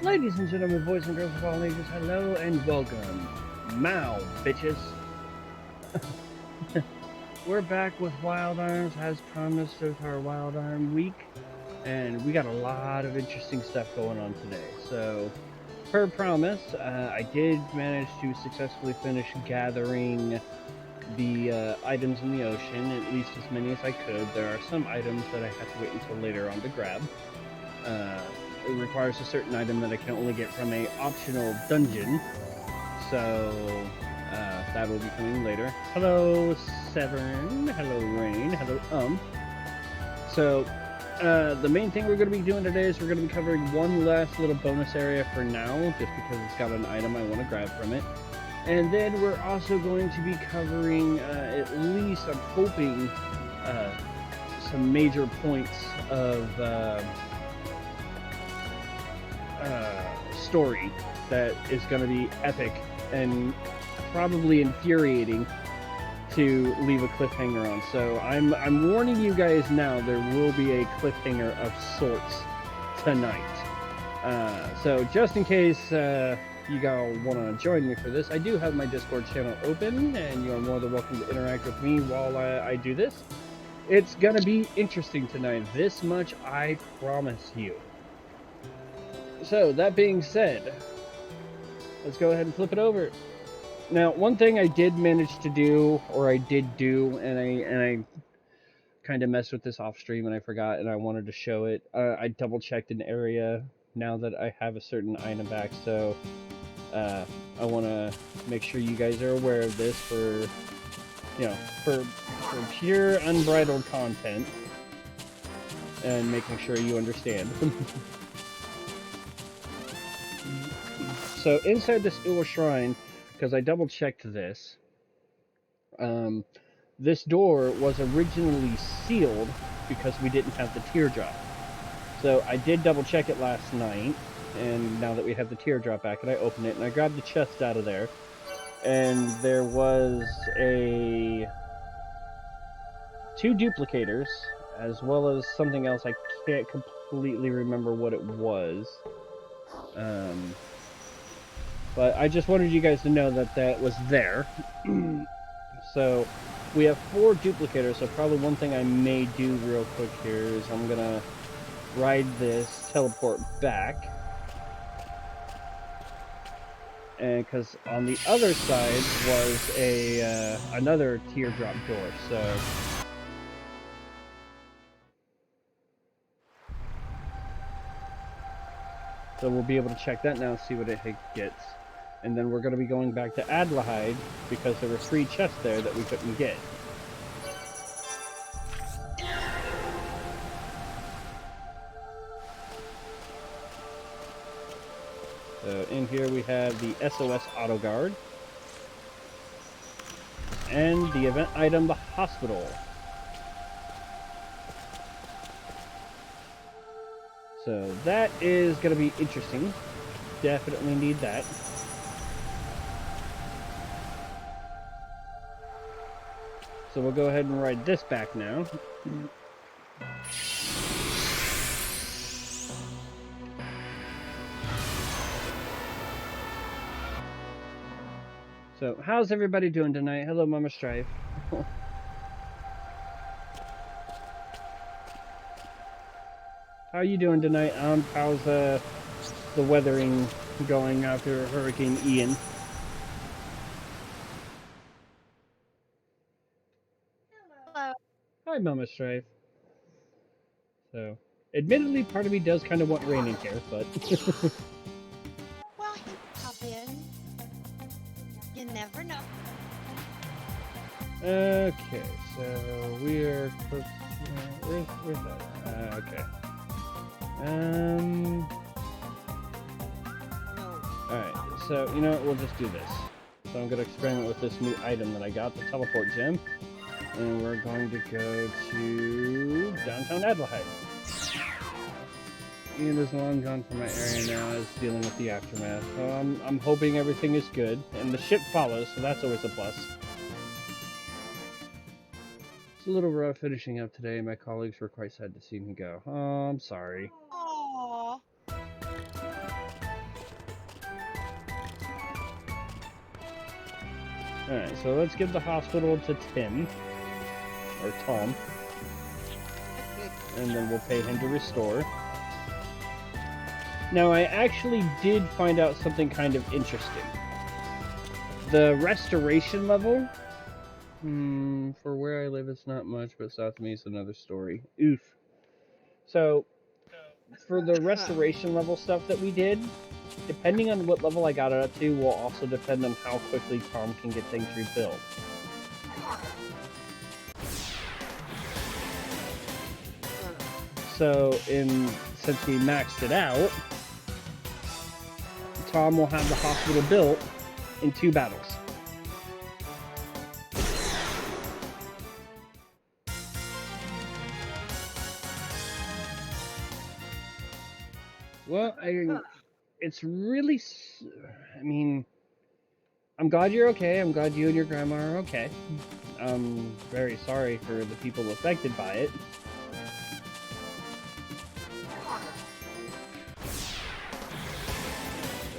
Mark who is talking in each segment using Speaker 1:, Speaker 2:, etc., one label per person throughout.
Speaker 1: Ladies and gentlemen, boys and girls of all ages, hello and welcome. Mow, bitches. We're back with Wild Arms as promised with our Wild Arm week, and we got a lot of interesting stuff going on today. So, per promise, I did manage to successfully finish gathering the items in the ocean, at least as many as I could. There are some items that I have to wait until later on to grab. Uh, it requires a certain item that I can only get from a optional dungeon, so that will be coming later. Hello, Severn. Hello, Rain. Hello, So, the main thing we're going to be doing today is we're going to be covering one last little bonus area for now, just because it's got an item I want to grab from it. And then we're also going to be covering, at least I'm hoping, some major points of story that is going to be epic and probably infuriating to leave a cliffhanger on. So I'm warning you guys now, there will be a cliffhanger of sorts tonight. So just in case you all want to join me for this, I do have my Discord channel open, and you are more than welcome to interact with me while I do this. It's gonna be interesting tonight, this much I promise you. So, that being said, let's go ahead and flip it over. Now, one thing I did manage to do, or I did do, and I kind of messed with this off stream and I forgot and I wanted to show it. I double checked an area now that I have a certain item back, so I want to make sure you guys are aware of this for, you know, for pure unbridled content and making sure you understand. So inside this Ua shrine, because I double checked this, this door was originally sealed because we didn't have the teardrop. So I did double check it last night, and now that we have the teardrop back, and I opened it and I grabbed the chest out of there, and there was two duplicators as well as something else. I can't completely remember what it was. But I just wanted you guys to know that that was there. So we have 4 duplicators, so probably one thing I may do real quick here is I'm gonna ride this, teleport back. And because on the other side was another teardrop door, so we'll be able to check that now and see what it gets. And then we're going to be going back to Adlehyde because there were 3 chests there that we couldn't get. So in here we have the SOS Auto Guard and the event item, the hospital. So that is going to be interesting. Definitely need that. So we'll go ahead and ride this back now. So, how's everybody doing tonight? Hello, Mama Strife. How are you doing tonight? How's the weathering going after Hurricane Ian?
Speaker 2: Hello.
Speaker 1: Hi, Mama Strife. So, admittedly, part of me does kind of want rain in here, but...
Speaker 2: Well, you pop in. You never know.
Speaker 1: Okay, so we're close. Where's that? Okay. Alright, so you know what? We'll just do this. So I'm going to experiment with this new item that I got, the teleport gem. And we're going to go to downtown Adlehyde. And as long gone from my area now is dealing with the aftermath. So I'm hoping everything is good. And the ship follows, so that's always a plus. It's a little rough finishing up today. My colleagues were quite sad to see me go. Oh, I'm sorry.
Speaker 2: Aww.
Speaker 1: Alright, so let's give the hospital to Tim. Or Tom. And then we'll pay him to restore. Now, I actually did find out something kind of interesting. The restoration level... for where I live, it's not much, but south of me is another story. Oof. So, for the restoration level stuff that we did, depending on what level I got it up to, will also depend on how quickly Tom can get things rebuilt. So, since we maxed it out, Tom will have the hospital built in 2 battles. Well, it's really, I mean, I'm glad you're okay. I'm glad you and your grandma are okay. I'm very sorry for the people affected by it.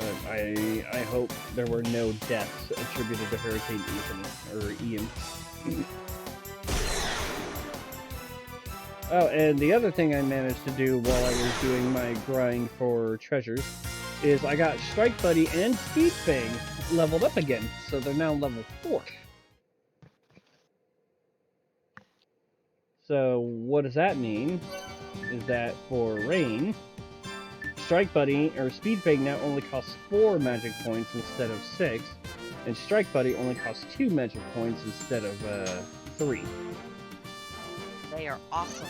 Speaker 1: But I hope there were no deaths attributed to Hurricane Ian. Oh, and the other thing I managed to do while I was doing my grind for treasures is I got Strike Buddy and Speed Fang leveled up again, so they're now level 4. So what does that mean? Is that for Rain, Strike Buddy or Speed Fang now only costs 4 magic points instead of 6, and Strike Buddy only costs 2 magic points instead of 3.
Speaker 2: They are awesome.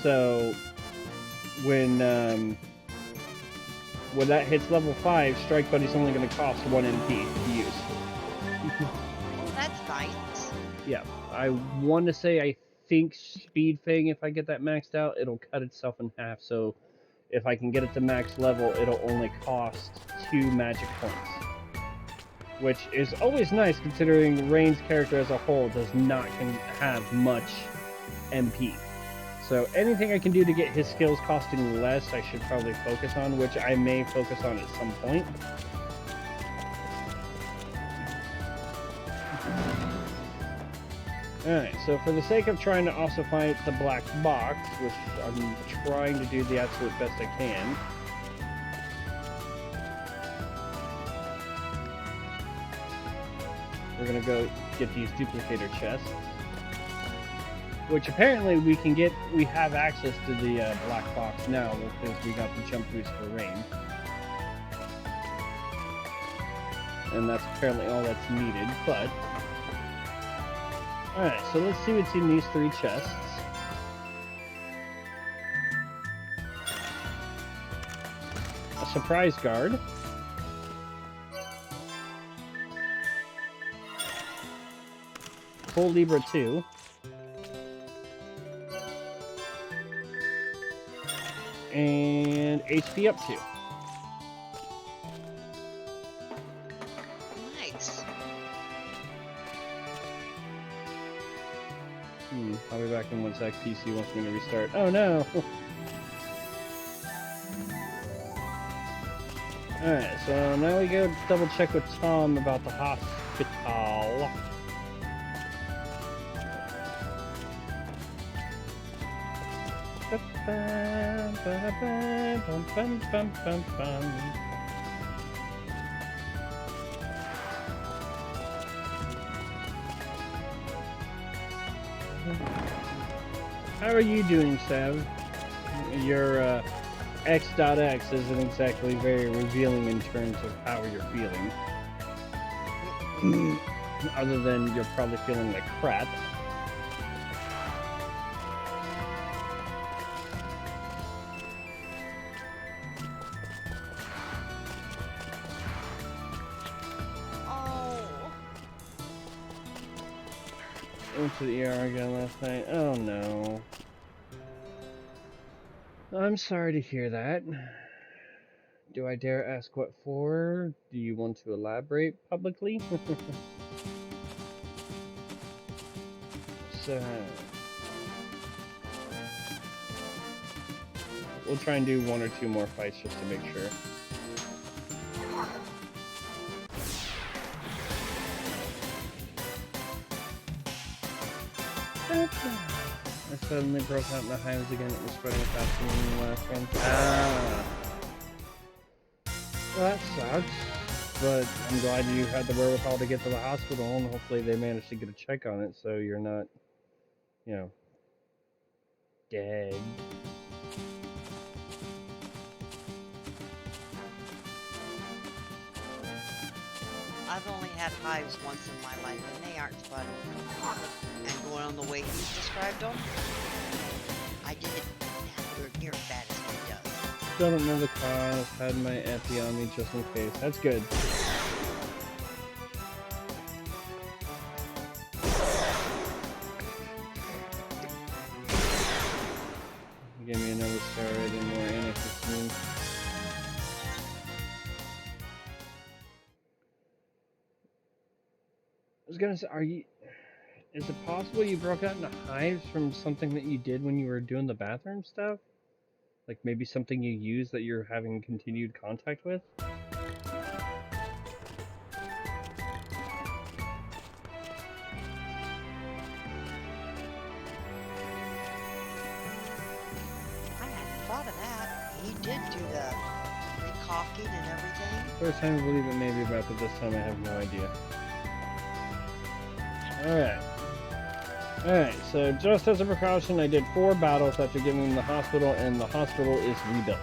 Speaker 1: So when that hits level 5, Strike Buddy's only going to cost 1 MP to use.
Speaker 2: Oh, that's nice.
Speaker 1: Yeah, I want to say I think Speed Fang, if I get that maxed out, it'll cut itself in half. So if I can get it to max level, it'll only cost 2 magic points. Which is always nice considering Rain's character as a whole does not have much MP. So anything I can do to get his skills costing less, I should probably focus on, which I may focus on at some point. Alright, so for the sake of trying to also fight the black box, which I'm trying to do the absolute best I can, we're gonna go get these duplicator chests. Which apparently we have access to the black box now because we got the jump boost for Rain. And that's apparently all that's needed, but... Alright, so let's see what's in these 3 chests. A surprise guard. Full Libra 2. And HP up 2.
Speaker 2: Nice.
Speaker 1: I'll be back in 1 sec. PC wants me to restart. Oh no! Alright, so now we go double check with Tom about the hospital. How are you doing, Sav? Your X.X isn't exactly very revealing in terms of how you're feeling. Other than you're probably feeling like crap. Went to the ER again last night. Oh no. I'm sorry to hear that. Do I dare ask what for? Do you want to elaborate publicly? So... we'll try and do 1 or 2 more fights just to make sure. I suddenly broke out in the hives again. It was spreading faster than the last one. Ah. Well, that sucks. But I'm glad you had the wherewithal to get to the hospital, and hopefully they managed to get a check on it so you're not, you know, dead.
Speaker 3: I've only had hives once in my life, and they aren't fun. And going on the way he's described them, I didn't have it near as bad as he does.
Speaker 1: Still don't know the cause. Had my epi on me just in case. That's good. Give me another steroid and more antihistamine. I was gonna say, is it possible you broke out into hives from something that you did when you were doing the bathroom stuff? Like maybe something you used that you're having continued contact with?
Speaker 3: I hadn't thought of that. He did do the recocking and everything.
Speaker 1: First time I believe it may be about, but this time I have no idea. Alright, so just as a precaution, I did 4 battles after getting in the hospital, and the hospital is rebuilt.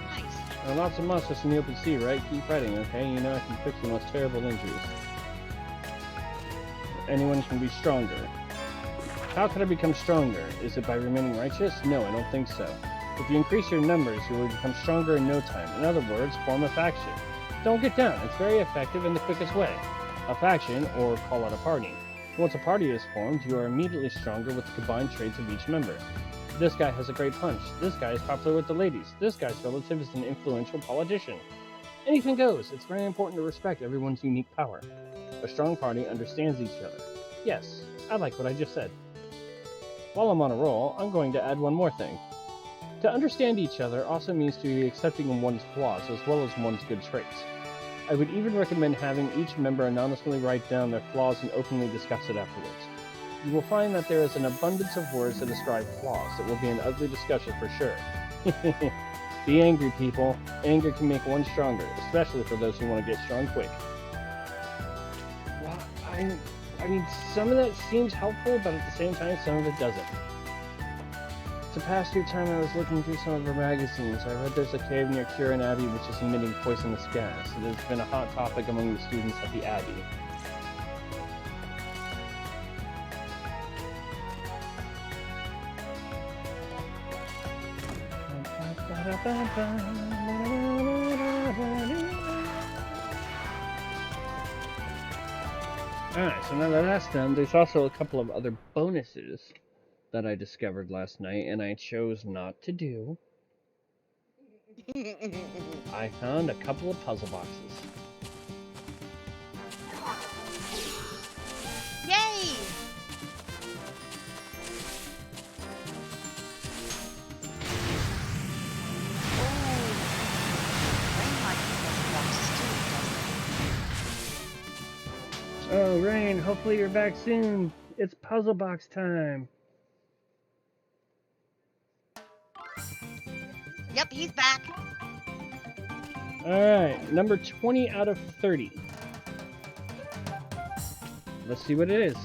Speaker 3: Nice.
Speaker 1: There are lots of monsters in the open sea, right? Keep fighting, okay? You know I can fix the most terrible injuries. Anyone can be stronger. How can I become stronger? Is it by remaining righteous? No, I don't think so. If you increase your numbers, you will become stronger in no time. In other words, form a faction. Don't get down. It's very effective and the quickest way. A faction, or call it a party. Once a party is formed, you are immediately stronger with the combined traits of each member. This guy has a great punch. This guy is popular with the ladies. This guy's relative is an influential politician. Anything goes. It's very important to respect everyone's unique power. A strong party understands each other. Yes, I like what I just said. While I'm on a roll, I'm going to add one more thing. To understand each other also means to be accepting one's flaws as well as one's good traits. I would even recommend having each member anonymously write down their flaws and openly discuss it afterwards. You will find that there is an abundance of words to describe flaws. It will be an ugly discussion for sure. Be angry, people. Anger can make one stronger, especially for those who want to get strong quick. Well, I mean, some of that seems helpful, but at the same time, some of it doesn't. To pass through time, I was looking through some of her magazines. I read there's a cave near Kirin Abbey which is emitting poisonous gas. It has been a hot topic among the students at the Abbey. Alright, so now that that's done, there's also a couple of other bonuses that I discovered last night, and I chose not to do. I found a couple of puzzle boxes.
Speaker 3: Yay!
Speaker 1: Oh, Rain, hopefully you're back soon. It's puzzle box time.
Speaker 3: Yep, he's back.
Speaker 1: Alright, number 20 out of 30. Let's see what it is.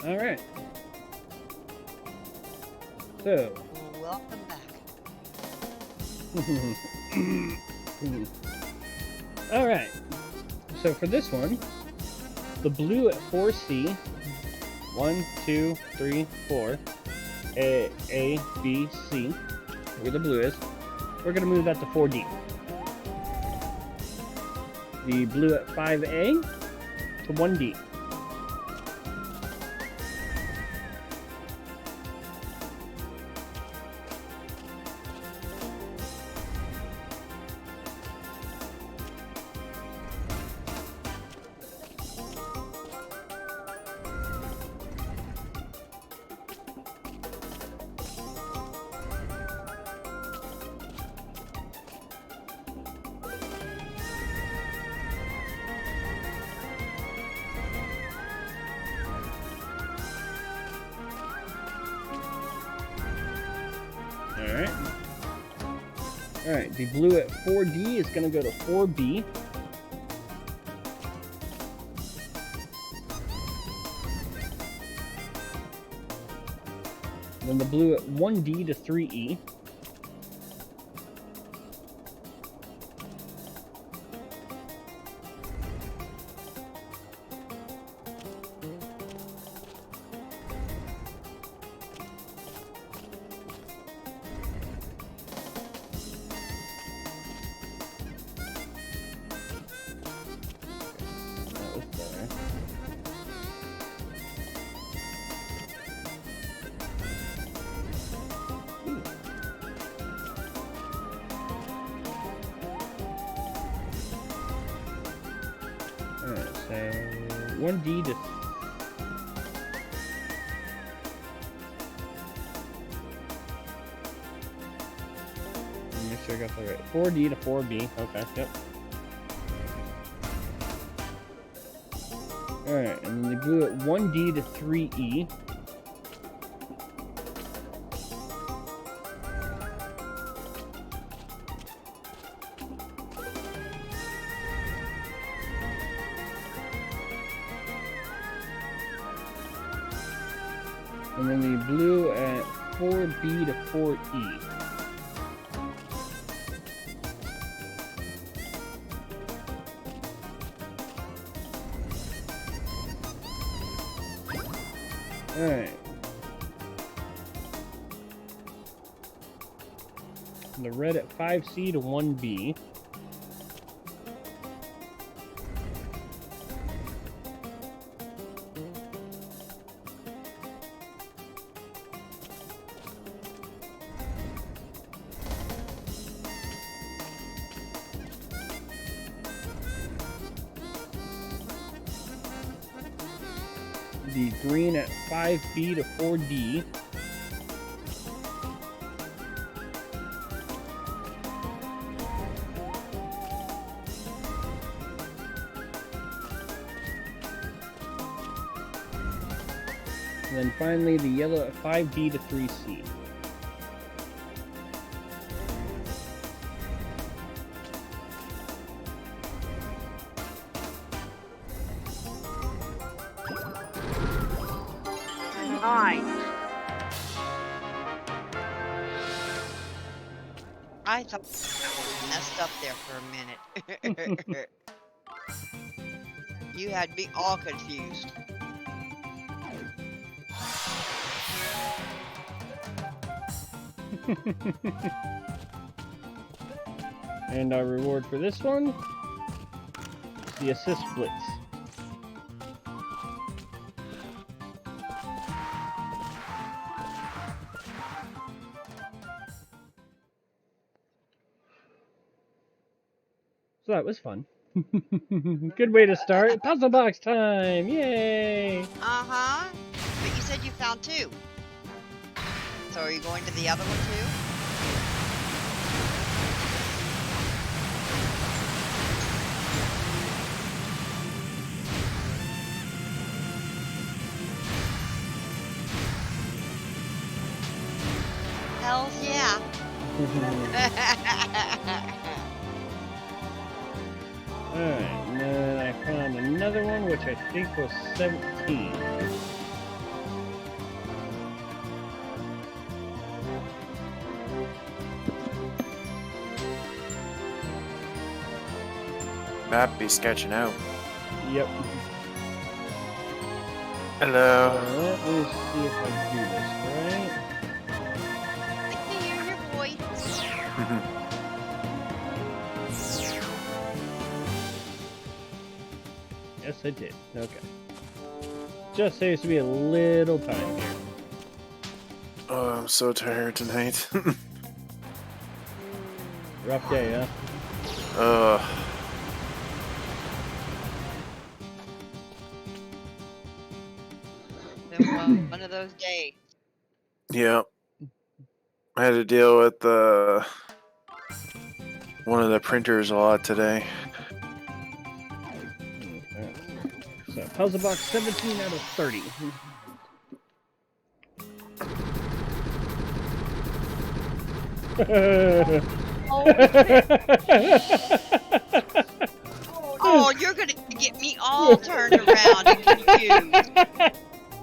Speaker 1: Alright. So.
Speaker 3: Welcome back.
Speaker 1: Alright. So for this one, the blue at 4C. 1, 2, 3, 4. A, B, C. Where the blue is. We're going to move that to 4D. The blue at 5A to 1D. Alright. Alright, the blue at 4D is going to go to 4B. Then the blue at 1D to 3E. That was better. Alright, so 1D to make sure I got that right. 4D to 4B. Okay, yep. Alright, and then the blue at 1D to 3E. And then the blue at 4B to 4E. Alright. And the red at 5C to 1B. The green at 5B to 4D. And then finally the yellow at 5D to 3C.
Speaker 3: I thought I was messed up there for a minute. You had me all confused.
Speaker 1: And our reward for this one is the assist blitz. So that was fun. Good way to start. Puzzle box time! Yay!
Speaker 3: Uh-huh. But you said you found 2. So are you going to the other one too? Hells yeah.
Speaker 1: Alright, and then I found another one which I think was 17.
Speaker 4: Map be sketching out.
Speaker 1: Yep.
Speaker 4: Hello.
Speaker 1: Let me see if I do this right.
Speaker 3: I can hear your voice.
Speaker 1: Yes, I did. Okay. Just saves me a little time here.
Speaker 4: Oh, I'm so tired tonight.
Speaker 1: Rough day, huh?
Speaker 3: Been one of those days.
Speaker 4: Yeah. I had to deal with one of the printers a lot today.
Speaker 1: Okay. So, puzzle box 17 out of 30.
Speaker 3: Oh, you're gonna get me all turned around and confused.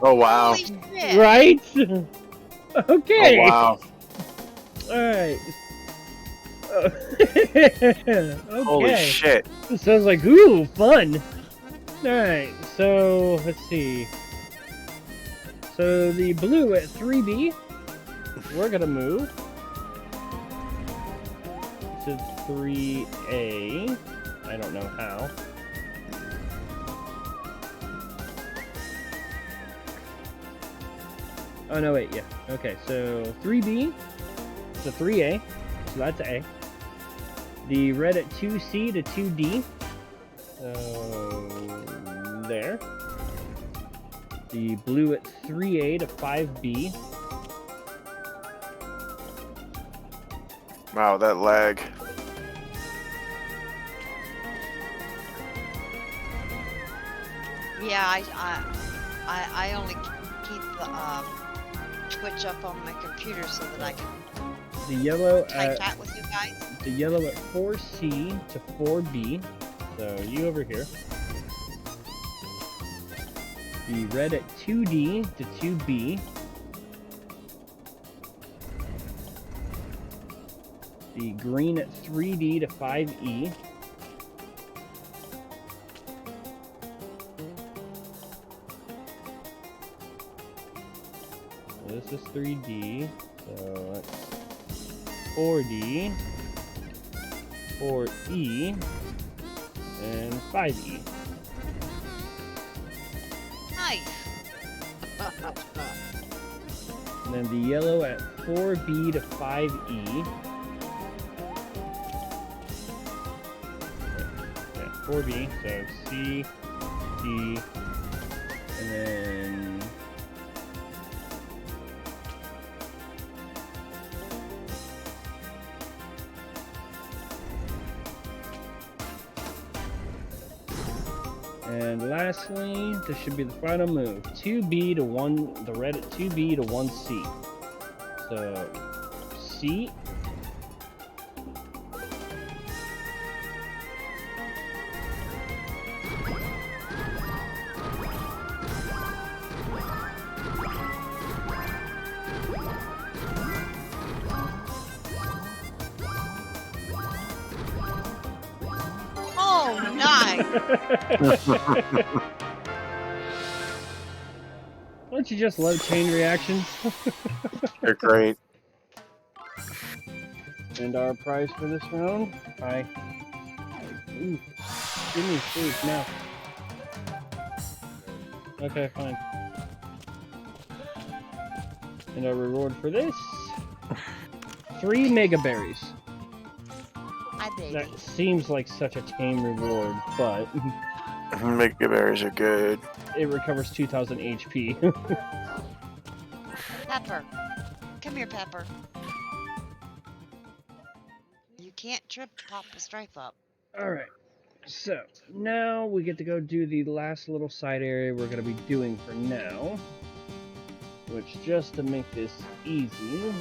Speaker 4: Oh wow.
Speaker 3: Holy shit.
Speaker 1: Right?
Speaker 4: Oh
Speaker 1: Okay.
Speaker 4: wow.
Speaker 1: Alright. Okay.
Speaker 4: Holy shit.
Speaker 1: This sounds like, ooh, fun. Alright, so let's see. So the blue at 3B, we're gonna move to 3A. I don't know how. Oh no, wait, yeah. Okay, so 3B to 3A, so that's A. The red at 2C to 2D, so there. The blue at 3A to 5B.
Speaker 4: Wow, that lag.
Speaker 3: Yeah, I only keep the Twitch up on my computer so that I can
Speaker 1: The yellow
Speaker 3: type
Speaker 1: at
Speaker 3: chat with you guys.
Speaker 1: the yellow at 4C to 4B. So you over here. The red at 2D to 2B. The green at 3D to 5E. So this is 3D, so that's 4D, 4E, and 5E.
Speaker 3: Nice.
Speaker 1: And then the yellow at 4B to 5E. Yeah, 4B, so C, D, and then and lastly, this should be the final move. 2B to 1, the red at 2B to 1C. So, C.
Speaker 3: Oh, nice.
Speaker 1: Don't you just love chain reactions?
Speaker 4: They're great.
Speaker 1: And our prize for this round, ooh, give me food now. Okay, fine. And our reward for this, 3 mega berries.
Speaker 3: Hi, baby.
Speaker 1: That seems like such a tame reward, but
Speaker 4: Mega berries are good.
Speaker 1: it recovers 2,000 HP.
Speaker 3: Pepper. Come here, Pepper. You can't trip Papa Strife up.
Speaker 1: Alright, so now we get to go do the last little side area we're going to be doing for now. Which, just to make this easy,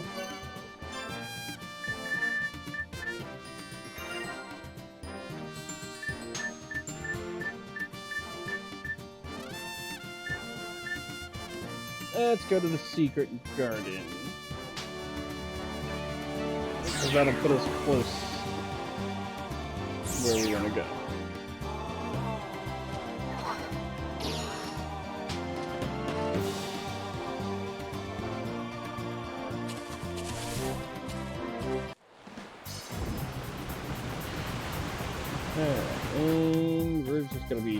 Speaker 1: let's go to the secret garden. Because that'll put us close where we want to go. And we're just gonna be.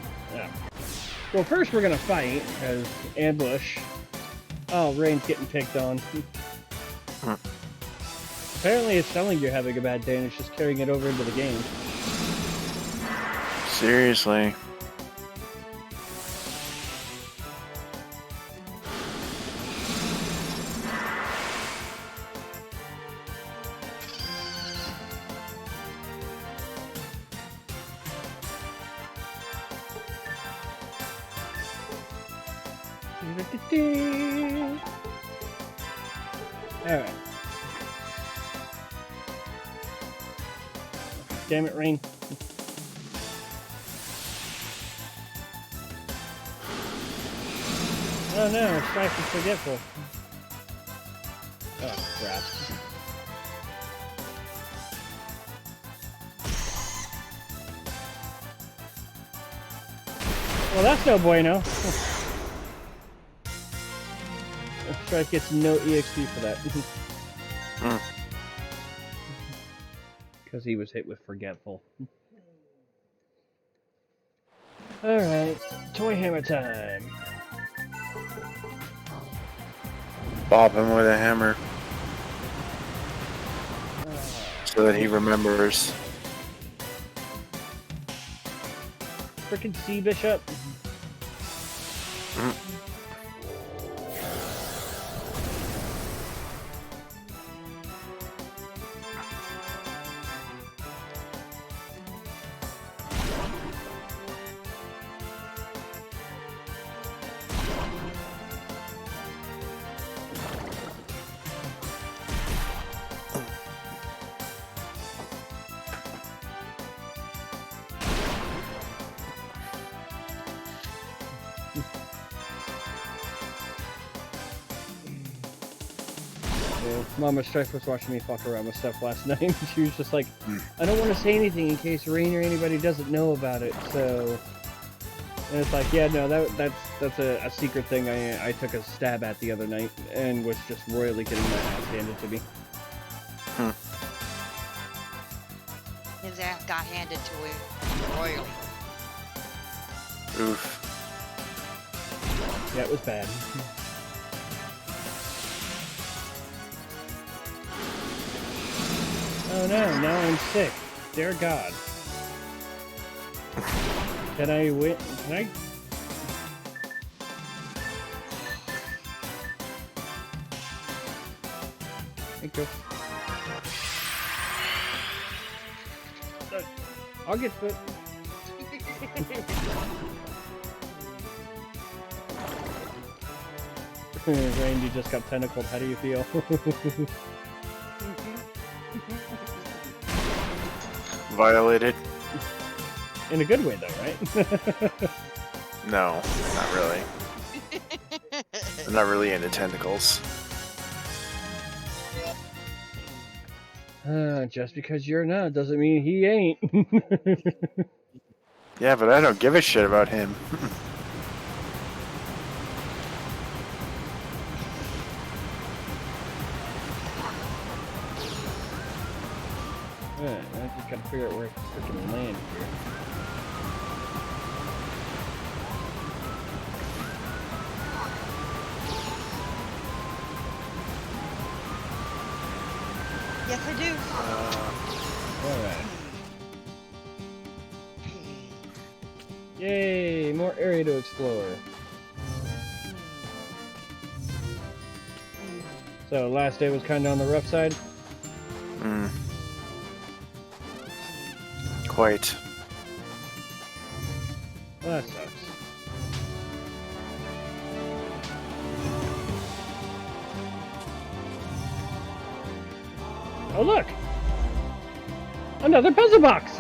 Speaker 1: Well, first we're gonna fight as ambush. Oh, Rain's getting picked on. Apparently, it's telling you're having a bad day, and it's just carrying it over into the game.
Speaker 4: Seriously.
Speaker 1: Alright. Damn it, Rain. Oh no, Strife is forgetful. Oh, crap. Well, that's no bueno. Strife gets no EXP for that. Because he was hit with forgetful. Alright, toy hammer time.
Speaker 4: Bob him with a hammer. So that he remembers.
Speaker 1: Frickin' C Bishop. Mama Strife was watching me fuck around with stuff last night. She was just like, I don't want to say anything in case Rain or anybody doesn't know about it, so... And it's like, yeah, no, that's a secret thing I took a stab at the other night, and was just royally getting my ass handed to me.
Speaker 3: His ass got handed to him royally.
Speaker 4: Oof.
Speaker 1: Yeah, it was bad. Oh no, now I'm sick. Dear God. Can I win? Can I? Thank you. I'll get to it. Randy just got tentacled. How do you feel?
Speaker 4: Violated?
Speaker 1: In a good way, though, right?
Speaker 4: No, not really. I'm not really into tentacles.
Speaker 1: Just because you're not doesn't mean he ain't.
Speaker 4: Yeah, but I don't give a shit about him.
Speaker 1: Alright, I just gotta figure out where I can freaking land here.
Speaker 3: Yes, I do.
Speaker 1: Alright. Yay! More area to explore. So, last day was kinda on the rough side?
Speaker 4: Quite.
Speaker 1: Well, that sucks. Oh look! Another puzzle box!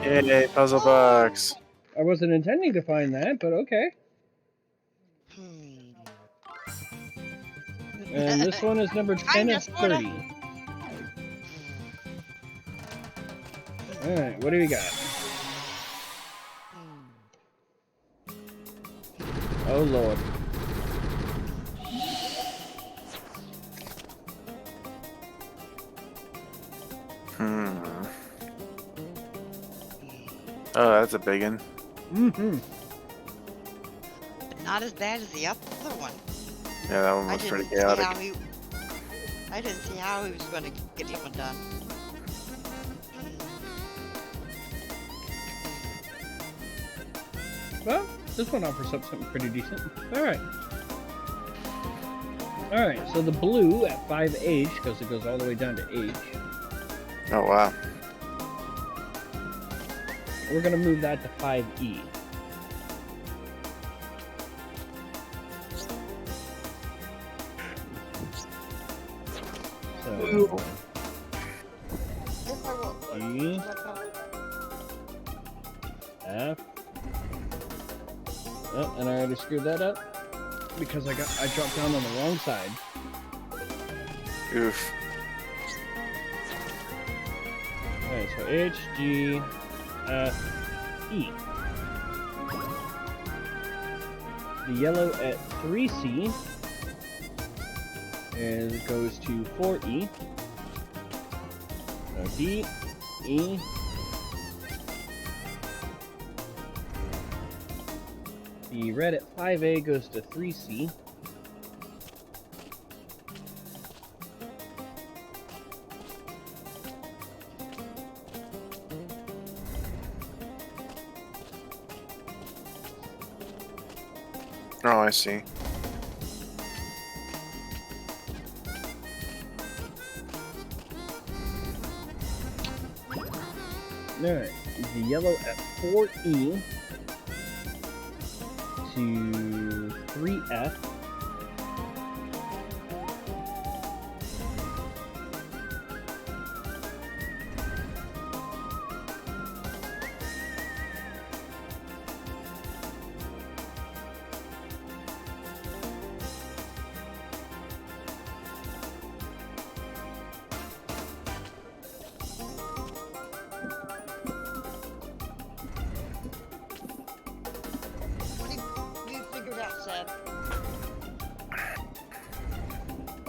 Speaker 4: Yay, puzzle box.
Speaker 1: I wasn't intending to find that, but okay. And this one is number 10 of 30. Alright, what do we got? Oh lord.
Speaker 4: Oh, that's a big one.
Speaker 3: Not as bad as the other one.
Speaker 4: Yeah, that one was pretty chaotic.
Speaker 3: I didn't see how he was going to get it one done.
Speaker 1: Well, this one offers up something pretty decent. Alright. Alright, so the blue at 5H, because it goes all the way down to H.
Speaker 4: Oh, wow.
Speaker 1: We're going to move that to 5E. So,
Speaker 3: If I will.
Speaker 1: G, F. Oh, and I already screwed that up because I dropped down on the wrong side.
Speaker 4: Oof.
Speaker 1: Alright, so H, G, F, E. The yellow at 3C goes to 4E. So D, E. The red at 5A goes to 3C.
Speaker 4: Oh, I see.
Speaker 1: Alright, the yellow at 4E to 3F.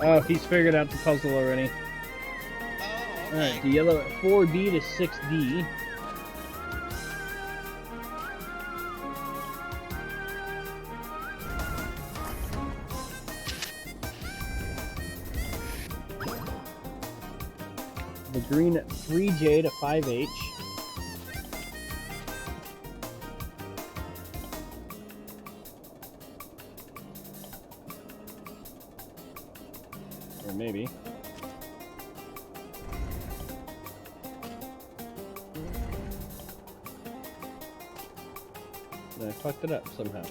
Speaker 1: Oh, he's figured out the puzzle already.
Speaker 3: Oh, okay.
Speaker 1: Alright, the yellow at 4B to 6D. The green at 3J to 5H. Or maybe. I fucked it up somehow.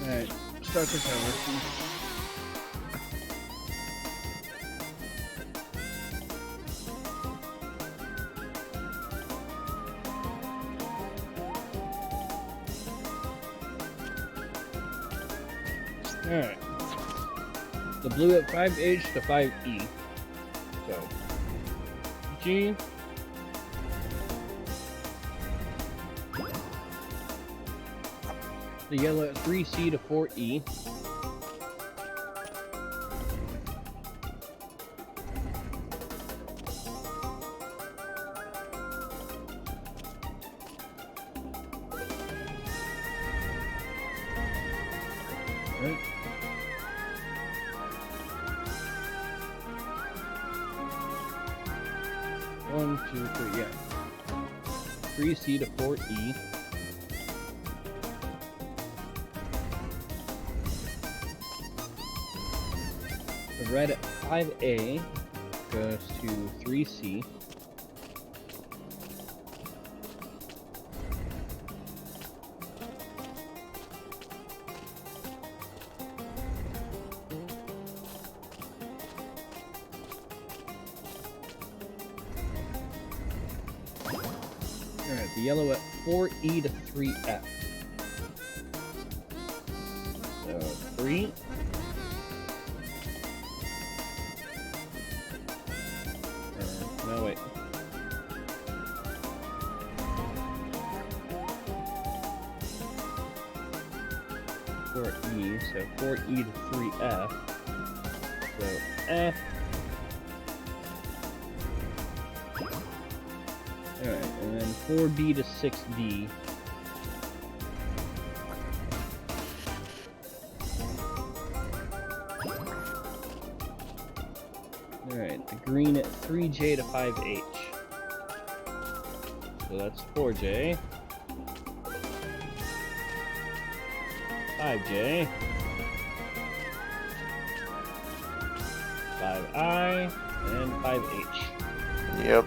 Speaker 1: Alright, start this over. Alright. The blue at 5H to 5E. So, G. The yellow at 3C to 4E. Right. One, two, three, yeah. 3C to 4E. The red at 5A goes to 3C. Alright, the yellow at 4E to 3F. So 3. No, wait. Four E, so 4E to 3F. So F. Alright, and then 4B to 6D. Alright, the green at 3J to 5H. So that's 4J. 5J. 5I. And 5H.
Speaker 4: Yep.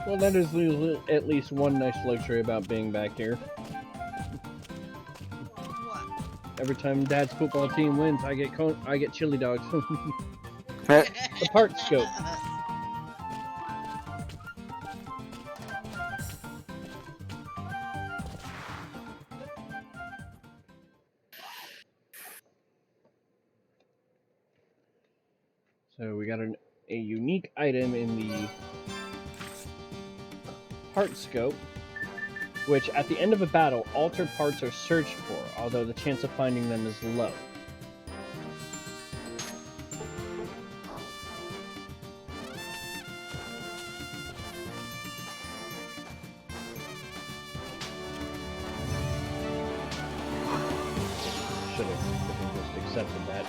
Speaker 1: Well, that is at least one nice luxury about being back here.
Speaker 3: What?
Speaker 1: Every time Dad's football team wins, I get chili dogs.
Speaker 4: Eh,
Speaker 1: The part scope. So we got a unique item in the part scope, which at the end of a battle, altered parts are searched for, although the chance of finding them is low. Should have just accepted that.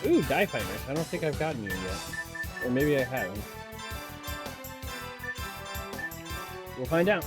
Speaker 1: Ooh, Die Fighters. I don't think I've gotten you yet. Or maybe I haven't. We'll find out.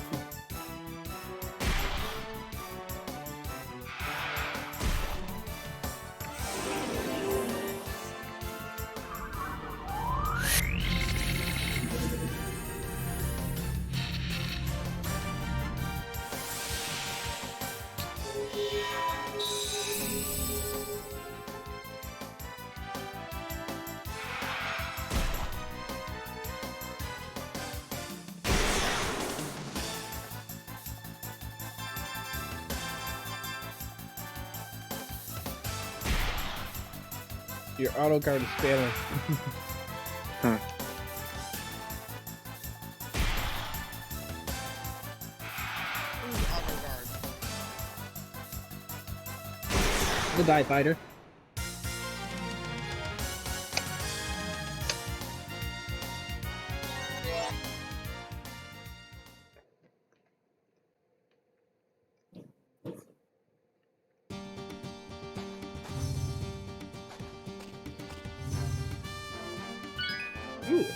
Speaker 1: Your auto guard is failing.
Speaker 3: Who's auto guard?
Speaker 1: The Die Fighter. Ooh.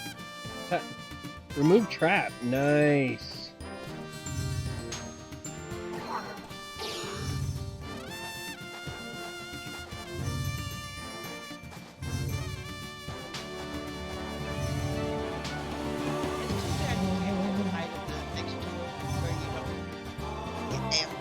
Speaker 1: Remove trap. Nice.
Speaker 3: It's too bad you can't get an item next to it where you don't get damaged.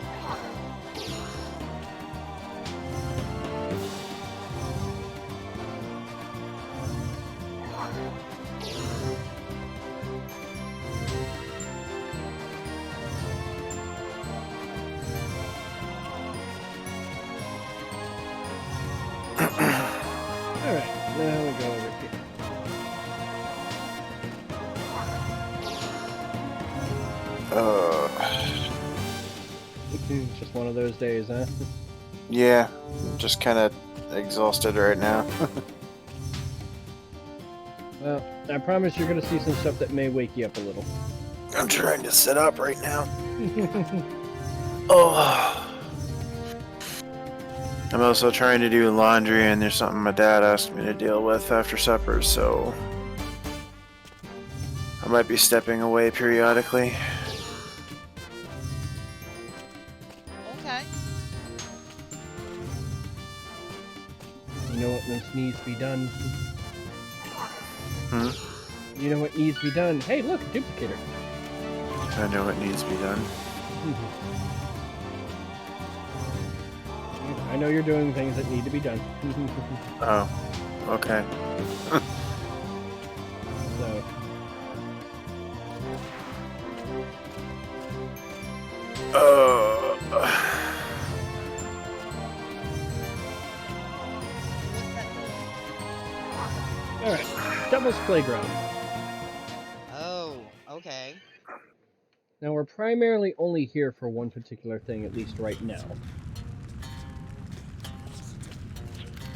Speaker 1: Alright, now we go over here. Just one of those days, huh?
Speaker 4: Yeah, I'm just kind of exhausted right now.
Speaker 1: Well, I promise you're gonna see some stuff that may wake you up a little.
Speaker 4: I'm trying to sit up right now. Oh. I'm also trying to do laundry, and there's something my dad asked me to deal with after supper, so I might be stepping away periodically.
Speaker 3: Okay.
Speaker 1: You know what needs to be done?
Speaker 4: Hmm?
Speaker 1: You know what needs to be done? Hey, look, a duplicator.
Speaker 4: I know what needs to be done.
Speaker 1: I know you're doing things that need to be done.
Speaker 4: Oh, okay.
Speaker 1: So. Alright, Devil's Playground.
Speaker 3: Oh, okay.
Speaker 1: Now we're primarily only here for one particular thing, at least right now.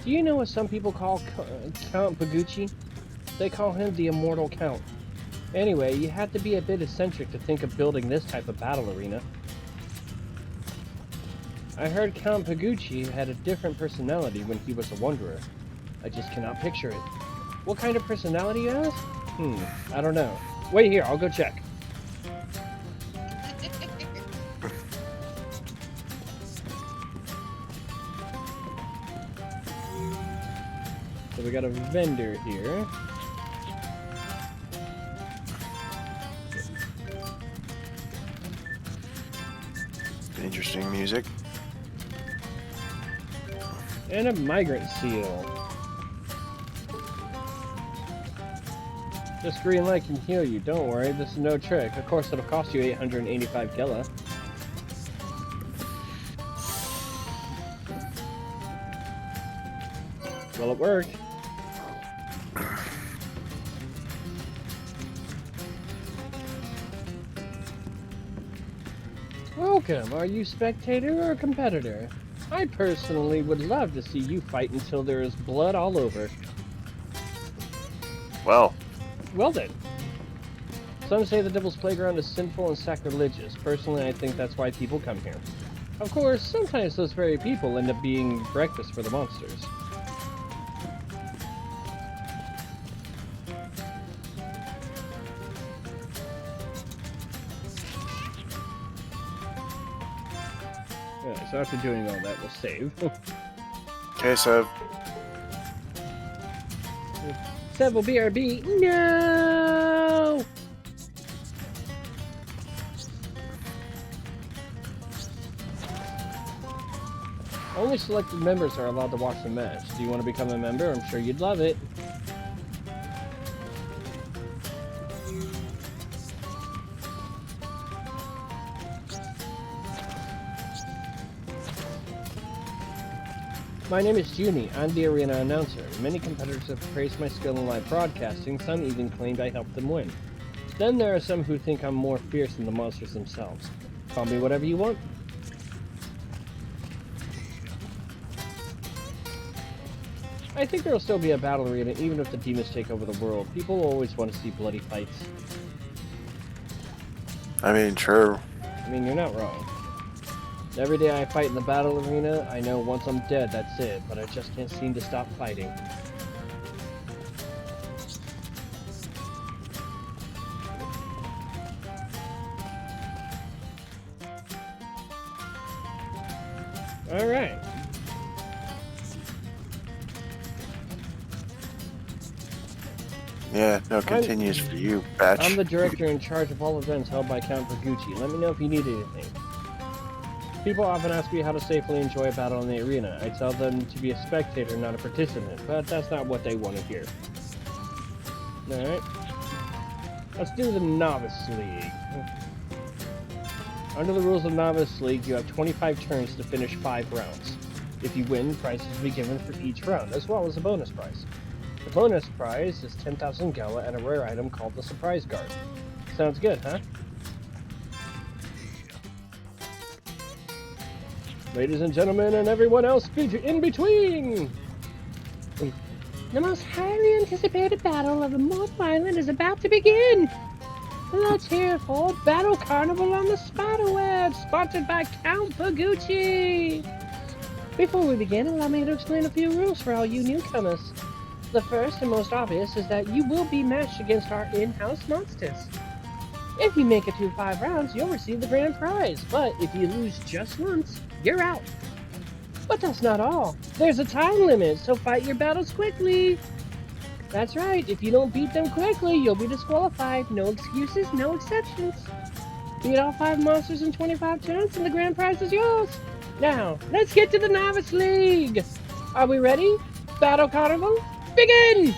Speaker 1: Do you know what some people call Count Pagucci? They call him the Immortal Count. Anyway, you have to be a bit eccentric to think of building this type of battle arena. I heard Count Pagucci had a different personality when he was a wanderer. I just cannot picture it. What kind of personality you ask? I don't know. Wait here, I'll go check. So we got a vendor here.
Speaker 4: Interesting music.
Speaker 1: And a migrant seal. This green light can heal you, don't worry, this is no trick. Of course it'll cost you 885 Gela. Well, it worked. Welcome, are you spectator or competitor? I personally would love to see you fight until there is blood all over.
Speaker 4: Well,
Speaker 1: then. Some say the Devil's Playground is sinful and sacrilegious. Personally, I think that's why people come here. Of course, sometimes those very people end up being breakfast for the monsters. Yeah, so after doing all that, we'll save.
Speaker 4: okay, so
Speaker 1: Several BRB. No! Only selected members are allowed to watch the match. Do you want to become a member? I'm sure you'd love it. My name is Junie. I'm the arena announcer. Many competitors have praised my skill in live broadcasting, some even claimed I helped them win. Then there are some who think I'm more fierce than the monsters themselves. Call me whatever you want. I think there will still be a battle arena even if the demons take over the world. People always want to see bloody fights.
Speaker 4: I mean, true.
Speaker 1: I mean, you're not wrong. Every day I fight in the battle arena, I know once I'm dead, that's it, but I just can't seem to stop fighting. Alright.
Speaker 4: Yeah, no continues for you, batch.
Speaker 1: I'm the director in charge of all events held by Count Vergucci. Let me know if you need anything. People often ask me how to safely enjoy a battle in the arena. I tell them to be a spectator, not a participant, but that's not what they want to hear. Alright. Let's do the Novice League. Under the rules of Novice League, you have 25 turns to finish 5 rounds. If you win, prizes will be given for each round, as well as a bonus prize. The bonus prize is 10,000 Gala and a rare item called the Surprise Guard. Sounds good, huh? Ladies and gentlemen, and everyone else in between! The most highly anticipated battle of the Mortal Island is about to begin! Let's hear it for Battle Carnival on the Spiderweb, sponsored by Count Vergucci! Before we begin, allow me to explain a few rules for all you newcomers. The first and most obvious is that you will be matched against our in-house monsters. If you make it through 5 rounds, you'll receive the grand prize, but if you lose just once, you're out. But that's not all. There's a time limit, so fight your battles quickly. That's right, if you don't beat them quickly, you'll be disqualified. No excuses, no exceptions. Beat all 5 monsters in 25 turns and the grand prize is yours. Now, let's get to the Novice League. Are we ready? Battle Carnival, begin!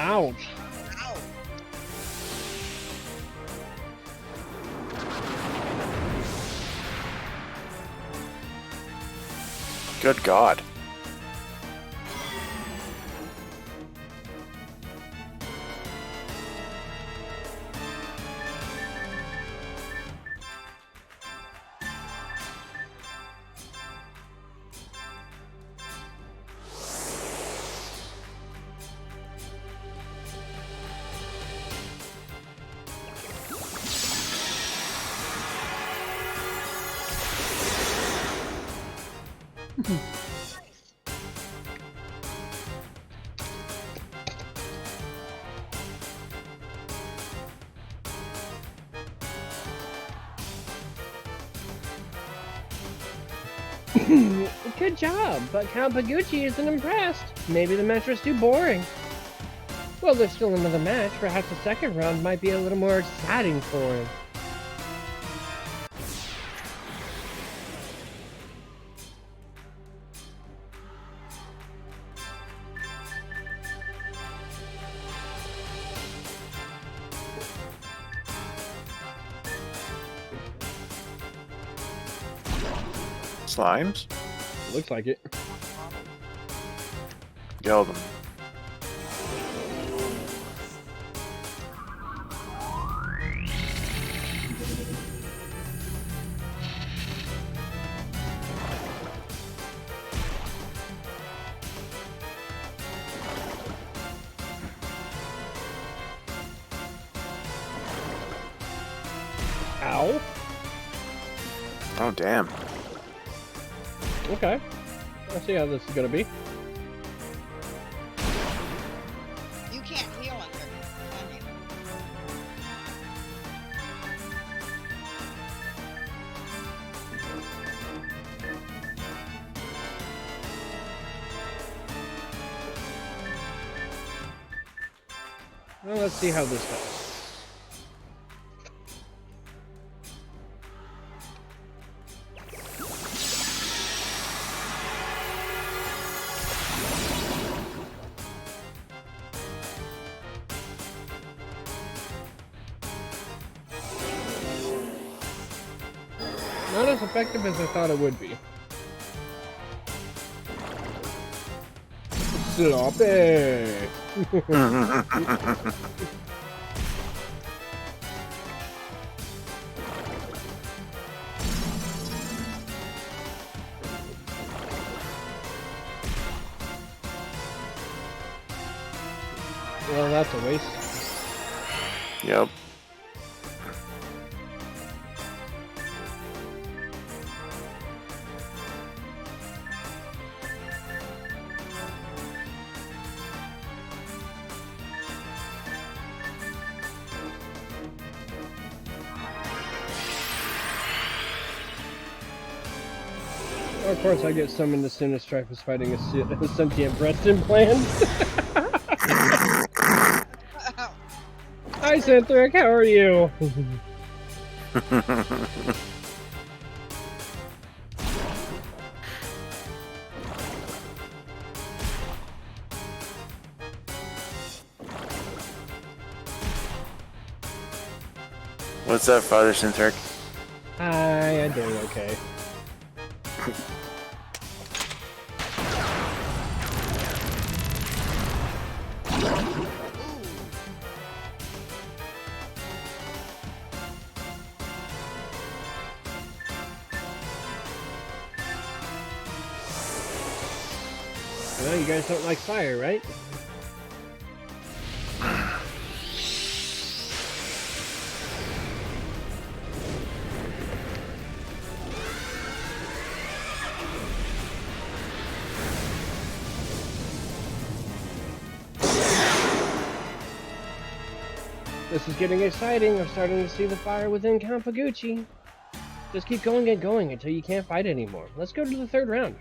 Speaker 1: Ouch.
Speaker 3: Ow.
Speaker 4: Good God.
Speaker 1: Good job, but Count Pagucci isn't impressed. Maybe the match was too boring. Well, there's still another match. Perhaps the second round might be a little more exciting for him.
Speaker 4: Slimes?
Speaker 1: Looks like it.
Speaker 4: Yell them.
Speaker 1: Ow.
Speaker 4: Oh, damn.
Speaker 1: Okay. Let's see how this is gonna be.
Speaker 3: You can't heal under it, can you?
Speaker 1: Well, let's see how this goes. Not as effective as I thought it would be. Sloppy! Well, that's a waste.
Speaker 4: Yep.
Speaker 1: Of course, I get summoned as soon as Strife is fighting a sentient breast implant. Hi, Santhric, how are you?
Speaker 4: What's up, Father Synthric?
Speaker 1: Hi, I'm doing okay. Well, you guys don't like fire, right? This is getting exciting. I'm starting to see the fire within Count Pagucci. Just keep going and going until you can't fight anymore. Let's go to the third round.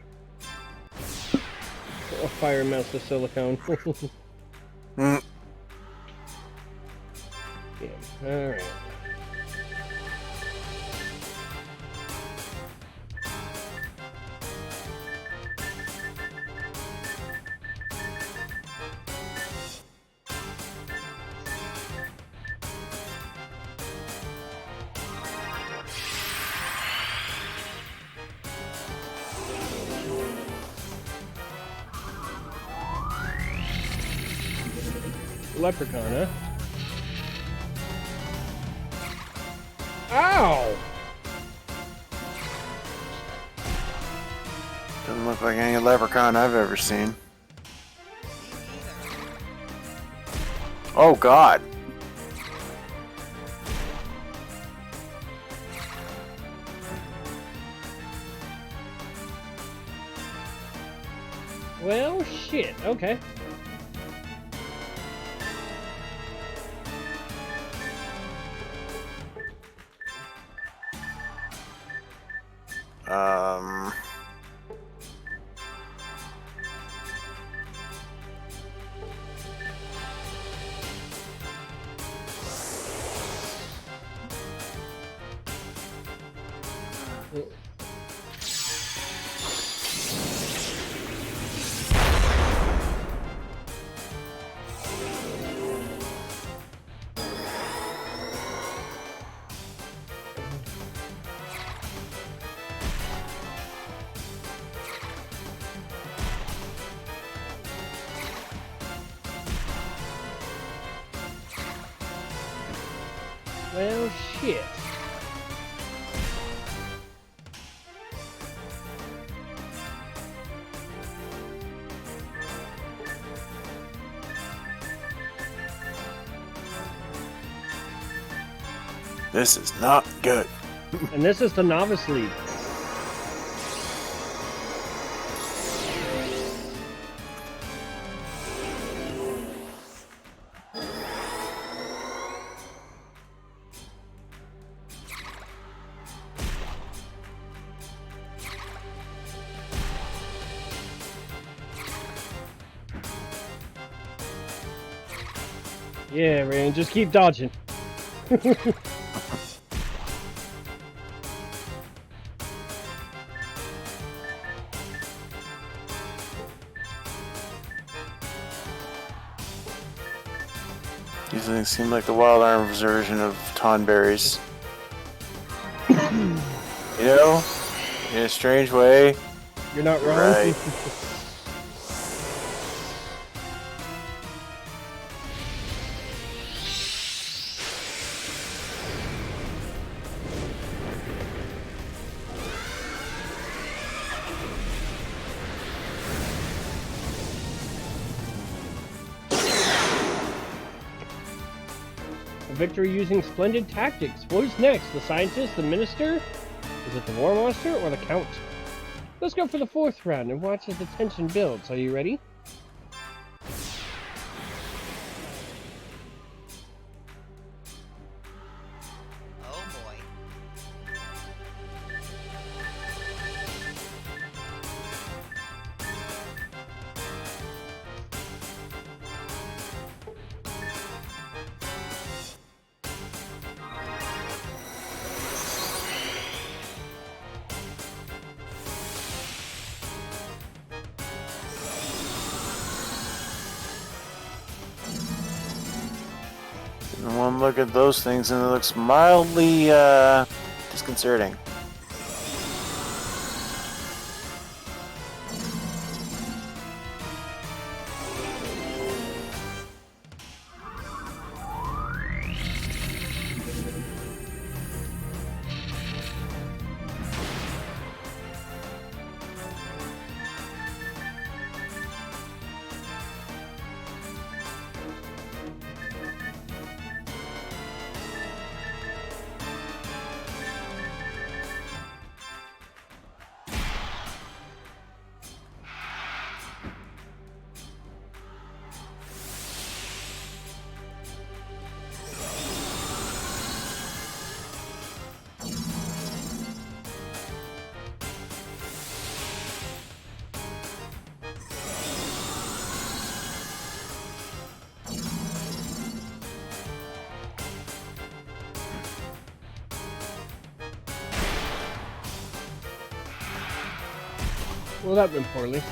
Speaker 1: Oh, fire melts the silicone.
Speaker 4: Mm.
Speaker 1: Yeah. Alright. leprechaun, huh? Ow!
Speaker 4: Doesn't look like any leprechaun I've ever seen.
Speaker 3: Me neither.
Speaker 4: Oh God.
Speaker 1: Well, shit. Okay.
Speaker 4: Um.
Speaker 1: Well, shit.
Speaker 4: This is not good.
Speaker 1: And this is the Novice League. Yeah, Rain, just keep dodging.
Speaker 4: These things seem like the Wild Arms version of Tonberries. You know, in a strange way.
Speaker 1: You're not wrong.
Speaker 4: Right.
Speaker 1: A victory using splendid tactics. Who's next? The scientist? The minister? Is it the war monster or the count? Let's go for the fourth round and watch as the tension builds. Are you ready?
Speaker 3: Oh boy.
Speaker 4: And one look at those things and it looks mildly disconcerting.
Speaker 1: Well, that went poorly.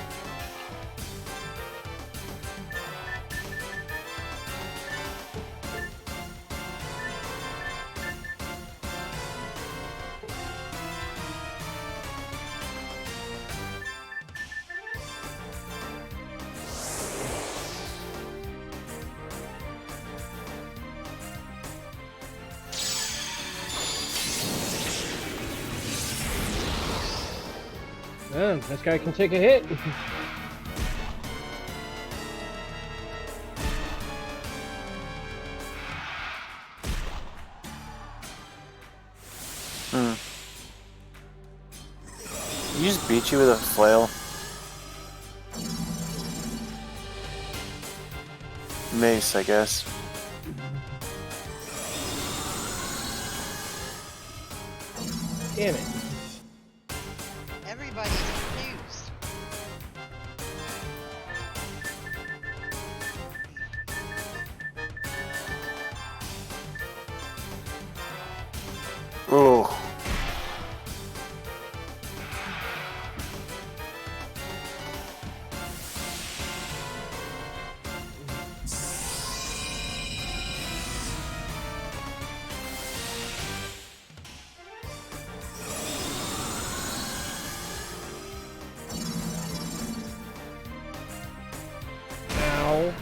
Speaker 1: Oh, this guy can take a hit.
Speaker 4: He just beat you with a flail. Mace, I guess.
Speaker 1: Damn it.
Speaker 3: Everybody's confused.
Speaker 4: Oh.
Speaker 1: Ow.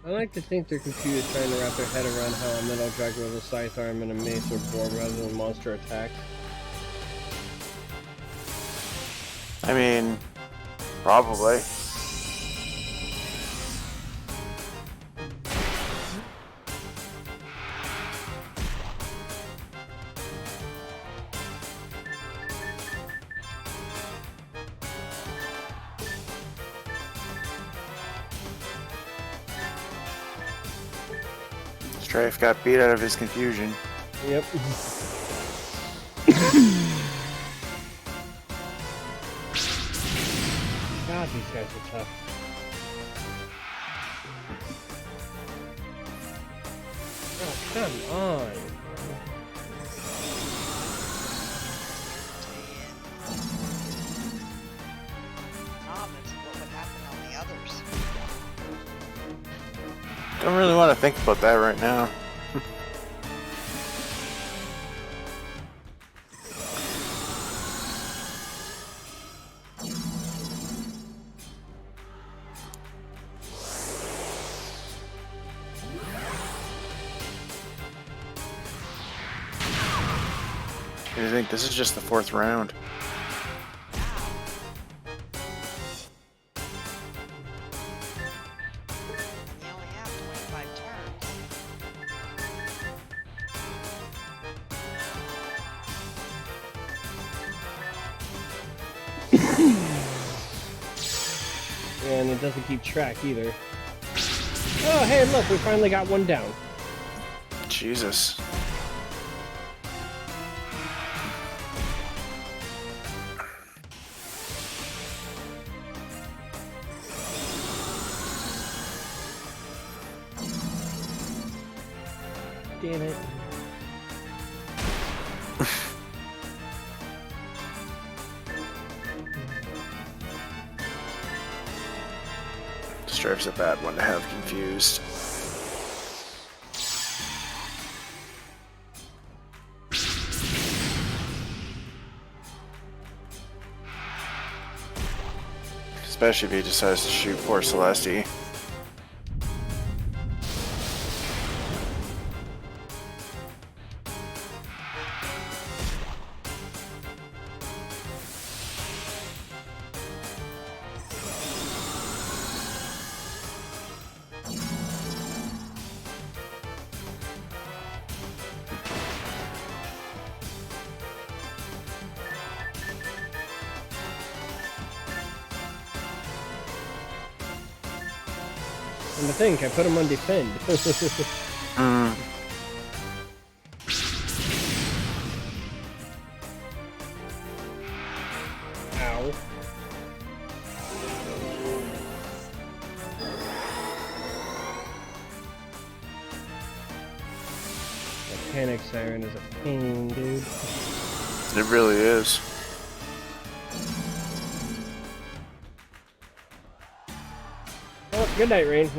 Speaker 1: I like to think they're confused trying to wrap their head around how a metal dragon with a scythe arm and a mace or board rather than monster attacks.
Speaker 4: I mean, probably. Strife got beat out of his confusion.
Speaker 1: Yep. God, these guys are tough. Oh, come on.
Speaker 3: Thomas, what would happen on the others?
Speaker 4: Don't really want to think about that right now. I think this is just the 4th round.
Speaker 3: And you only have 25 turns.
Speaker 1: And it doesn't keep track either. Oh, hey, look, we finally got one down.
Speaker 4: Jesus.
Speaker 1: Damn it.
Speaker 4: Strife's a bad one to have confused. Especially if he decides to shoot poor Celeste.
Speaker 1: And to think, I put him on defend. Ow. That panic siren is a pain, dude.
Speaker 4: It really is.
Speaker 1: Oh, good night, Rain.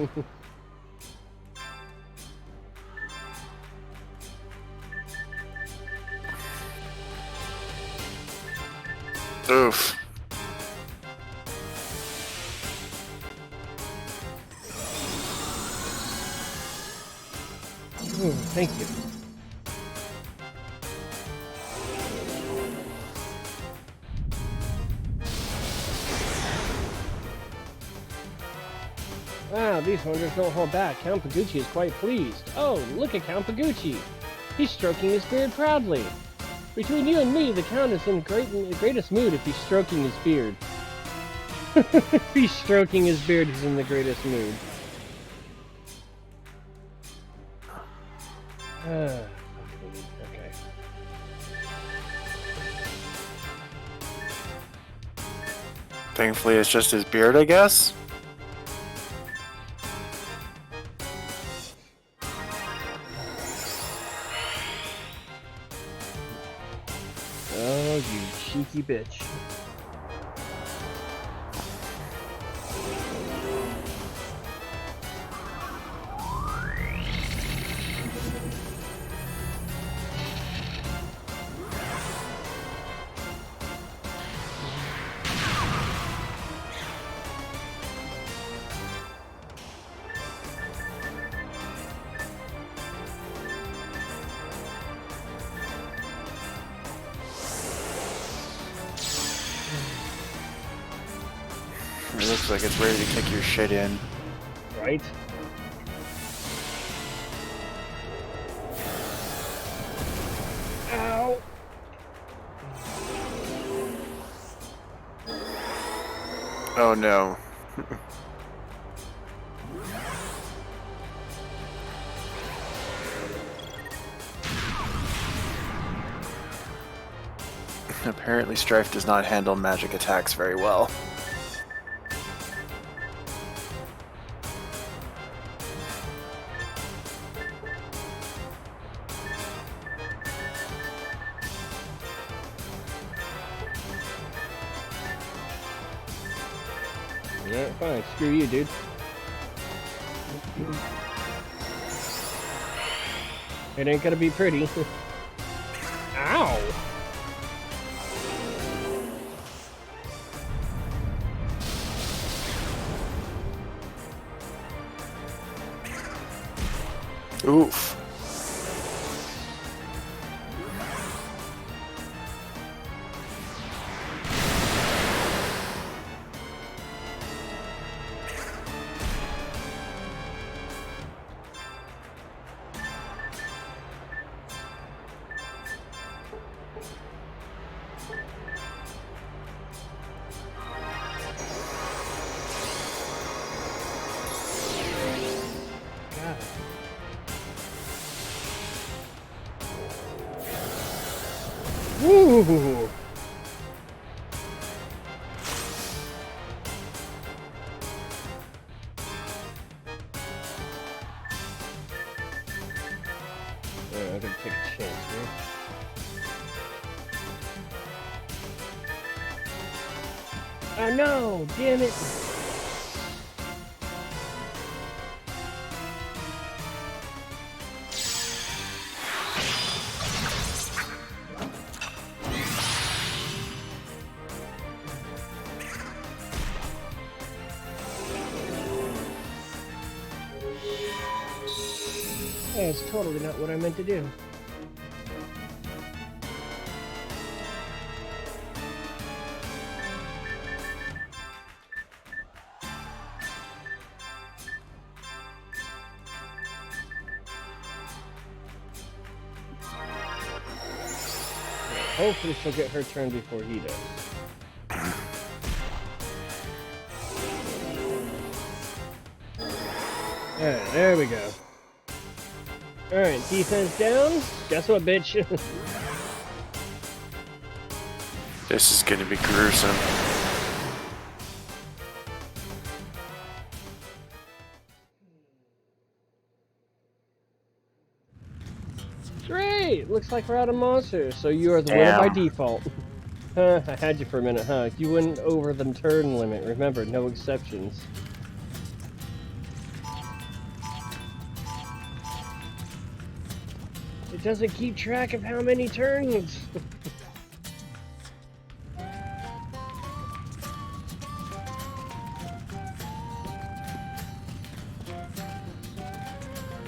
Speaker 1: Ooh, thank you. Wow, these hunters don't hold back. Count Pagucci is quite pleased. Oh, look at Count Pagucci. He's stroking his beard proudly. Between you and me, the Count is in the greatest mood if he's stroking his beard. If he's stroking his beard, he's in the greatest mood. Okay.
Speaker 4: Thankfully, it's just his beard, I guess.
Speaker 1: Oh, you cheeky bitch.
Speaker 4: It looks like it's ready to kick your shit in.
Speaker 1: Right? Ow!
Speaker 4: Oh no. Apparently Strife does not handle magic attacks very well.
Speaker 1: Yeah, fine. Screw you, dude. It ain't gonna be pretty. Ow!
Speaker 4: Oof.
Speaker 1: Woo! I'm gonna take a chance here. Oh no! Damn it! Hey, it's totally not what I meant to do. Hopefully she'll get her turn before he does. Alright, there we go. Alright, defense down. Guess what, bitch?
Speaker 4: This is gonna be gruesome.
Speaker 1: Great! Looks like we're out of monsters, so you are the winner by default. Huh, I had you for a minute, huh? You went over the turn limit. Remember, no exceptions. It doesn't keep track of how many turns.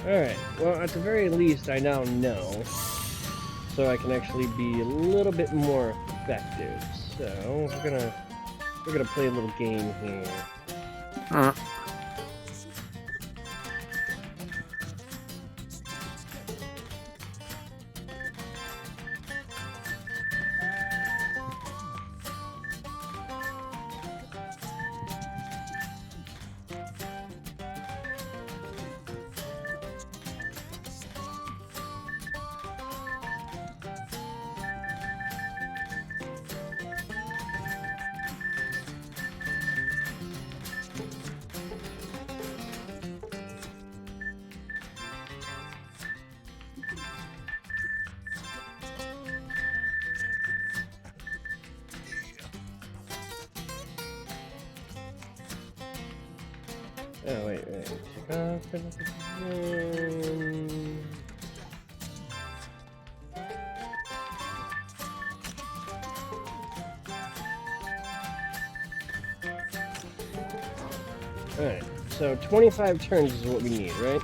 Speaker 1: Alright, well, at the very least, I now know. So I can actually be a little bit more effective. So, we're gonna play a little game here. Oh, wait. Alright, so 25 turns is what we need, right?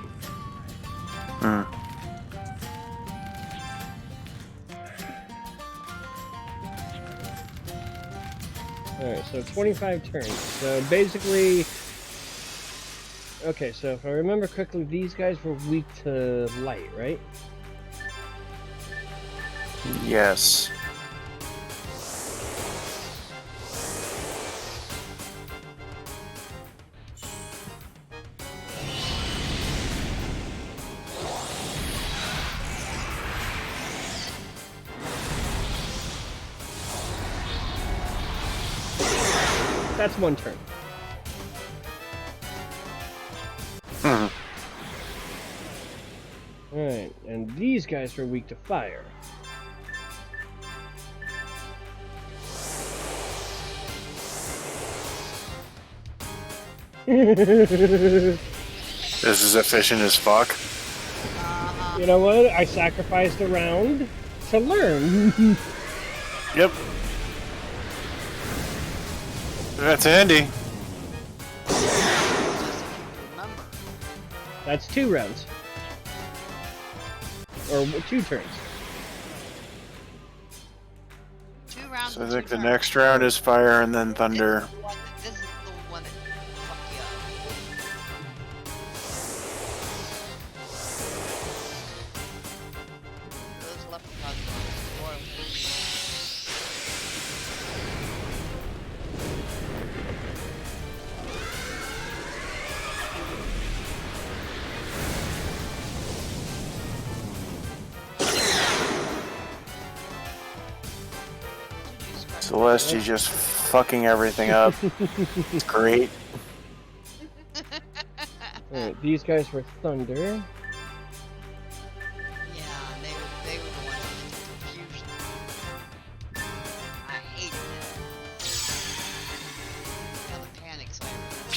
Speaker 1: Alright, so 25 turns. So basically... Okay, so if I remember correctly, these guys were weak to light, right?
Speaker 4: Yes.
Speaker 1: That's one turn. Alright, and these guys are weak to fire.
Speaker 4: This is efficient as fuck.
Speaker 1: You know what? I sacrificed a round to learn.
Speaker 4: Yep. That's handy.
Speaker 3: Remember.
Speaker 1: That's 2 rounds. Or 2 turns.
Speaker 3: 2 rounds.
Speaker 4: So I
Speaker 3: and
Speaker 4: think
Speaker 3: 2
Speaker 4: the
Speaker 3: turns.
Speaker 4: next round is fire and then thunder.
Speaker 3: This is the one that fucked you up. Those left
Speaker 4: Celeste, you just fucking everything up. It's great.
Speaker 1: Alright, these guys were thunder.
Speaker 3: Yeah, they were the ones that did the confusion. I hated that. Yeah, the panics I remember.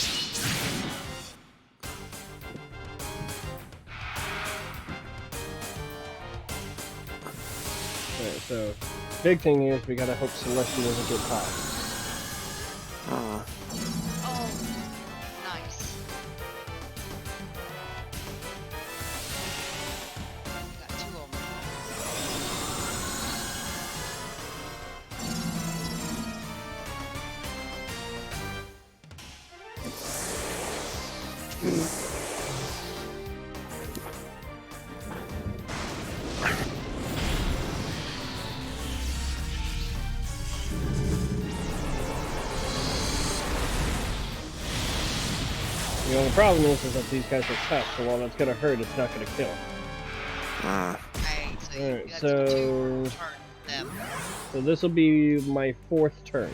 Speaker 1: Alright, so big thing is we gotta hope Celestia doesn't get caught.
Speaker 3: Oh, nice. Got 2 of them.
Speaker 1: The only problem is that these guys are tough, so while that's gonna hurt, it's not gonna kill.
Speaker 3: Alright, so you
Speaker 1: Alright,
Speaker 3: got
Speaker 1: so-
Speaker 3: 2 turn them.
Speaker 1: So this will be my 4th turn.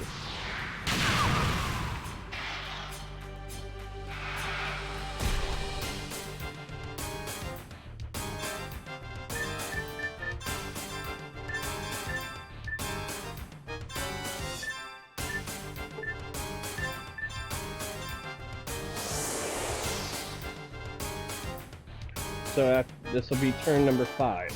Speaker 1: So this will be turn number 5.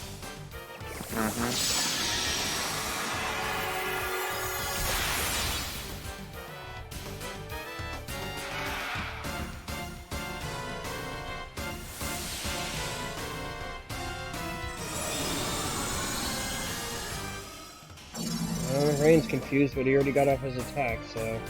Speaker 1: Rain's confused, but he already got off his attack, so...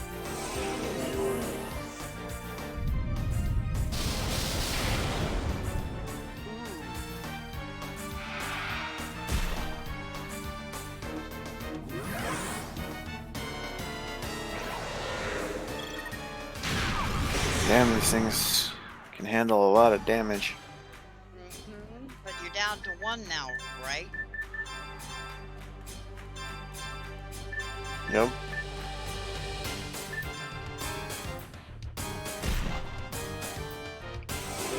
Speaker 4: Damn, these things can handle a lot of damage.
Speaker 3: But you're down to 1 now, right?
Speaker 4: Yep.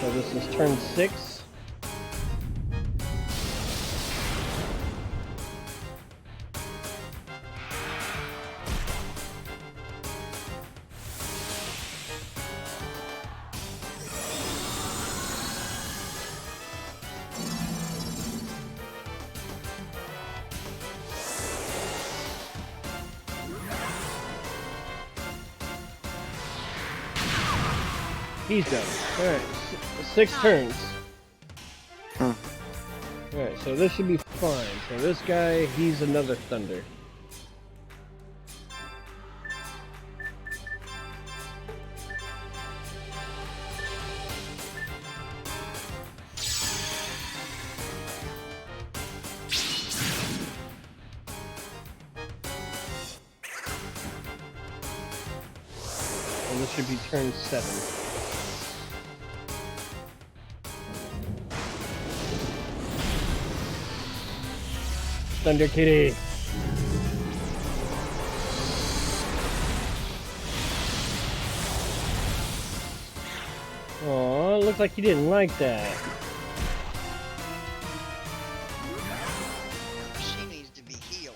Speaker 1: So this is turn 6. He's done. Alright, 6 turns. Alright, so this should be fine. So this guy, he's another thunder. And this should be turn 7. Thunder Kitty. Aw, it looked like you didn't like that.
Speaker 3: She needs to be healed.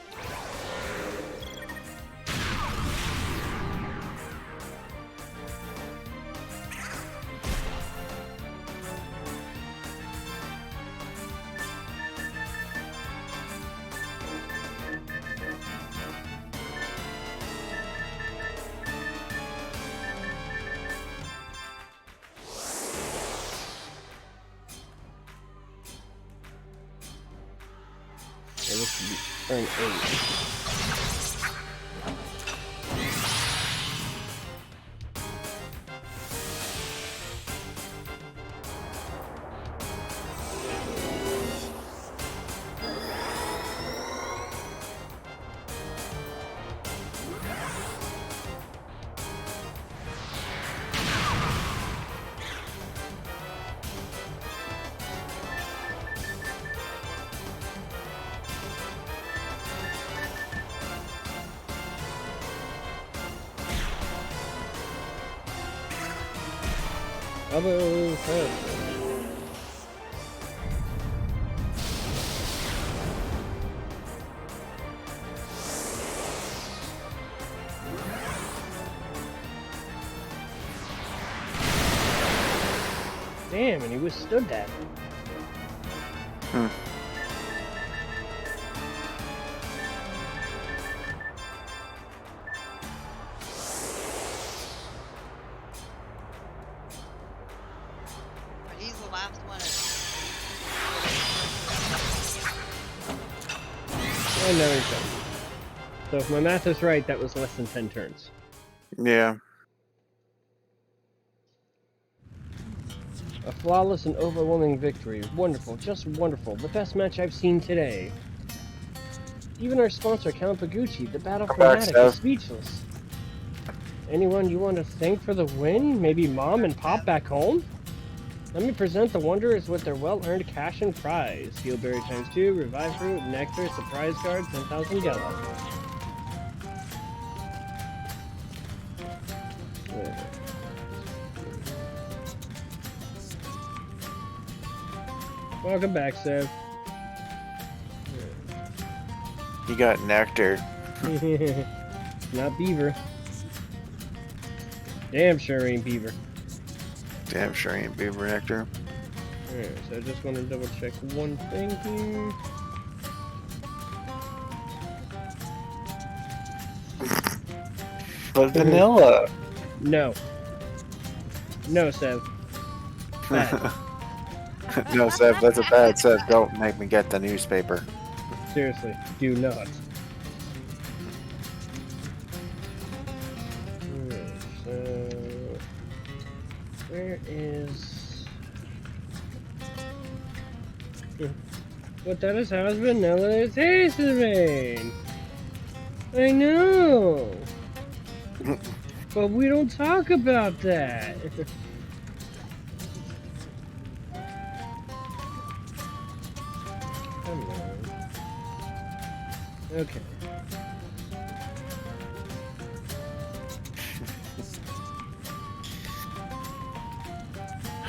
Speaker 1: So this should be turn 8. Double head. Damn, and he withstood that.
Speaker 3: But he's the last one.
Speaker 1: And there we go. So if my math is right, that was less than 10 turns.
Speaker 4: Yeah.
Speaker 1: A flawless and overwhelming victory. Wonderful, just wonderful. The best match I've seen today. Even our sponsor, Count Pagucci, the battle fanatic, is speechless. Anyone you want to thank for the win? Maybe Mom and Pop back home? Let me present the Wanderers with their well-earned cash and prize. Heelberry ×2, Revive Fruit, Nectar, Surprise Card, 10,000 yellow. Welcome back, Sev.
Speaker 4: He got nectar.
Speaker 1: Not Beaver. Damn sure ain't Beaver.
Speaker 4: Damn sure ain't beaver nectar.
Speaker 1: Alright, so I just want to double check one thing here.
Speaker 4: But vanilla.
Speaker 1: No. No, Sev. Bad.
Speaker 4: No, Seth, that's a bad Seth. Don't make me get the newspaper.
Speaker 1: Seriously, do not. so where is? But that is how it's been now that it tastes the rain. I know. But we don't talk about that. Come on. Okay.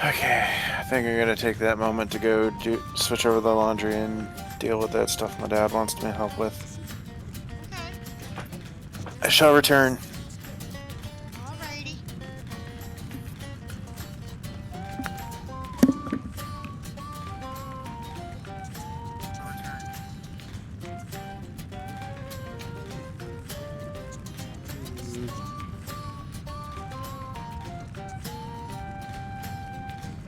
Speaker 4: Okay, I think I'm gonna take that moment to go switch over the laundry and deal with that stuff my dad wants me to help with.
Speaker 3: Okay.
Speaker 4: I shall return.
Speaker 3: Alrighty.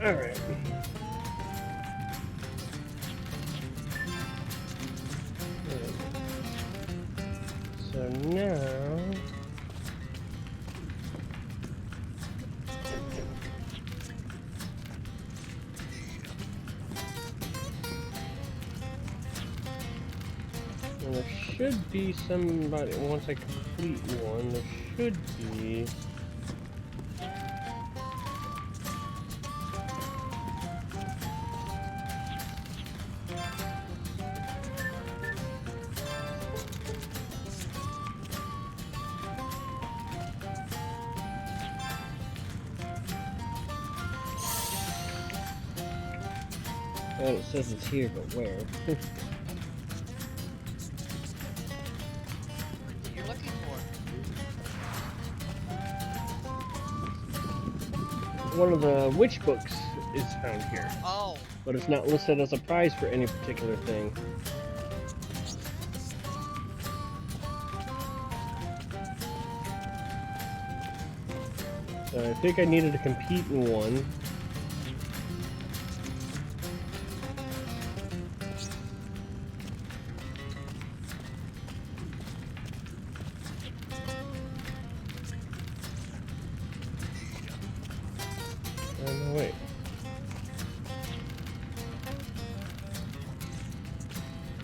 Speaker 1: All right. So now. And there should be somebody, once I complete one, there should be. Well, it says it's here, but where?
Speaker 3: You're looking for.
Speaker 1: One of the witch books is found here,
Speaker 3: Oh.
Speaker 1: but it's not listed as a prize for any particular thing. So I think I needed to compete in one. No, wait.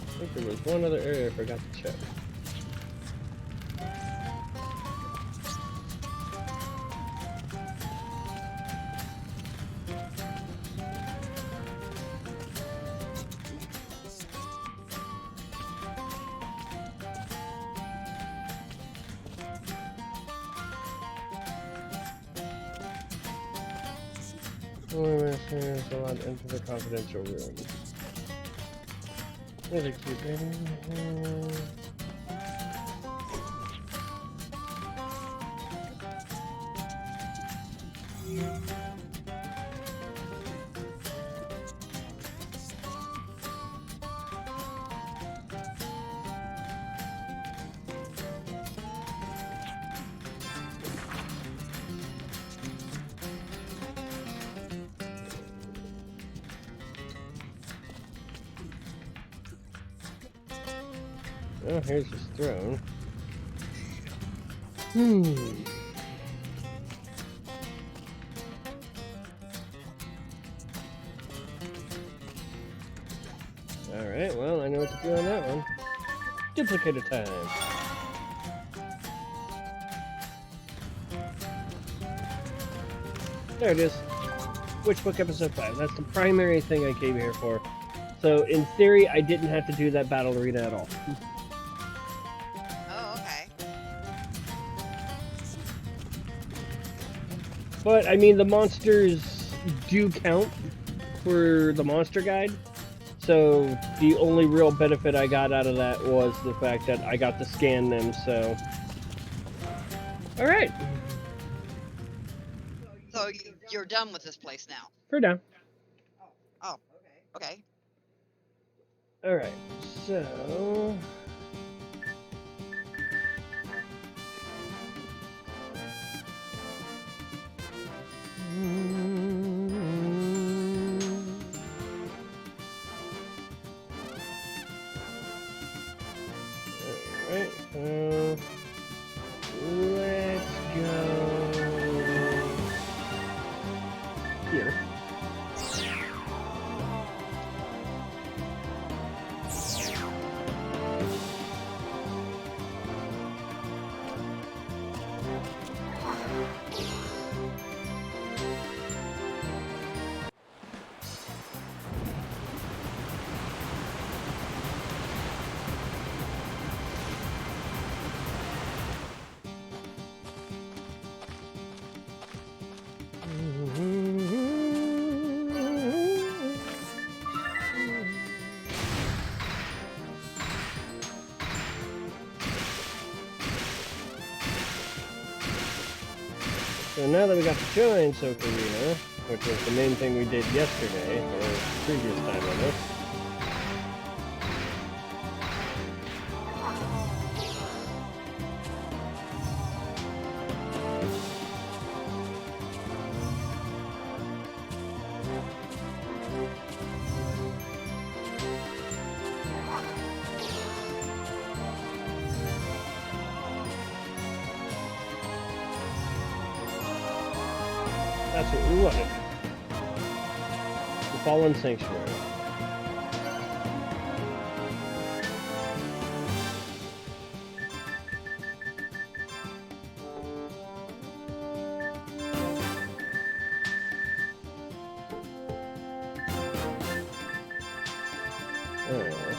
Speaker 1: I think there was one other area I forgot to check. Only minister is allowed to enter the confidential room. There's a cute baby. Oh, here's his throne. Alright, well, I know what to do on that one. Duplicator time. There it is. Witch Book Episode 5. That's the primary thing I came here for. So, in theory, I didn't have to do that battle arena at all.
Speaker 3: Oh, okay.
Speaker 1: But, I mean, the monsters do count for the monster guide. So, the only real benefit I got out of that was the fact that I got to scan them, so... Alright.
Speaker 3: So you're done with this place now?
Speaker 1: For now.
Speaker 3: Oh, okay.
Speaker 1: Alright, so... Alright, so... Let's go... So now that we got the giant ocarina, which was the main thing we did yesterday, or previous time on this. That's what we wanted. The Fallen Sanctuary.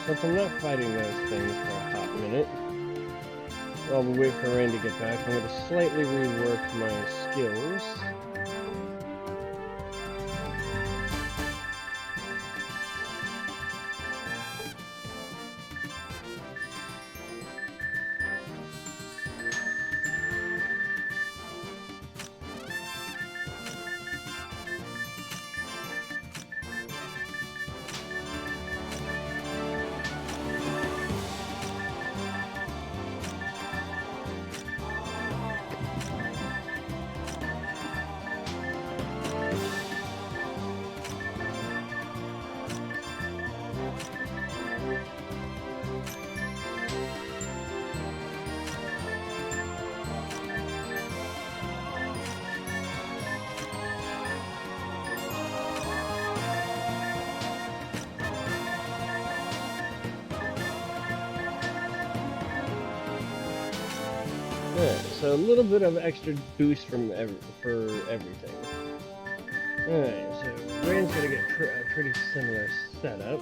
Speaker 1: Since I'm not fighting those things for a hot minute, while we wait for Rain to get back, I'm going to slightly rework my skills. Alright, so a little bit of extra boost from for everything. Alright, so Rain's gonna get a pretty similar setup.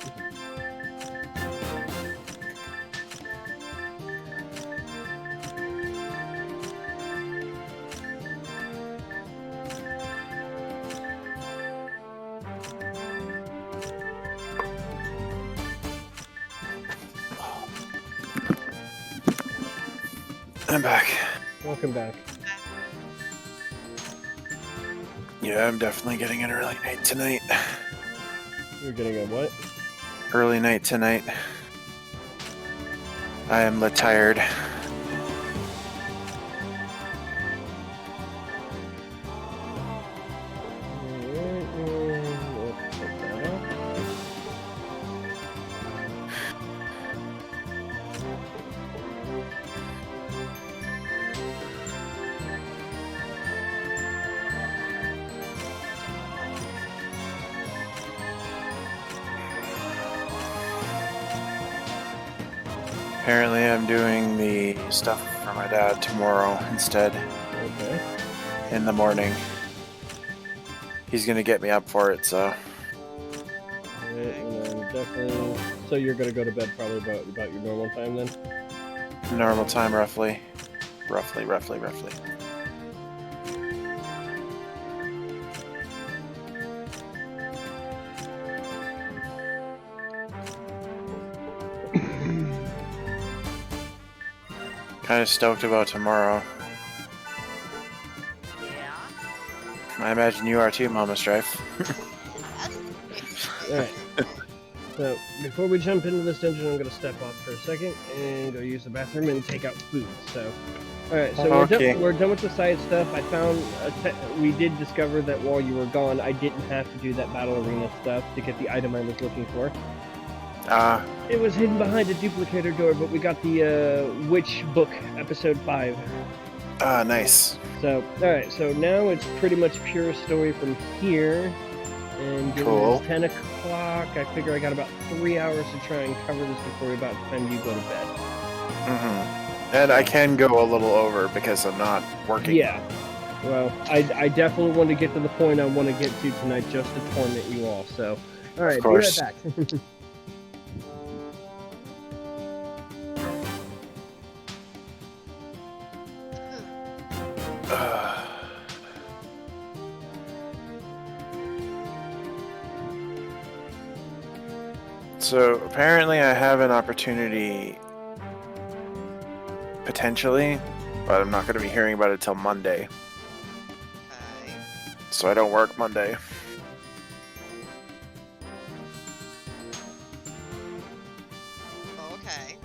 Speaker 4: I'm back.
Speaker 1: Welcome back.
Speaker 4: Yeah, I'm definitely getting an early night tonight.
Speaker 1: You're getting a what?
Speaker 4: Early night tonight. I am tired. Apparently I'm doing the stuff for my dad tomorrow instead.
Speaker 1: Okay.
Speaker 4: In the morning. He's gonna get me up for it, so.
Speaker 1: Alright, and then definitely... So you're gonna go to bed probably about your normal time then?
Speaker 4: Normal time, roughly. Roughly. Kind of stoked about tomorrow.
Speaker 3: Yeah.
Speaker 4: I imagine you are too, Mama Strife.
Speaker 1: Alright. So, before we jump into this dungeon, I'm going to step off for a second and go use the bathroom and take out food, so... Alright, so
Speaker 4: Okay.
Speaker 1: we're done with the side stuff. I found... we did discover that while you were gone, I didn't have to do that battle arena stuff to get the item I was looking for. It was hidden behind a duplicator door, but we got the Witch Book, Episode 5.
Speaker 4: Nice.
Speaker 1: So, alright, so now it's pretty much pure story from here. And given
Speaker 4: Cool.
Speaker 1: it's 10 o'clock, I figure I got about 3 hours to try and cover this before about the time you go to bed.
Speaker 4: Mm-hmm. And I can go a little over because I'm not working.
Speaker 1: Yeah. Well, I definitely want to get to the point I want to get to tonight just to torment you all, so... Alright, be right back.
Speaker 4: So apparently I have an opportunity, potentially, but I'm not going to be hearing about it till Monday. so I don't work Monday.
Speaker 3: Oh, okay.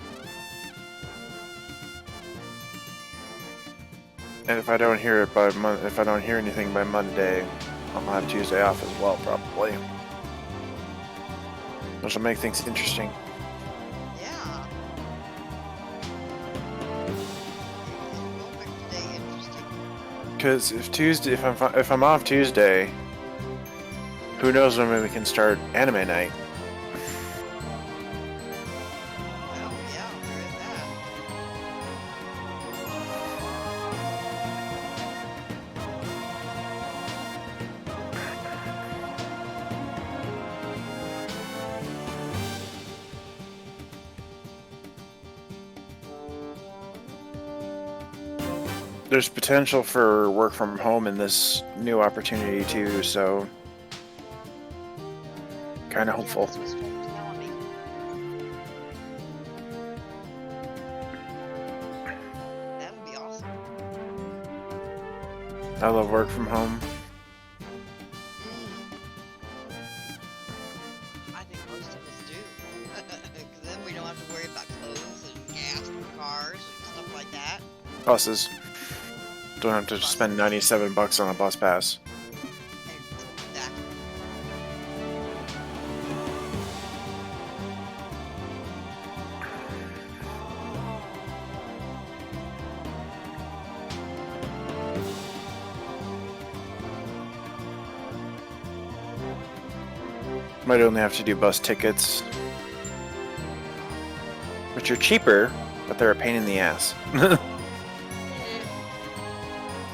Speaker 4: And if I don't hear it by if I don't hear anything by Monday, I'll have Tuesday off as well, probably. Which will make things interesting.
Speaker 3: Yeah. It'll make the day interesting.
Speaker 4: Because if I'm off Tuesday, who knows when we can start anime night?
Speaker 3: Well, yeah, there is that.
Speaker 4: There's potential for work from home in this new opportunity too, so kind of hopeful.
Speaker 3: Yeah, that's what Strife was telling me. That would be awesome.
Speaker 4: I love work from home.
Speaker 3: I think most of us do. Because then we don't have to worry about clothes and gas for cars and stuff like that.
Speaker 4: Buses. Don't have to spend $97 on a bus pass.
Speaker 3: Exactly.
Speaker 4: Might only have to do bus tickets, which are cheaper, but they're a pain in the ass.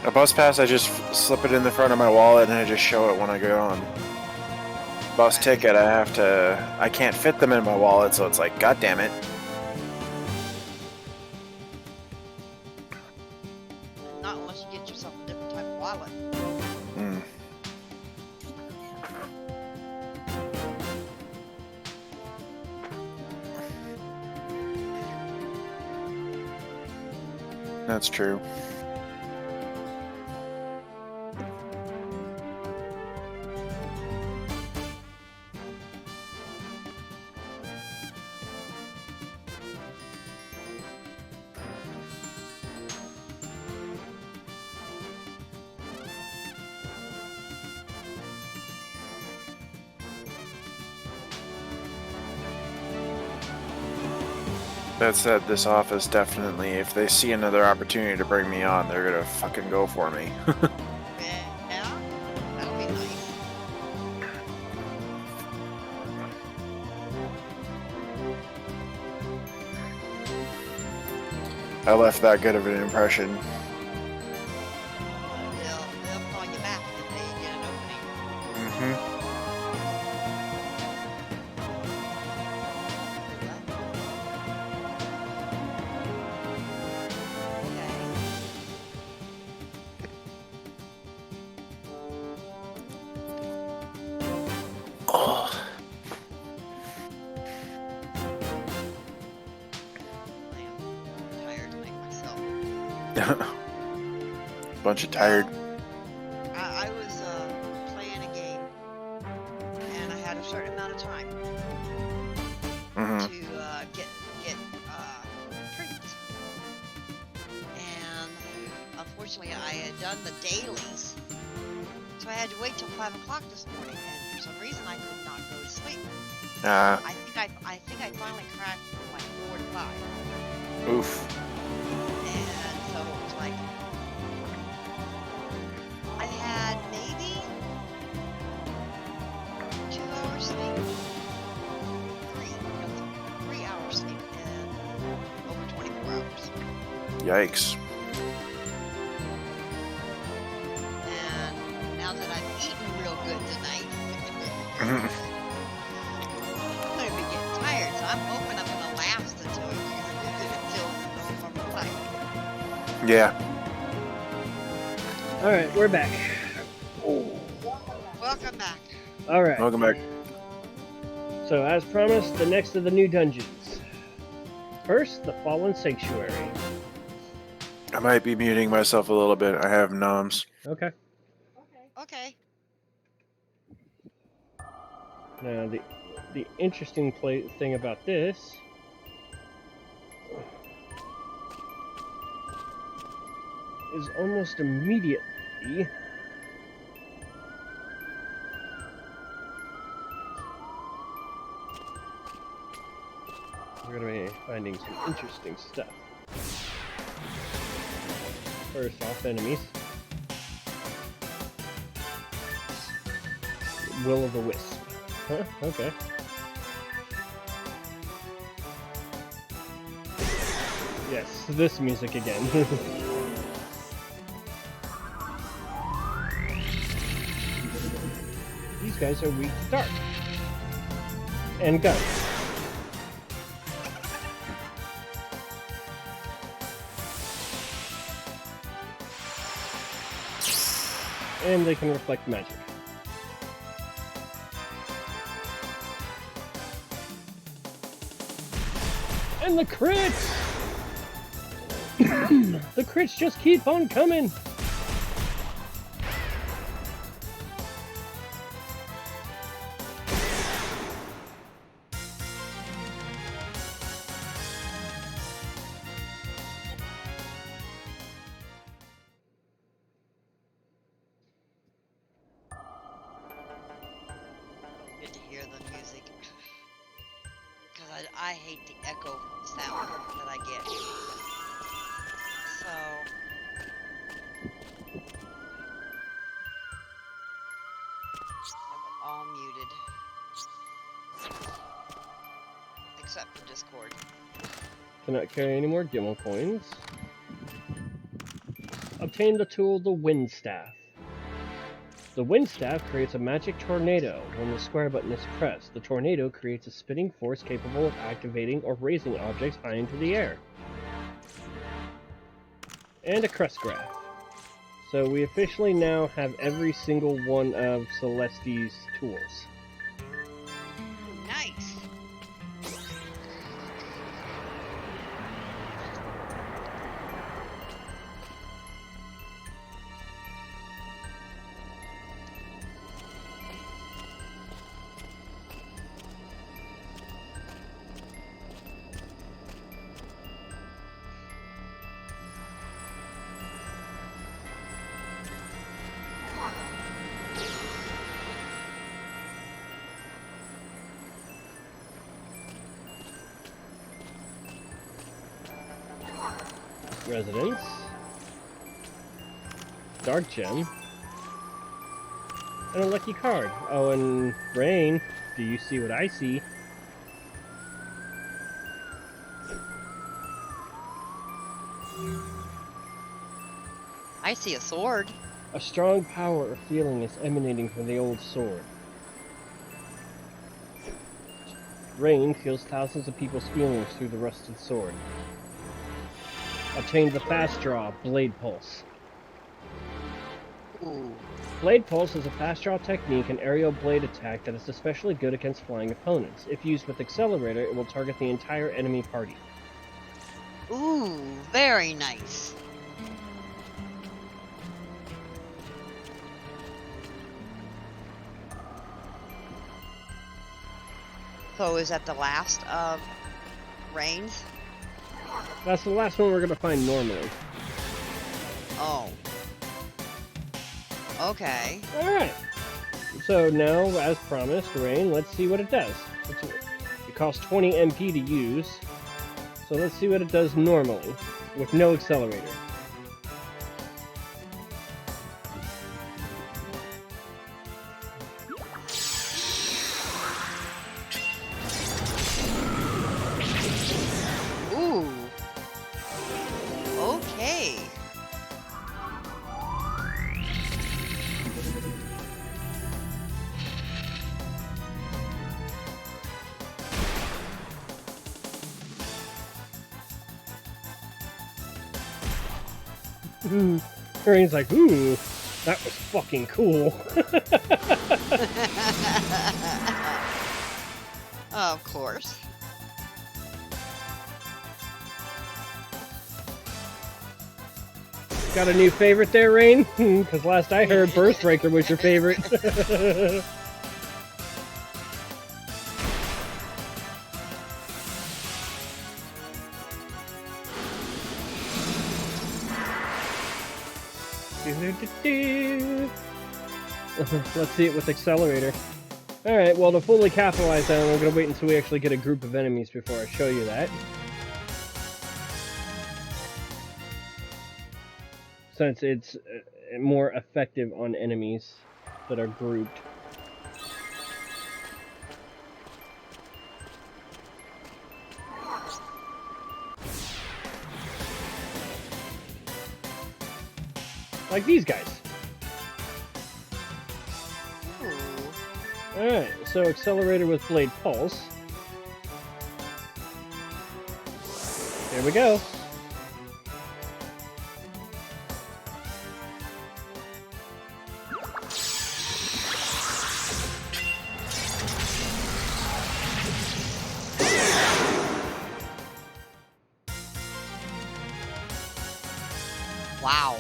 Speaker 4: A bus pass, I just slip it in the front of my wallet and I just show it when I go on. Bus ticket, I can't fit them in my wallet, so it's like, god damn it.
Speaker 3: Not unless you get yourself a different type of wallet.
Speaker 4: Hmm. That's true. That said, this office definitely, if they see another opportunity to bring me on, they're gonna fucking go for me.
Speaker 3: Yeah, that'll be nice.
Speaker 4: I left that good of an impression.
Speaker 3: They'll call you back if they get an opening.
Speaker 4: Mm-hmm. Oh.
Speaker 3: I'm tired like myself.
Speaker 4: Bunch of tired.
Speaker 3: I was playing a game, and I had a certain amount of time
Speaker 4: Mm-hmm.
Speaker 3: to get print. And unfortunately, I had done the dailies, so I had to wait till 5 o'clock this morning. And for some reason, I could not go to sleep. I think I finally cracked from like 4 to 5.
Speaker 4: Oof.
Speaker 3: And so it was like I had maybe 2 hours sleep, 3 hours sleep in over 24 hours.
Speaker 4: Yikes.
Speaker 3: And now that I've eaten real good tonight,
Speaker 4: Mhm.
Speaker 3: I'm gonna be getting tired. So I'm hoping I'm gonna last until normal life.
Speaker 4: Yeah.
Speaker 1: All right, we're back.
Speaker 3: Welcome back.
Speaker 1: All right.
Speaker 4: Welcome back.
Speaker 1: So, as promised, the next of the new dungeons. First, the Fallen Sanctuary.
Speaker 4: I might be muting myself a little bit. I have noms.
Speaker 1: Okay.
Speaker 3: Okay.
Speaker 1: Now, the interesting thing about this is almost immediately we're going to be finding some interesting stuff. First off, enemies. Will o' the Wisp. Huh? Okay. Yes, this music again. These guys are weak to dark. And guns. And they can reflect magic. And the crits! The crits just keep on coming!
Speaker 3: Good to hear the music. Because I hate the echo sound that I get. So... have it all muted. Except for Discord.
Speaker 1: Cannot carry any more Gimel coins. Obtain the tool, the Wind Staff. The Wind Staff creates a magic tornado. When the square button is pressed, the tornado creates a spinning force capable of activating or raising objects high into the air. And a crest graph. So we officially now have every single one of Celeste's tools.
Speaker 3: Nice!
Speaker 1: Residence. Dark Gem. And a lucky card. Oh, and Rain, do you see what I see?
Speaker 3: I see a sword.
Speaker 1: A strong power or feeling is emanating from the old sword. Rain feels thousands of people's feelings through the rusted sword. Obtain the fast draw, Blade Pulse.
Speaker 3: Ooh.
Speaker 1: Blade Pulse is a fast draw technique and aerial blade attack that is especially good against flying opponents. If used with Accelerator, it will target the entire enemy party.
Speaker 3: Ooh, very nice. So is that the last of Rains?
Speaker 1: That's the last one we're going to find normally.
Speaker 3: Oh. Okay.
Speaker 1: Alright. So now, as promised, Rain, let's see what it does. It costs 20 MP to use. So let's see what it does normally, with no accelerator.
Speaker 3: Ooh. Okay.
Speaker 1: Rain's like, ooh, that was fucking cool.
Speaker 3: Of course.
Speaker 1: Got a new favorite there, Rain? Because last I heard, Burst Breaker was your favorite. Let's see it with Accelerator. Alright, well, to fully capitalize on it, I'm going to wait until we actually get a group of enemies before I show you that. Since it's more effective on enemies that are grouped. Like these guys. Alright, so Accelerator with Blade Pulse. There we go.
Speaker 3: Wow.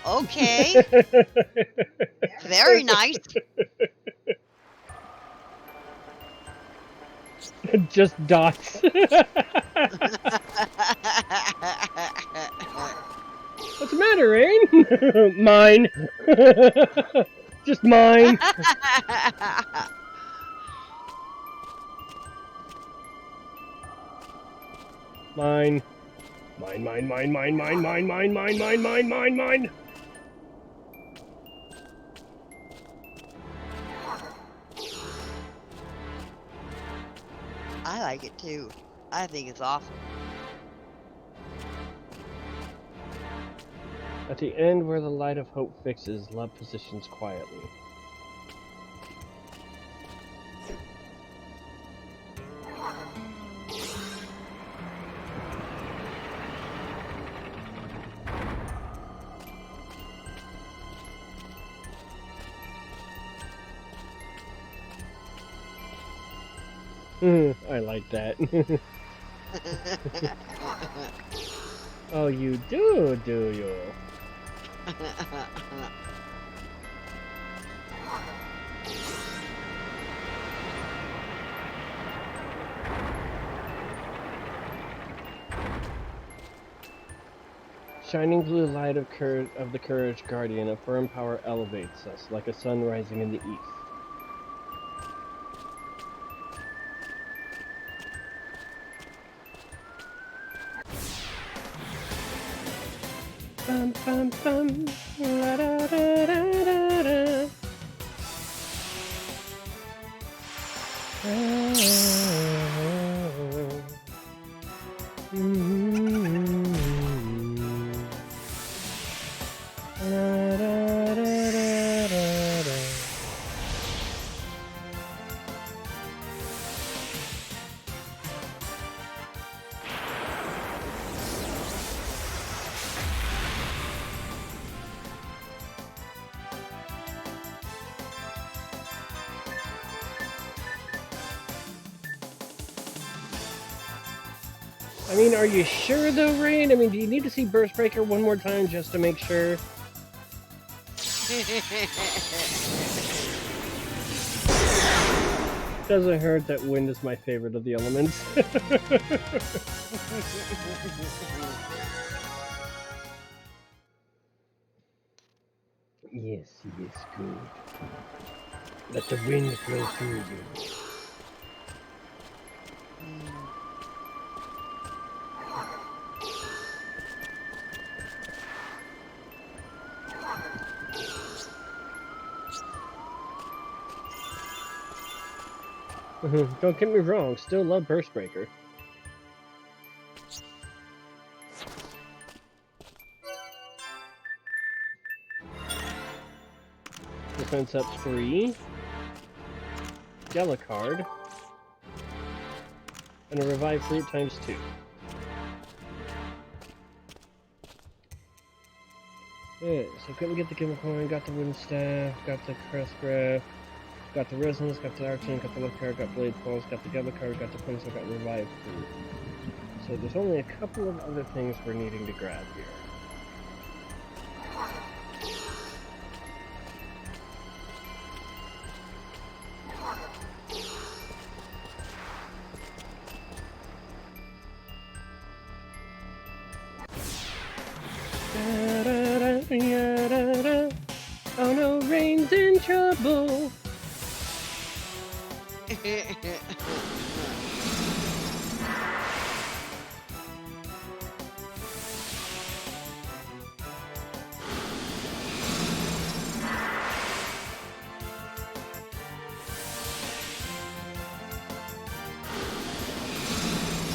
Speaker 3: Okay. Very nice.
Speaker 1: Just dots. What's the matter, Rain? Mine. Just mine. Mine. Mine, mine, mine, mine, mine, mine, mine, mine, mine, mine, mine, mine.
Speaker 3: I like it too. I think it's awesome.
Speaker 1: At the end where the light of hope fixes, love positions quietly. I like that. Oh, you do you? Shining blue light of the courage guardian, a firm power elevates us like a sun rising in the east. Bum, bum, bum. La, da, da, da, da, da. La, da, da, da, da, da. I mean, are you sure though, Rain? I mean, do you need to see Burst Breaker one more time just to make sure? Doesn't hurt that wind is my favorite of the elements. Yes, yes, good. Let the wind flow through you. Don't get me wrong, still love Burst Breaker. Defense up 3. Yellow card. And a revive fruit times 2. Yeah, so couldn't get the Gimmel coin, got the wooden staff, got the crest graph, got the resonance, got the arcane, got the left card, got blade pulse, got the Gimmel card, got the pencil, got revive fruit. So there's only a couple of other things we're needing to grab here. Oh no, Rain's in trouble.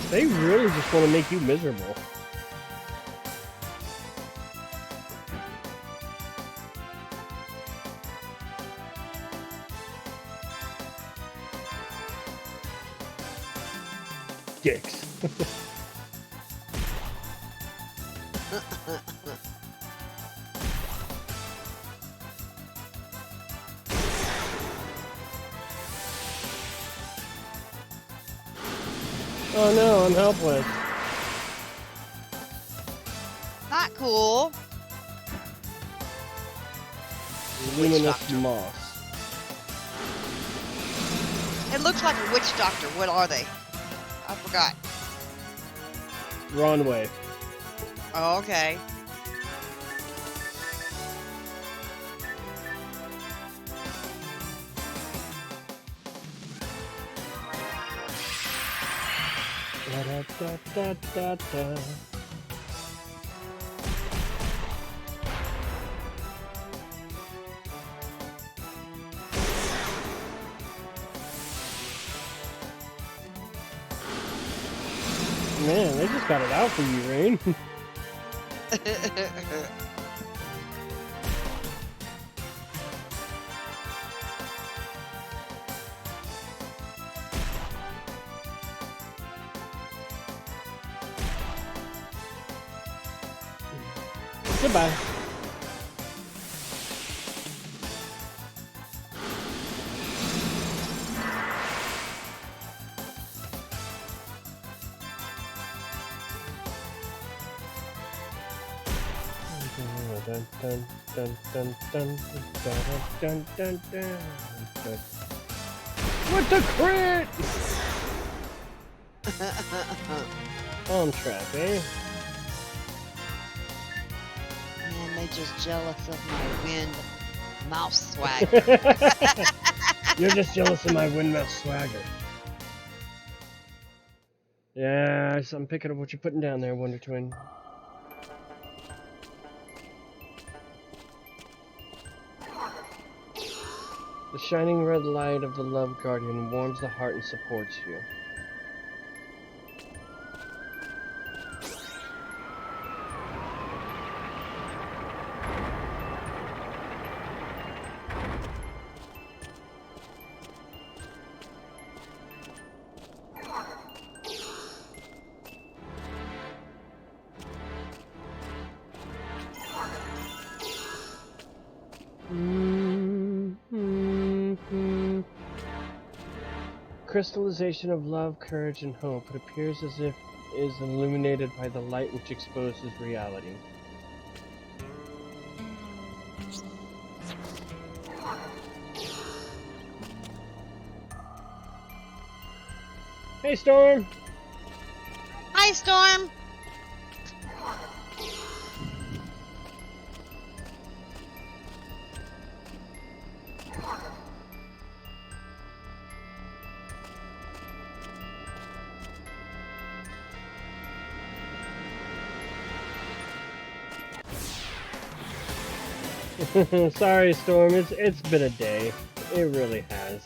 Speaker 1: They really just want to make you miserable. Dicks. Oh no, I'm helpless.
Speaker 3: Not cool.
Speaker 1: Luminous
Speaker 3: doctor.
Speaker 1: moss.
Speaker 3: It looks like a witch doctor. What are they? I forgot.
Speaker 1: Ronway.
Speaker 3: Oh, okay.
Speaker 1: Da, da, da, da, da. Man, they just got it out for you, Rain. Goodbye. Dun, dun, dun, dun, dun, dun, dun, dun, dun, dun. What the crit? On trap, eh?
Speaker 3: Man, they just jealous of my wind mouse swag.
Speaker 1: You're just jealous of my windmill swagger. Yeah, I'm picking up what you're putting down there, Wonder Twin. The shining red light of the Love Guardian warms the heart and supports you. Crystallization of love, courage, and hope. It appears as if it is illuminated by the light which exposes reality. Hey, Storm!
Speaker 3: Hi, Storm!
Speaker 1: Sorry, Storm. It's been a day. It really has.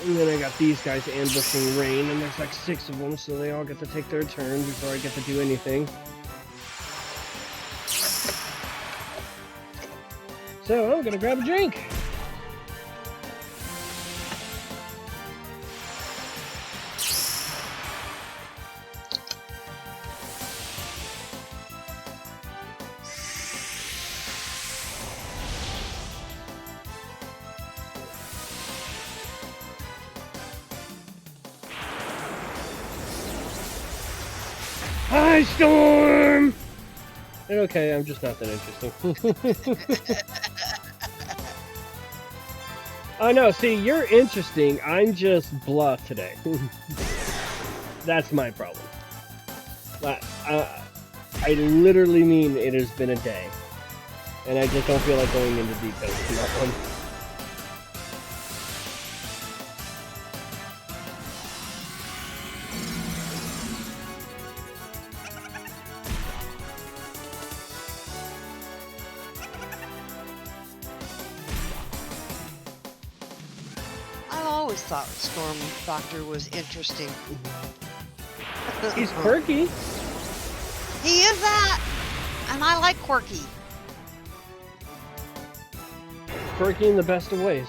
Speaker 1: And then I got these guys ambushing Rain, and there's like 6 of them, so they all get to take their turn before I get to do anything. So I'm gonna grab a drink. Hi, Storm! Okay, I'm just not that interesting. Oh no, see, you're interesting. I'm just bluff today. That's my problem. I literally mean it has been a day. And I just don't feel like going into details on that one.
Speaker 3: I always thought Storm Doctor was interesting.
Speaker 1: He's quirky.
Speaker 3: He is that! And I like quirky.
Speaker 1: Quirky in the best of ways.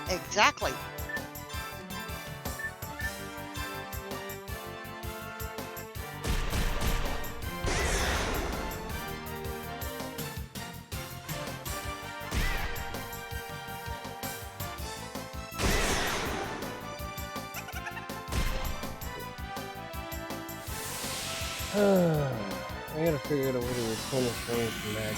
Speaker 3: Exactly.
Speaker 1: I gotta figure out a way to replenish range magic.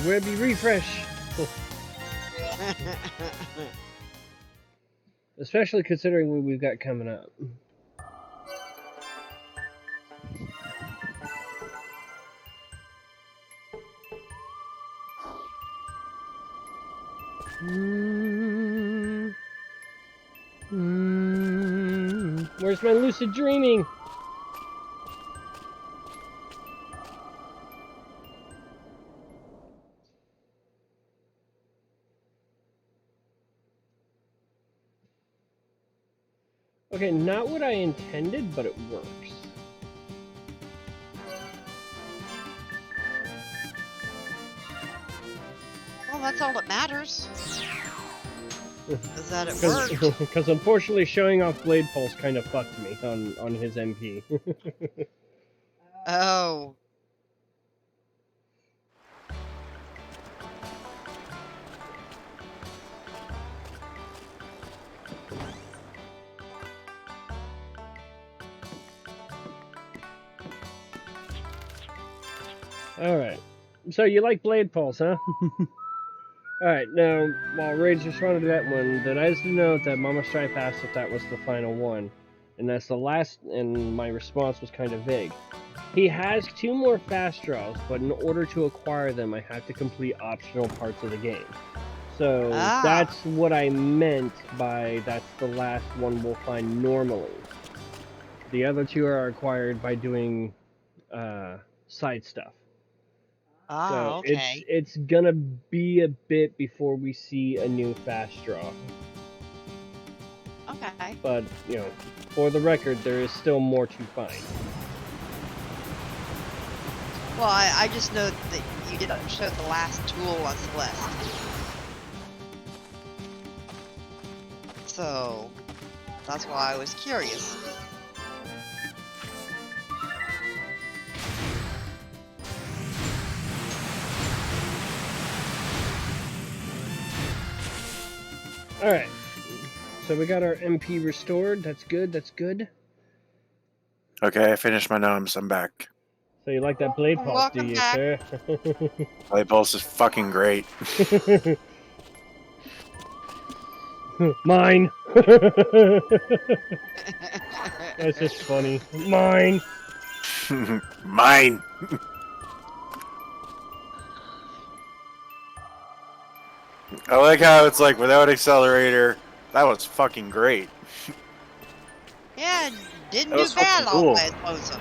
Speaker 1: Webby refresh! Especially considering what we've got coming up. Where's my lucid dreaming? Okay, not what I intended, but it works.
Speaker 3: Well, that's all that matters. Is that it worked?
Speaker 1: Because unfortunately showing off Blade Pulse kind of fucked me on his MP.
Speaker 3: Oh.
Speaker 1: Alright. So you like Blade Pulse, huh? Alright, now, while Rage responded to that one, the nice to note that Mama Strife asked if that was the final one. And that's the last, and my response was kind of vague. He has 2 more fast draws, but in order to acquire them, I have to complete optional parts of the game. So, that's what I meant by that's the last one we'll find normally. The other 2 are acquired by doing side stuff. So
Speaker 3: Okay.
Speaker 1: it's gonna be a bit before we see a new fast draw.
Speaker 3: Okay.
Speaker 1: But, you know, for the record, there is still more to find.
Speaker 3: Well, I just know that you didn't show the last tool on Celeste. So, that's why I was curious.
Speaker 1: Alright. So we got our MP restored. That's good, that's good.
Speaker 4: Okay, I finished my gnomes. I'm back.
Speaker 1: So you like that Blade Pulse,
Speaker 3: Welcome
Speaker 1: do you,
Speaker 3: back.
Speaker 1: sir?
Speaker 4: Blade Pulse is fucking great.
Speaker 1: Mine! That's just funny. Mine!
Speaker 4: Mine! I like how it's like without accelerator, that was fucking great.
Speaker 3: Yeah, didn't
Speaker 4: That
Speaker 3: do
Speaker 4: was
Speaker 3: bad
Speaker 4: fucking
Speaker 3: all
Speaker 4: cool.
Speaker 3: by its lonesome.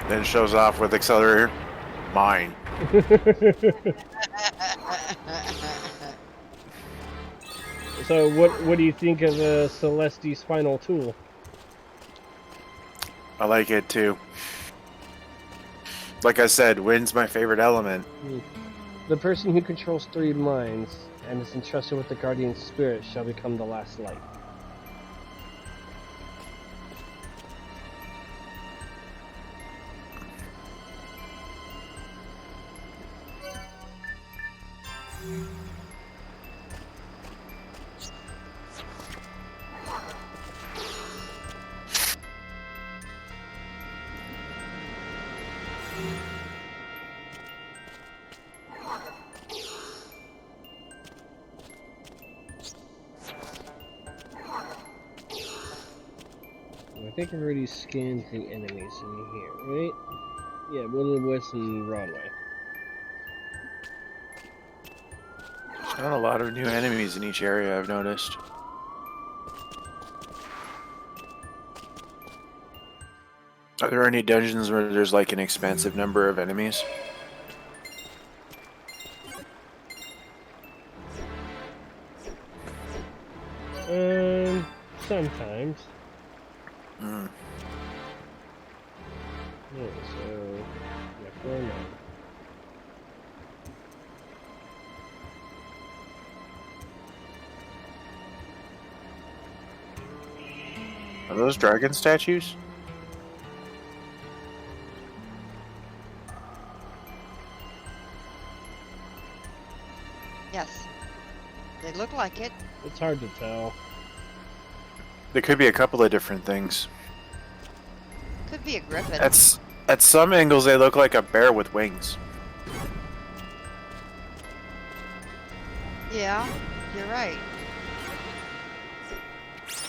Speaker 4: Then it shows off with accelerator. Mine.
Speaker 1: So what do you think of Celeste's final tool?
Speaker 4: I like it too. Like I said, wind's my favorite element.
Speaker 1: The person who controls 3 minds and is entrusted with the guardian spirit shall become the last light. think I've already scanned the enemies in here, right? Yeah, Woodland West and Broadway.
Speaker 4: There's not a lot of new enemies in each area, I've noticed. Are there any dungeons where there's like an expansive number of enemies?
Speaker 1: Sometimes.
Speaker 4: Hmm.
Speaker 1: Yeah, so... Yeah, 4 9.
Speaker 4: Are those dragon statues?
Speaker 3: Yes. They look like it.
Speaker 1: It's hard to tell.
Speaker 4: There could be a couple of different things.
Speaker 3: Could be a griffin.
Speaker 4: At some angles they look like a bear with wings.
Speaker 3: Yeah, you're right.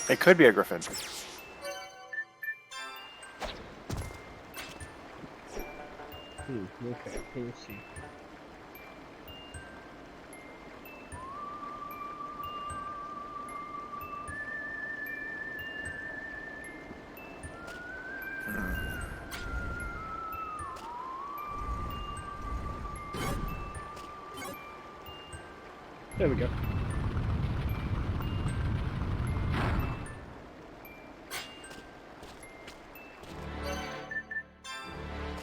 Speaker 4: It could be a griffin.
Speaker 1: Okay, let's see. There we go.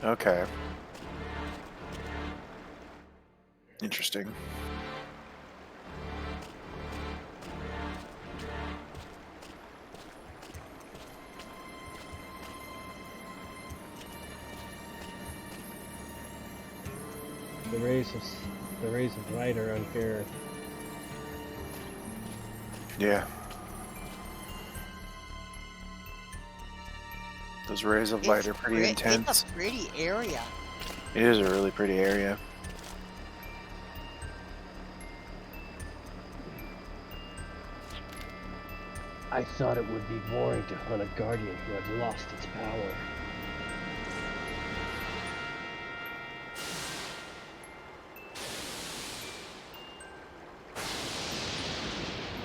Speaker 4: Okay. Interesting.
Speaker 1: The rays of light are unfair.
Speaker 4: Yeah. Those rays of light are pretty intense.
Speaker 3: It's a pretty area.
Speaker 4: It is a really pretty area.
Speaker 1: I thought it would be boring to hunt a guardian who had lost its power.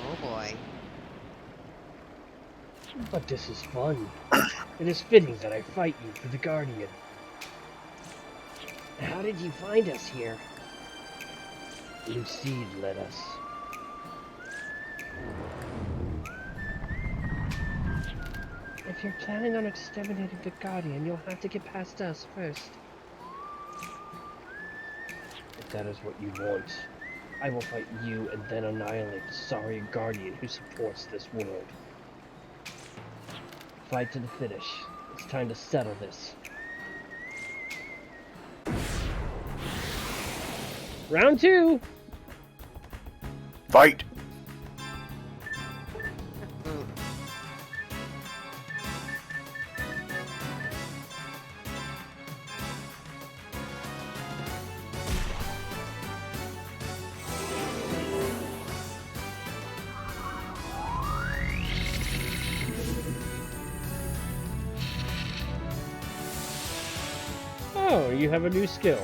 Speaker 3: Oh boy.
Speaker 1: But this is fun. It is fitting that I fight you for the guardian. How did you find us here? Lucide led us. If you're planning on exterminating the Guardian, you'll have to get past us first. If that is what you want, I will fight you and then annihilate the sorry Guardian who supports this world. Fight to the finish. It's time to settle this. Round 2!
Speaker 4: Fight!
Speaker 1: Oh, you have a new skill.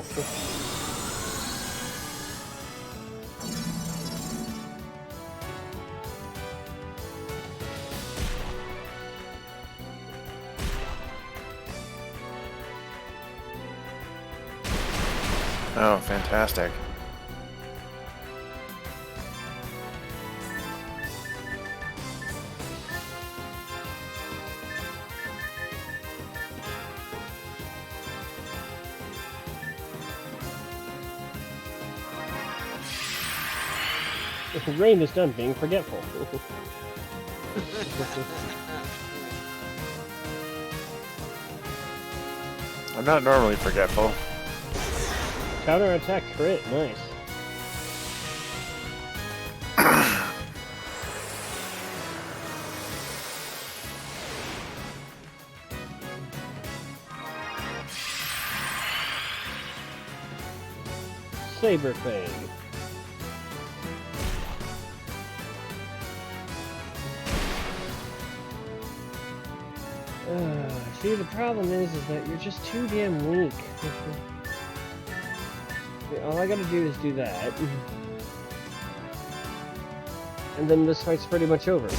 Speaker 4: Oh, fantastic.
Speaker 1: Rain is done being forgetful.
Speaker 4: I'm not normally forgetful.
Speaker 1: Counterattack crit, nice. Saber Fang. See, the problem is that you're just too damn weak. All I gotta do is do that. And then this fight's pretty much over.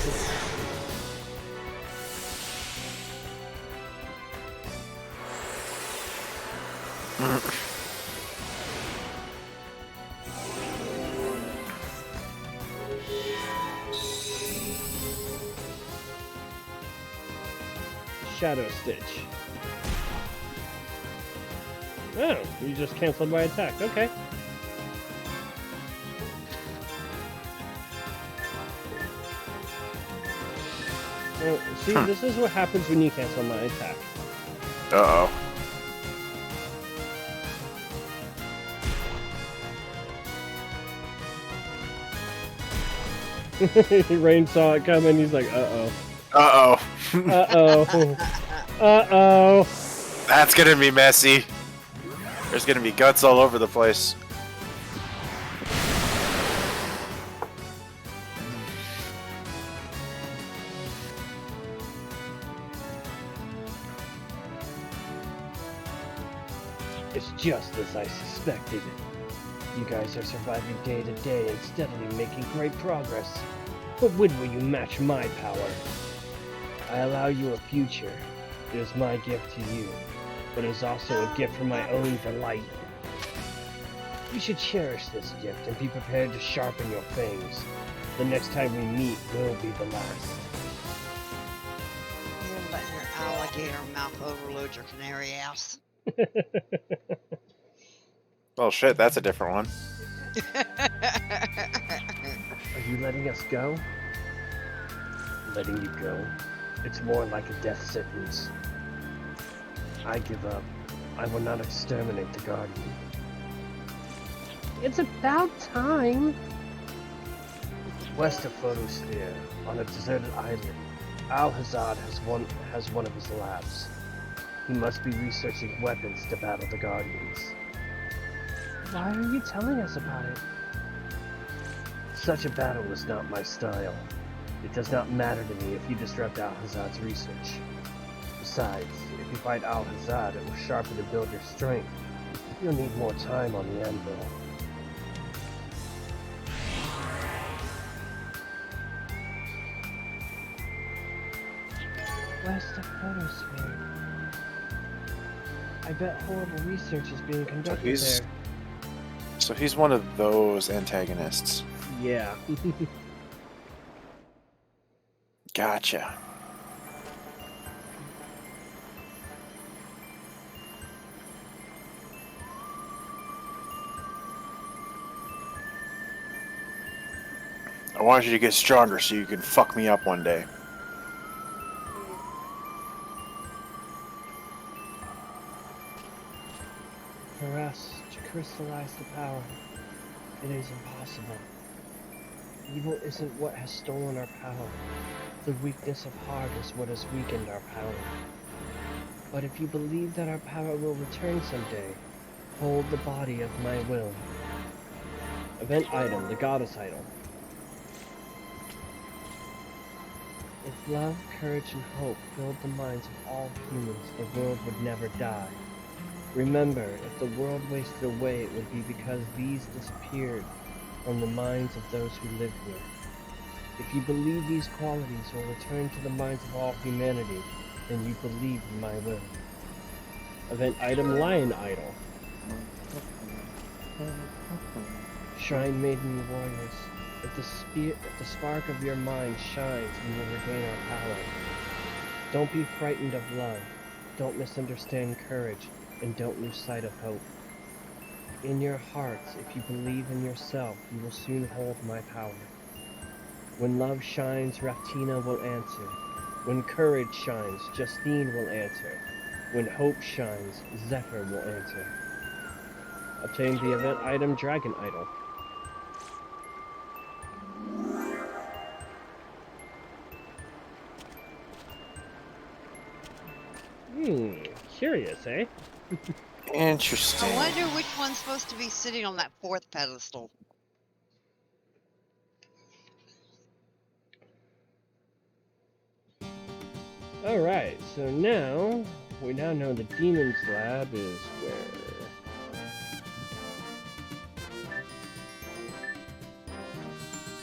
Speaker 1: Shadow Stitch. Oh, you just canceled my attack. Okay. Well, see, this is what happens when you cancel my attack.
Speaker 4: Uh-oh.
Speaker 1: Rain saw it coming, he's like, uh-oh.
Speaker 4: Uh-oh.
Speaker 1: Uh-oh. Uh-oh.
Speaker 4: That's gonna be messy. There's gonna be guts all over the place.
Speaker 1: It's just as I suspected. You guys are surviving day to day and steadily making great progress. But when will you match my power? I allow you a future. It is my gift to you, but it is also a gift for my own delight. You should cherish this gift and be prepared to sharpen your fangs. The next time we meet will be the last.
Speaker 3: You're letting your alligator mouth overload your canary ass.
Speaker 4: Oh shit, that's a different one.
Speaker 1: Are you letting us go? Letting you go? It's more like a death sentence. I give up. I will not exterminate the Guardian. It's about time! West of Photosphere, on a deserted island, Al-Hazard has one of his labs. He must be researching weapons to battle the Guardians. Why are you telling us about it? Such a battle is not my style. It does not matter to me if you disrupt Al-Hazard's research. Besides, if you fight Al-Hazard, it will sharpen and build your strength. You'll need more time on the anvil. West of Photosphere. I bet horrible research is being conducted
Speaker 4: he's-
Speaker 1: there.
Speaker 4: So he's one of those antagonists.
Speaker 1: Yeah.
Speaker 4: Gotcha. I want you to get stronger so you can fuck me up one day.
Speaker 1: For us to crystallize the power, it is impossible. Evil isn't what has stolen our power. The weakness of heart is what has weakened our power. But if you believe that our power will return someday, hold the body of my will. Event item, the goddess idol. If love, courage, and hope filled the minds of all humans, the world would never die. Remember, if the world wasted away, it would be because these disappeared from the minds of those who live here. If you believe these qualities will return to the minds of all humanity, then you believe in my will. Event item, Lion Idol. Shrine Maiden Warriors. If the spark of your mind shines, we will regain our power. Don't be frightened of love. Don't misunderstand courage. And don't lose sight of hope. In your hearts, if you believe in yourself, you will soon hold my power. When love shines, Raftina will answer. When courage shines, Justine will answer. When hope shines, Zephyr will answer. Obtain the event item, Dragon Idol. Curious, eh?
Speaker 4: Interesting.
Speaker 3: I wonder which one's supposed to be sitting on that fourth pedestal.
Speaker 1: Alright, so now, we now know the Demon's Lab is where?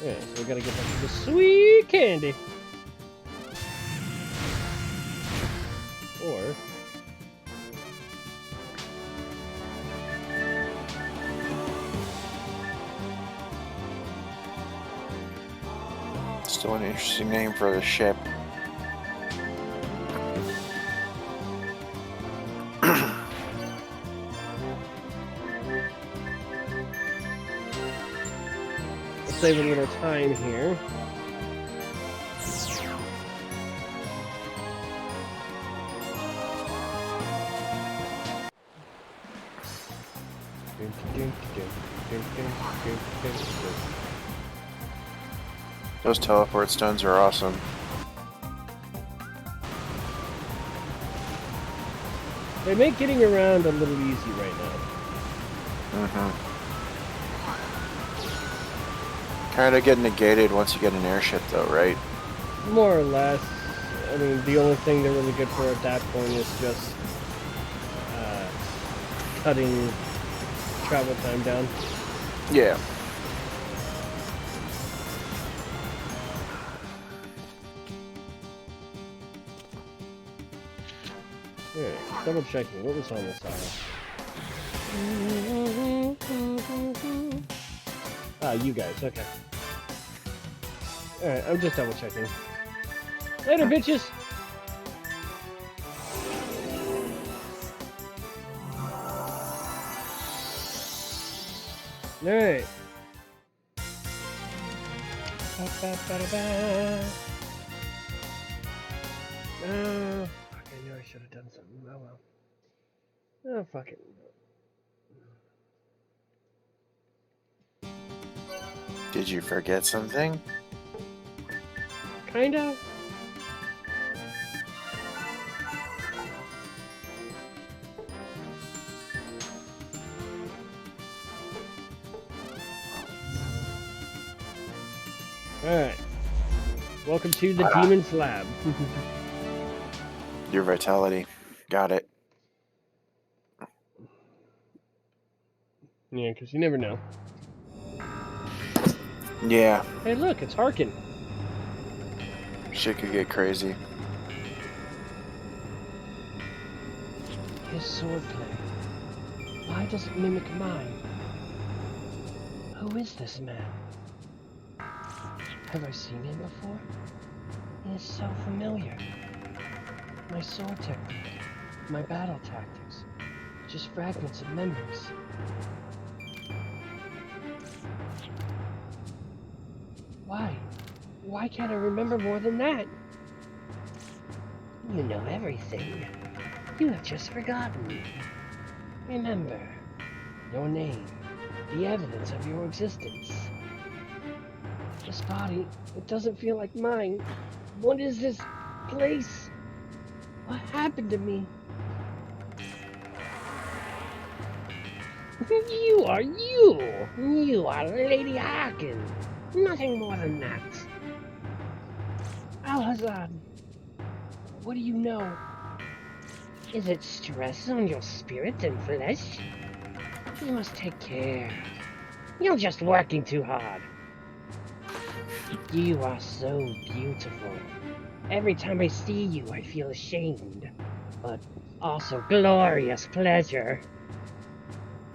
Speaker 1: Yeah, so we gotta get back to the sweet candy. Or...
Speaker 4: Still an interesting name for the ship.
Speaker 1: Save a little time here.
Speaker 4: Those teleport stones are awesome.
Speaker 1: They make getting around a little easy right now.
Speaker 4: Mm-hmm. Kind of get negated once you get an airship, though, right?
Speaker 1: More or less. I mean, the only thing they're really good for at that point is just cutting travel time down.
Speaker 4: Yeah.
Speaker 1: Alright, double checking. What was on this aisle? Ah, you guys, okay. Alright, I'm just double checking. Later, bitches! Alright. Oh, fuck, I knew I should have done something. Oh well. Oh, fuck it.
Speaker 4: Did you forget something?
Speaker 1: Kinda. Alright. Welcome to the Demon's Lab.
Speaker 4: Your vitality. Got it.
Speaker 1: Yeah, because you never know.
Speaker 4: Yeah.
Speaker 1: Hey, look, it's Harkin.
Speaker 4: Shit could get crazy.
Speaker 1: His swordplay. Why does it mimic mine? Who is this man? Have I seen him before? He is so familiar. My sword technique, my battle tactics, just fragments of memories. Why? Why can't I remember more than that? You know everything. You have just forgotten. Remember, your name, the evidence of your existence. This body, it doesn't feel like mine. What is this place? What happened to me? You are you! You are Lady Harkin. Nothing more than that. Alhazad, what do you know? Is it stress on your spirit and flesh? You must take care. You're just working too hard. You are so beautiful. Every time I see you, I feel ashamed, but also glorious pleasure.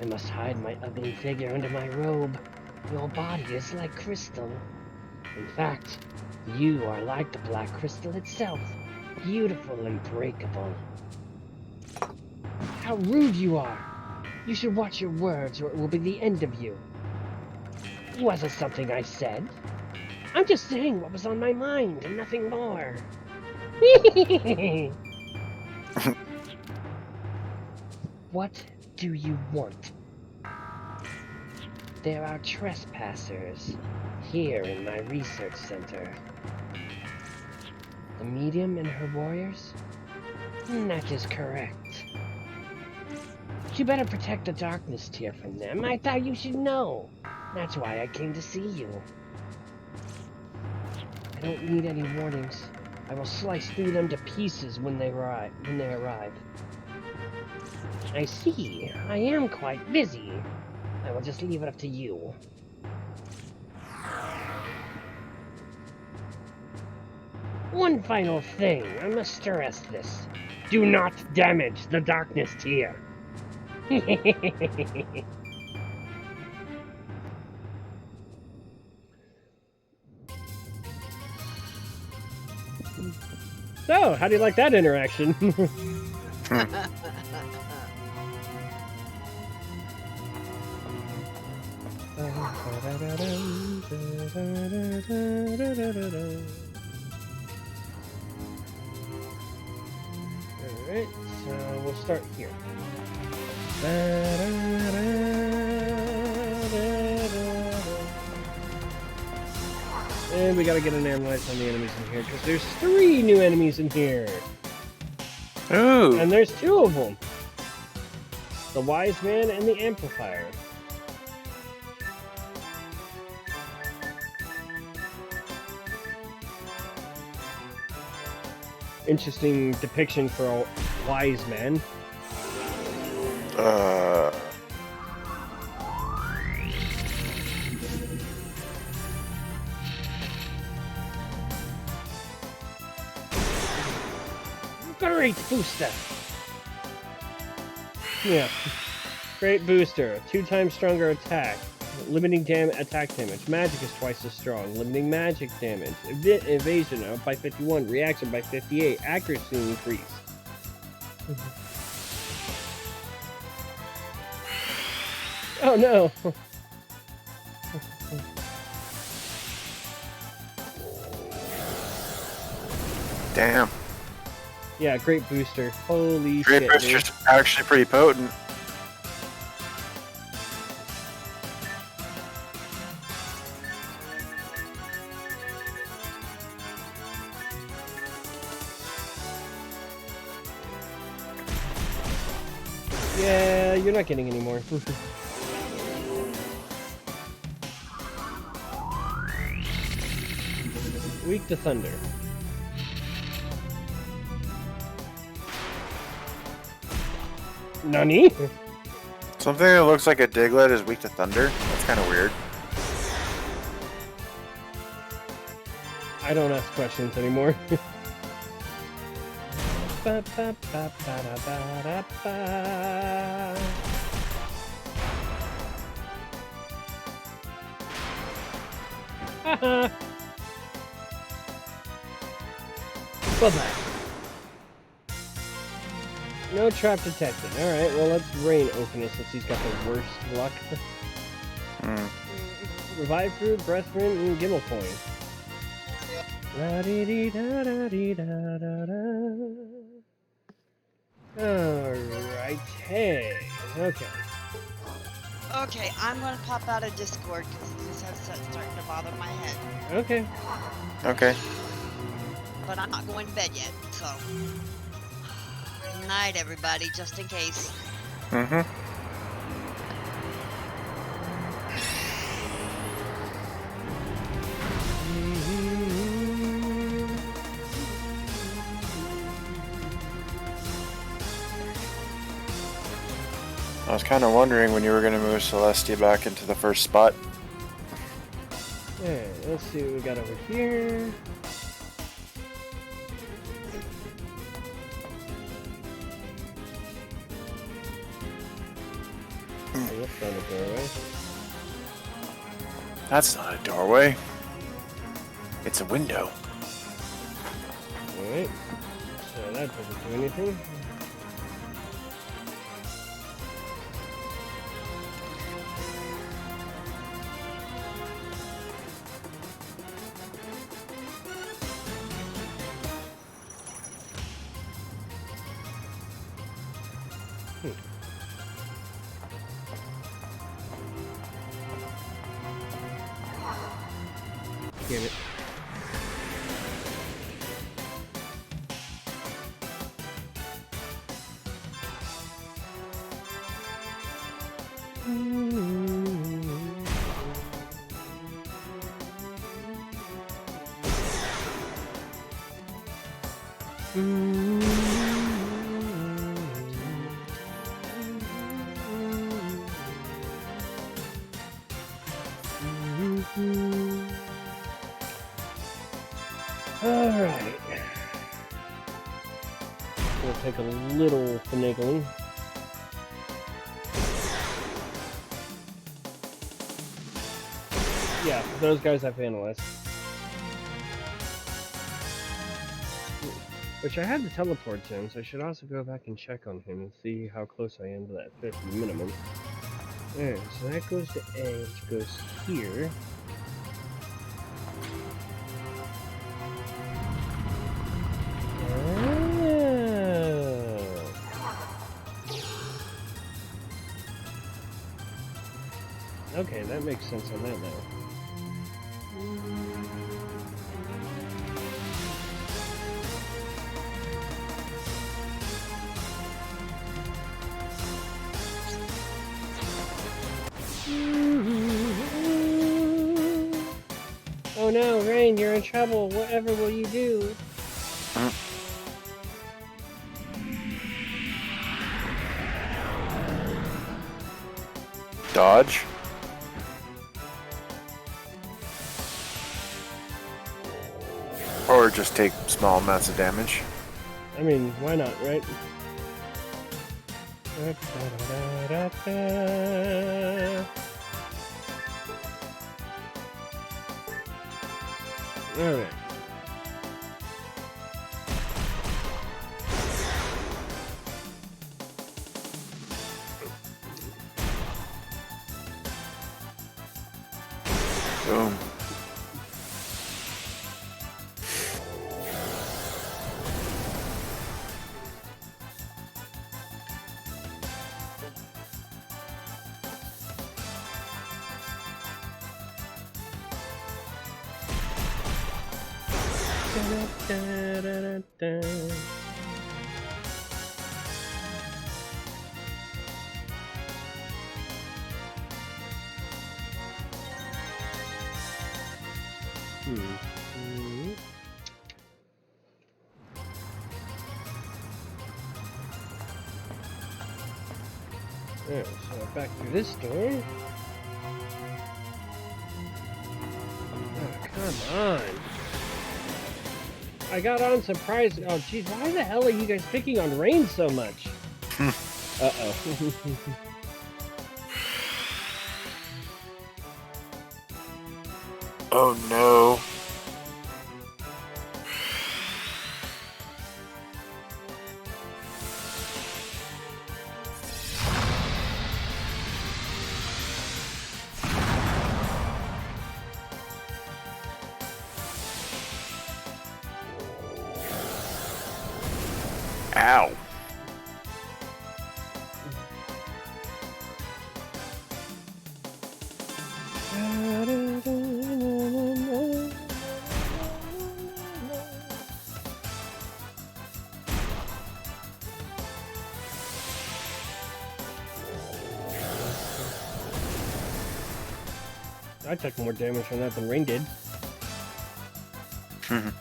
Speaker 1: I must hide my ugly figure under my robe. Your body is like crystal. In fact, you are like the black crystal itself, beautiful and breakable. How rude you are! You should watch your words or it will be the end of you. Was it something I said? I'm just saying what was on my mind and nothing more. What do you want? There are trespassers here in my research center. The medium and her warriors? That is correct. You better protect the darkness tier from them. I thought you should know. That's why I came to see you. I don't need any warnings. I will slice through them to pieces when they arrive. I see. I am quite busy. I will just leave it up to you. One final thing. I must stress this. Do not damage the darkness tier. So, how do you like that interaction? Alright, so we'll start here. And we gotta get an analyze on the enemies in here, because there's 3 new enemies in here.
Speaker 4: Ooh.
Speaker 1: And there's 2 of them. The Wise Man and the Amplifier. Interesting depiction for a wise man. Great booster. Yeah. Great booster. 2 times stronger attack. Limiting attack damage. Magic is twice as strong. Limiting magic damage. Evasion up by 51. Reaction by 58. Accuracy increase. Oh no!
Speaker 4: Damn.
Speaker 1: Yeah, great booster. Holy
Speaker 4: Great
Speaker 1: shit.
Speaker 4: booster's actually pretty potent.
Speaker 1: Yeah, you're not getting any more. Weak to thunder. Nani?
Speaker 4: Something that looks like a Diglett is weak to thunder? That's kind of weird.
Speaker 1: I don't ask questions anymore. Bye-bye. No trap detected. Alright, well let's rain open it since he's got the worst luck. Revive fruit, breath mint, and gimmel coin. Alright, hey. Okay.
Speaker 3: Okay, I'm gonna pop out of Discord because this headset's starting to bother my head.
Speaker 1: Okay.
Speaker 4: Okay.
Speaker 3: But I'm not going to bed yet, so. Night, everybody, just in case.
Speaker 4: Mm-hmm. I was kind of wondering when you were going to move Celestia back into the first spot.
Speaker 1: Alright, let's see what we got over here. That's not a doorway.
Speaker 4: That's not a doorway. It's a window.
Speaker 1: Alright. So that doesn't do anything. Damn it. Alright. It'll take a little finagling. Yeah, those guys I've analyzed. Which I had the teleport to him, so I should also go back and check on him and see how close I am to that 50 minimum. Alright, so that goes to A, which goes here. Okay, that makes sense on that now. Oh no, Rain, you're in trouble. Whatever will you do?
Speaker 4: Dodge. Or just take small amounts of damage.
Speaker 1: I mean, why not, right? Alright.
Speaker 4: Boom. Alright, so back through this door. Oh, come on. I got on surprise. Oh, jeez, why the hell are you guys picking on Rain so much? Uh-oh. Oh no. Ow.
Speaker 1: I took more damage from that than Rain did. Damn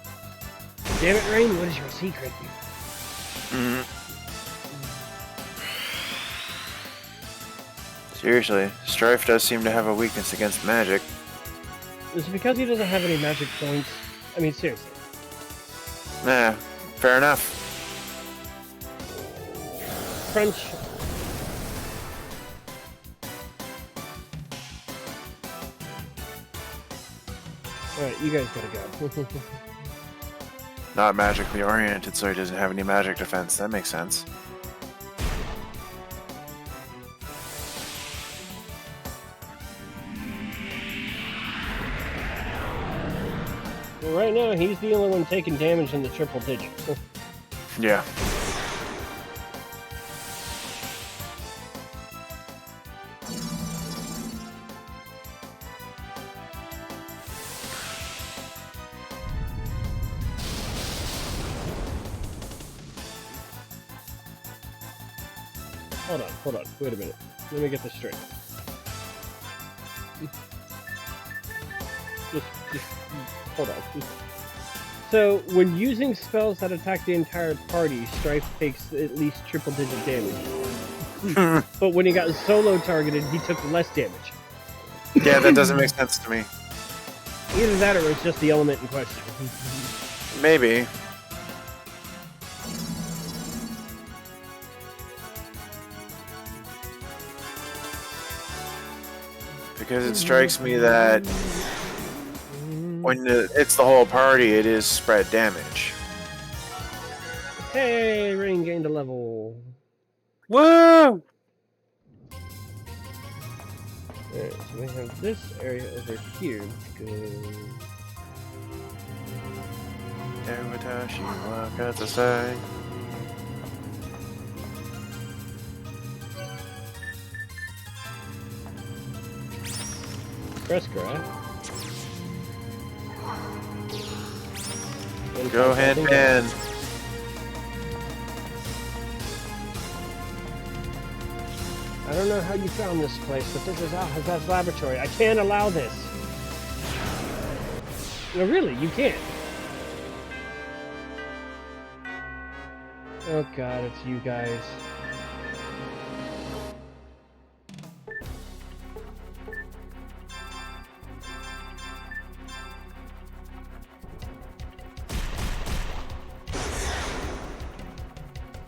Speaker 1: it, Rain, what is your secret?
Speaker 4: Seriously, Strife does seem to have a weakness against magic.
Speaker 1: Is it because he doesn't have any magic points? I mean, seriously.
Speaker 4: Nah, fair enough.
Speaker 1: Crunch. Alright, you guys gotta go.
Speaker 4: Not magically oriented, so he doesn't have any magic defense. That makes sense.
Speaker 1: Well, right now, he's the only one taking damage in the triple digits.
Speaker 4: Yeah.
Speaker 1: Hold on, wait a minute. Let me get this straight. Just hold on. So, when using spells that attack the entire party, Strife takes at least triple-digit damage. But when he got solo targeted, he took less damage.
Speaker 4: Yeah, that doesn't make sense to me.
Speaker 1: Either that or it's just the element in question.
Speaker 4: Maybe. Because it strikes me that when it's the whole party, it is spread damage.
Speaker 1: Hey, Rain gained a level.
Speaker 4: Woo!
Speaker 1: Alright, so we have this area over here. Press grass.
Speaker 4: Go ahead, man.
Speaker 1: I don't know how you found this place, but this is Alhazaz's laboratory. I can't allow this. No, really, you can't. Oh god, it's you guys.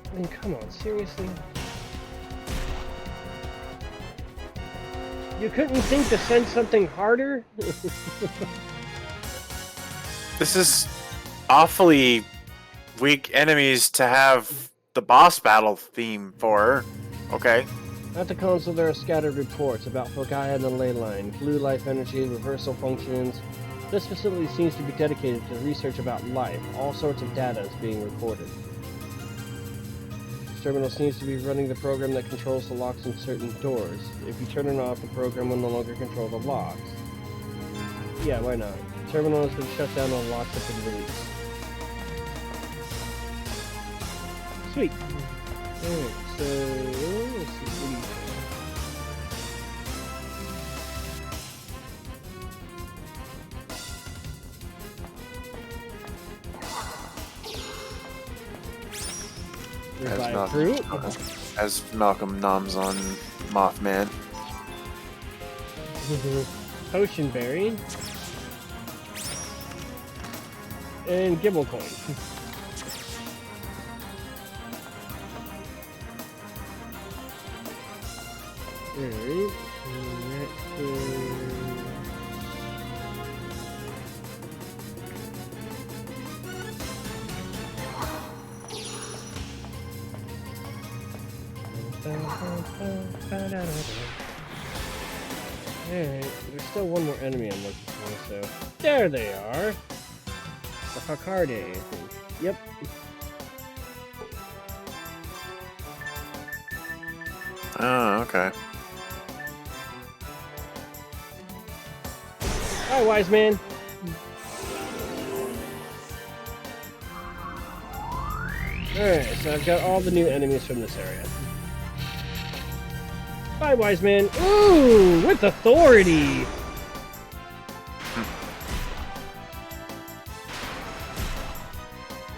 Speaker 1: I mean, come on, seriously? You couldn't think to send something harder?
Speaker 4: This is awfully weak enemies to have the boss battle theme for. Okay.
Speaker 1: At the console, there are scattered reports about Pagaya and the ley line, blue life energy, reversal functions. This facility seems to be dedicated to research about life. All sorts of data is being recorded. This terminal seems to be running the program that controls the locks in certain doors. If you turn it off, the program will no longer control the locks. Yeah, why not? The terminal has been shut down and the locks have been released. Sweet. Alright, so let's see what do you Revive fruit.
Speaker 4: As Malcolm noms on Mothman.
Speaker 1: Potion berry. And Gibble coin. Alright. Alright, there's still one more enemy I'm looking for, so... There they are! The Hakarde, I think. Yep.
Speaker 4: Oh, okay.
Speaker 1: Hi, wise man! Alright, so I've got all the new enemies from this area. Bye, wise man. Ooh, with authority!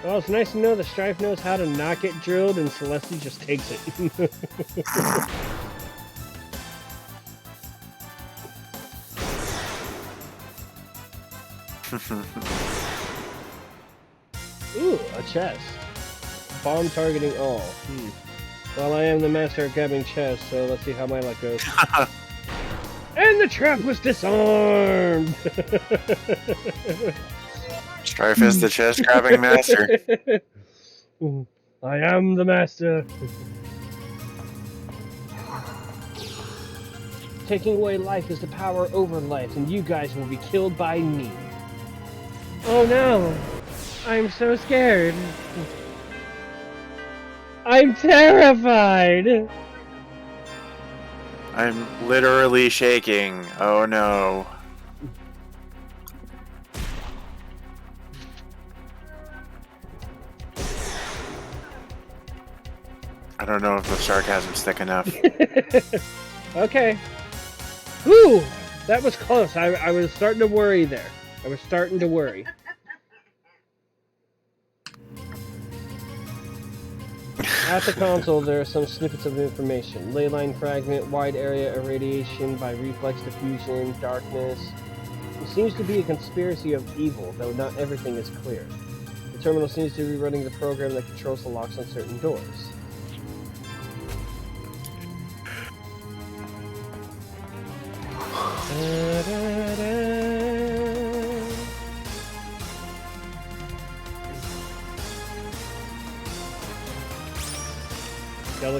Speaker 1: Well, it's nice to know the Strife knows how to not get drilled and Celeste just takes it. Ooh, a chest. Bomb targeting all. Well, I am the master at grabbing chests, so let's see how my luck goes. And the trap was disarmed!
Speaker 4: Strife is the chest grabbing master.
Speaker 1: I am the master. Taking away life is the power over life, and you guys will be killed by me. Oh no! I'm so scared. I'm terrified!
Speaker 4: I'm literally shaking. Oh no. I don't know if the sarcasm's thick enough.
Speaker 1: Okay. Whew! That was close. I was starting to worry there. I was starting to worry. At the console, there are some snippets of information. Leyline fragment, wide area irradiation by reflex diffusion, darkness. It seems to be a conspiracy of evil, though not everything is clear. The terminal seems to be running the program that controls the locks on certain doors.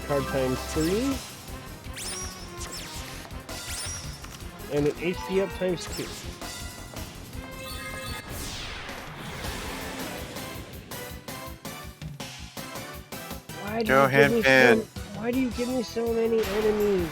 Speaker 1: Card times 3. And an HP up times 2. Why do you give me so many enemies?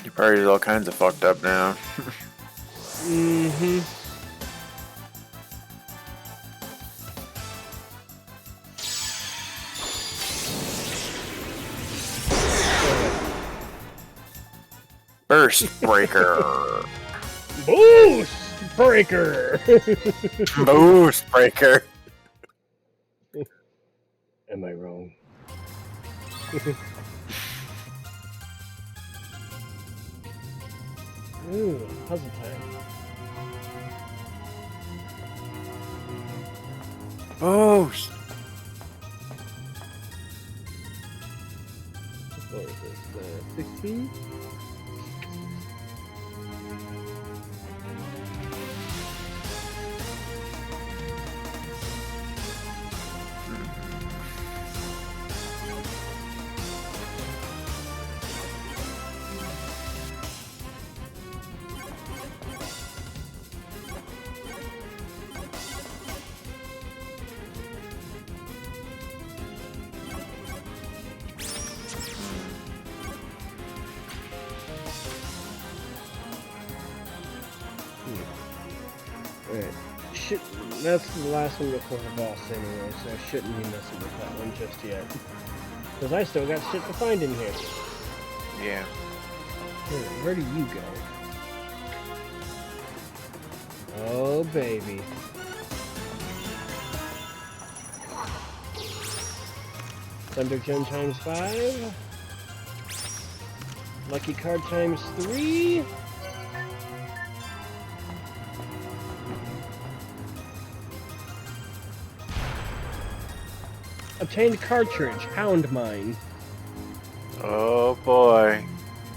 Speaker 4: Your party's all kinds of fucked up now.
Speaker 1: Mm-hmm.
Speaker 4: Burst Breaker!
Speaker 1: Boost Breaker!
Speaker 4: Boost Breaker!
Speaker 1: Am I wrong? Ooh, puzzle time.
Speaker 4: Boost!
Speaker 1: What is this? 16? Alright. That's the last one before the boss anyway, so I shouldn't be messing with that one just yet. Because I still got shit to find in here.
Speaker 4: Yeah.
Speaker 1: Where do you go? Oh, baby. Thunder Gem times 5. Lucky card times 3. Obtained cartridge, Hound Mine.
Speaker 4: Oh boy.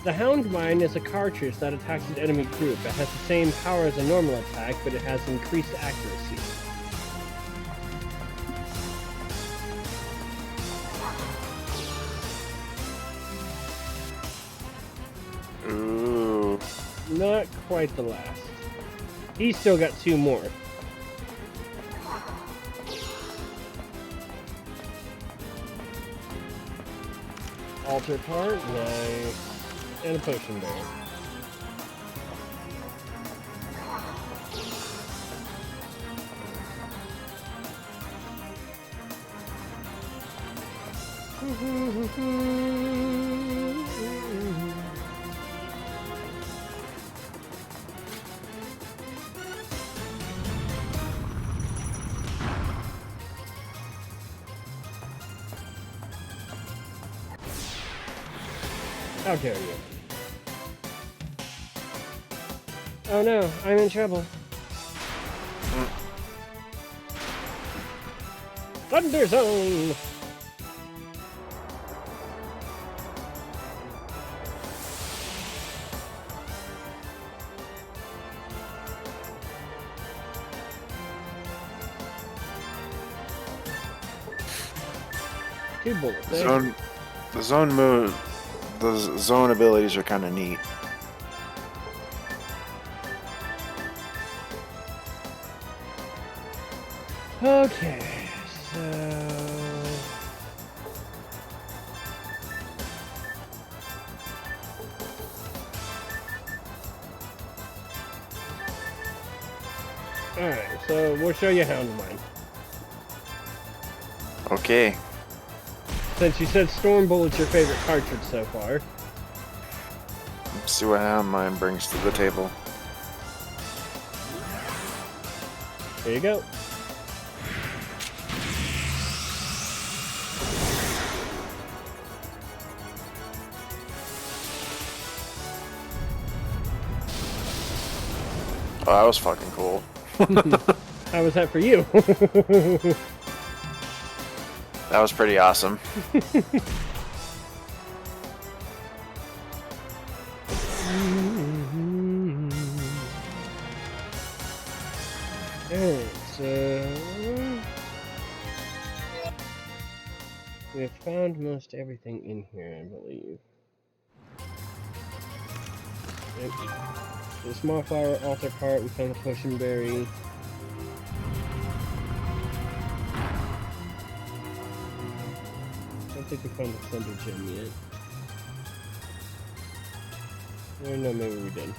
Speaker 1: The Hound Mine is a cartridge that attacks an enemy group. It has the same power as a normal attack, but it has increased accuracy.
Speaker 4: Ooh.
Speaker 1: Not quite the last. He's still got 2 more. Altar part, nice. And a potion bear. How dare you? Oh no, I'm in trouble. Thunder Zone! Two bullets, eh?
Speaker 4: The zone move. The zone abilities are kind of neat.
Speaker 1: Okay, so Alright, so we'll show you Hound Mine.
Speaker 4: Okay.
Speaker 1: Since you said Storm Bullet's your favorite cartridge so far.
Speaker 4: Let's see what Hound Mine brings to the table.
Speaker 1: Here you go.
Speaker 4: Oh, that was fucking cool.
Speaker 1: How was that for you?
Speaker 4: That was pretty awesome.
Speaker 1: Alright, so we have found most everything in here, I believe. Yep. The small flower altar part, we found the potion berry. I don't think we found the thunder gem yet. Or no, maybe we did.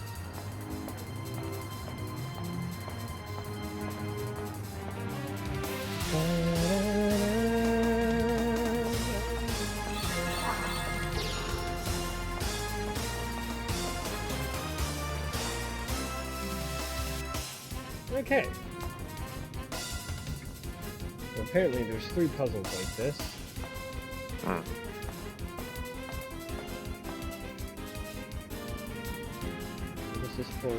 Speaker 1: Okay. Well, apparently there's 3 puzzles like this. This is for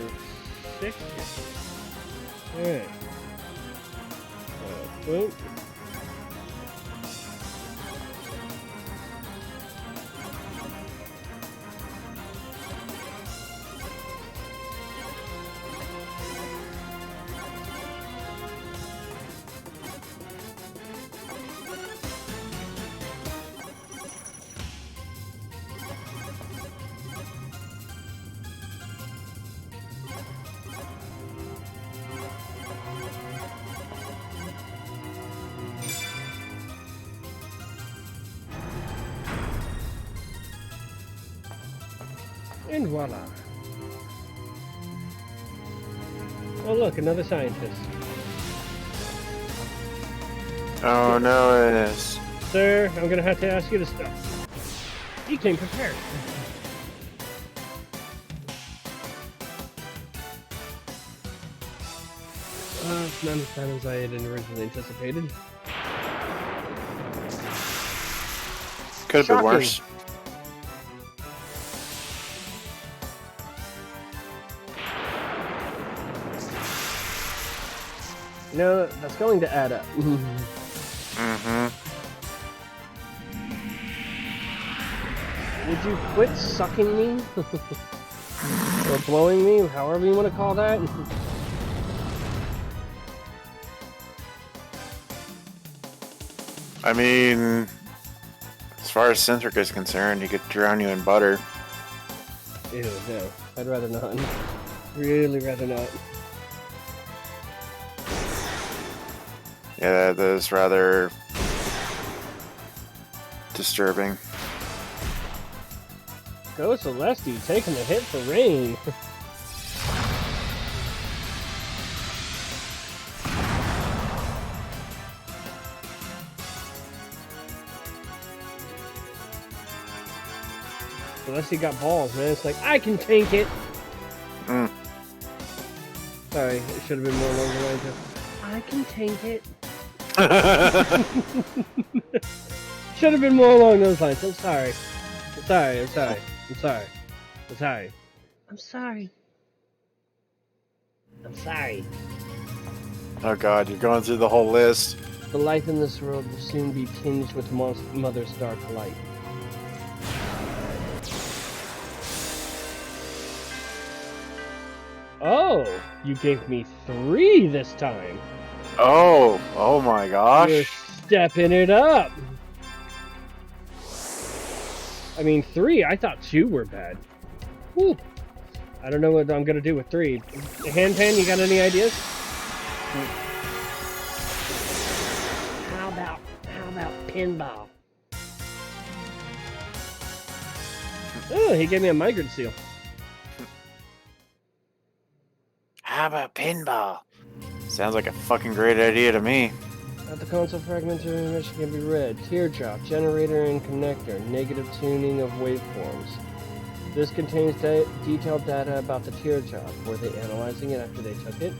Speaker 1: 6? Alright. Boom. And voila. Oh look, another scientist.
Speaker 4: Oh no, it is.
Speaker 1: Sir, I'm gonna have to ask you to stop. You came prepared. It's not as bad as I had originally anticipated.
Speaker 4: Could have been worse.
Speaker 1: You know, that's going to add up.
Speaker 4: Mm-hmm.
Speaker 1: Would you quit sucking me? Or blowing me, however you want to call that?
Speaker 4: I mean, as far as Centric is concerned, he could drown you in butter.
Speaker 1: Ew, no. I'd rather not. Really rather not.
Speaker 4: Yeah, that is rather disturbing.
Speaker 1: Go Celeste, taking a hit for rain. Celeste got balls, man. It's like, I can tank it. Sorry, it should have been more along the lines of, I can tank it. Should have been more along those lines. I'm sorry. I'm sorry. I'm sorry. I'm sorry. I'm sorry. I'm sorry. I'm sorry.
Speaker 4: Oh god, you're going through the whole list.
Speaker 1: The life in this world will soon be tinged with Mother's dark light. Oh, you gave me 3 this time.
Speaker 4: Oh my gosh.
Speaker 1: You're stepping it up. I mean, 3, I thought 2 were bad. Whew. I don't know what I'm going to do with 3. Handpan, you got any ideas? How about pinball? Oh, he gave me a migrant seal.
Speaker 4: How about pinball? Sounds like a fucking great idea to me.
Speaker 1: At the console fragments of information can be read. Teardrop, generator and connector, negative tuning of waveforms. This contains detailed data about the teardrop. Were they analyzing it after they took it?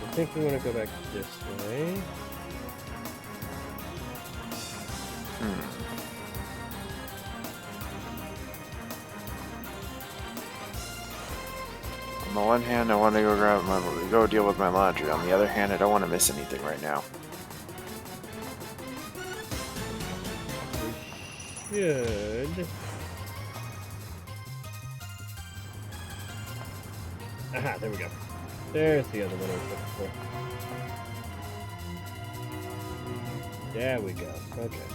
Speaker 1: I think we want to go back this way.
Speaker 4: On the one hand, I want to go deal with my laundry. On the other hand, I don't want to miss anything right now.
Speaker 1: We should. Aha, there we go. There's the other one I was looking for. There we go. Okay.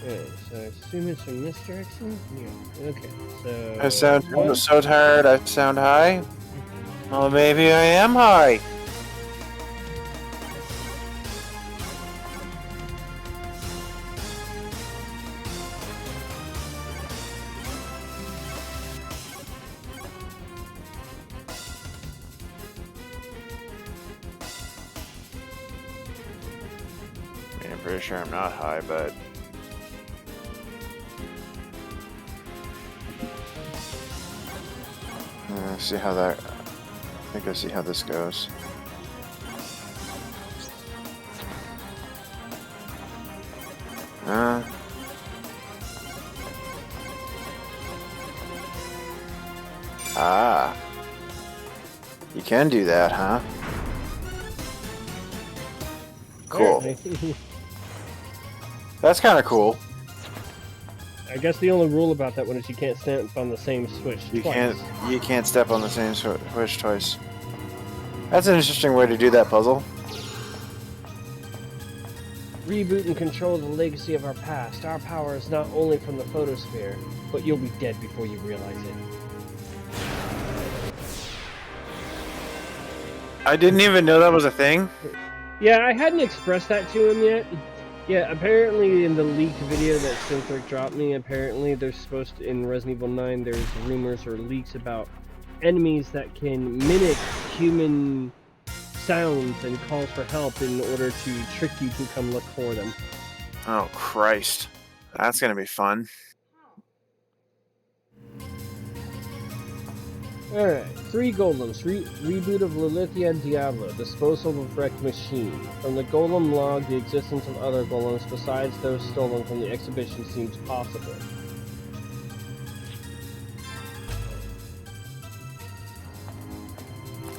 Speaker 1: Okay, so I assume it's from this direction? Yeah. Okay, so...
Speaker 4: I sound so tired, I sound high? Well, maybe I am high. I mean, I'm pretty sure I'm not high, but... see how that... I think I see how this goes. Ah. You can do that, huh? Cool. That's kind of cool.
Speaker 1: I guess the only rule about that one is you can't stamp on the same switch twice.
Speaker 4: You can't step on the same switch twice. That's an interesting way to do that puzzle.
Speaker 1: Reboot and control the legacy of our past. Our power is not only from the photosphere, but you'll be dead before you realize it.
Speaker 4: I didn't even know that was a thing.
Speaker 1: Yeah, I hadn't expressed that to him yet. Yeah, apparently in the leaked video that Synthric dropped me, apparently there's supposed to, in Resident Evil 9, there's rumors or leaks about enemies that can mimic human sounds and calls for help in order to trick you to come look for them.
Speaker 4: Oh, Christ. That's gonna be fun.
Speaker 1: Alright, 3 golems. Reboot of Lilithia Diablo. Disposal of wrecked machine. From the golem log, the existence of other golems besides those stolen from the exhibition seems possible.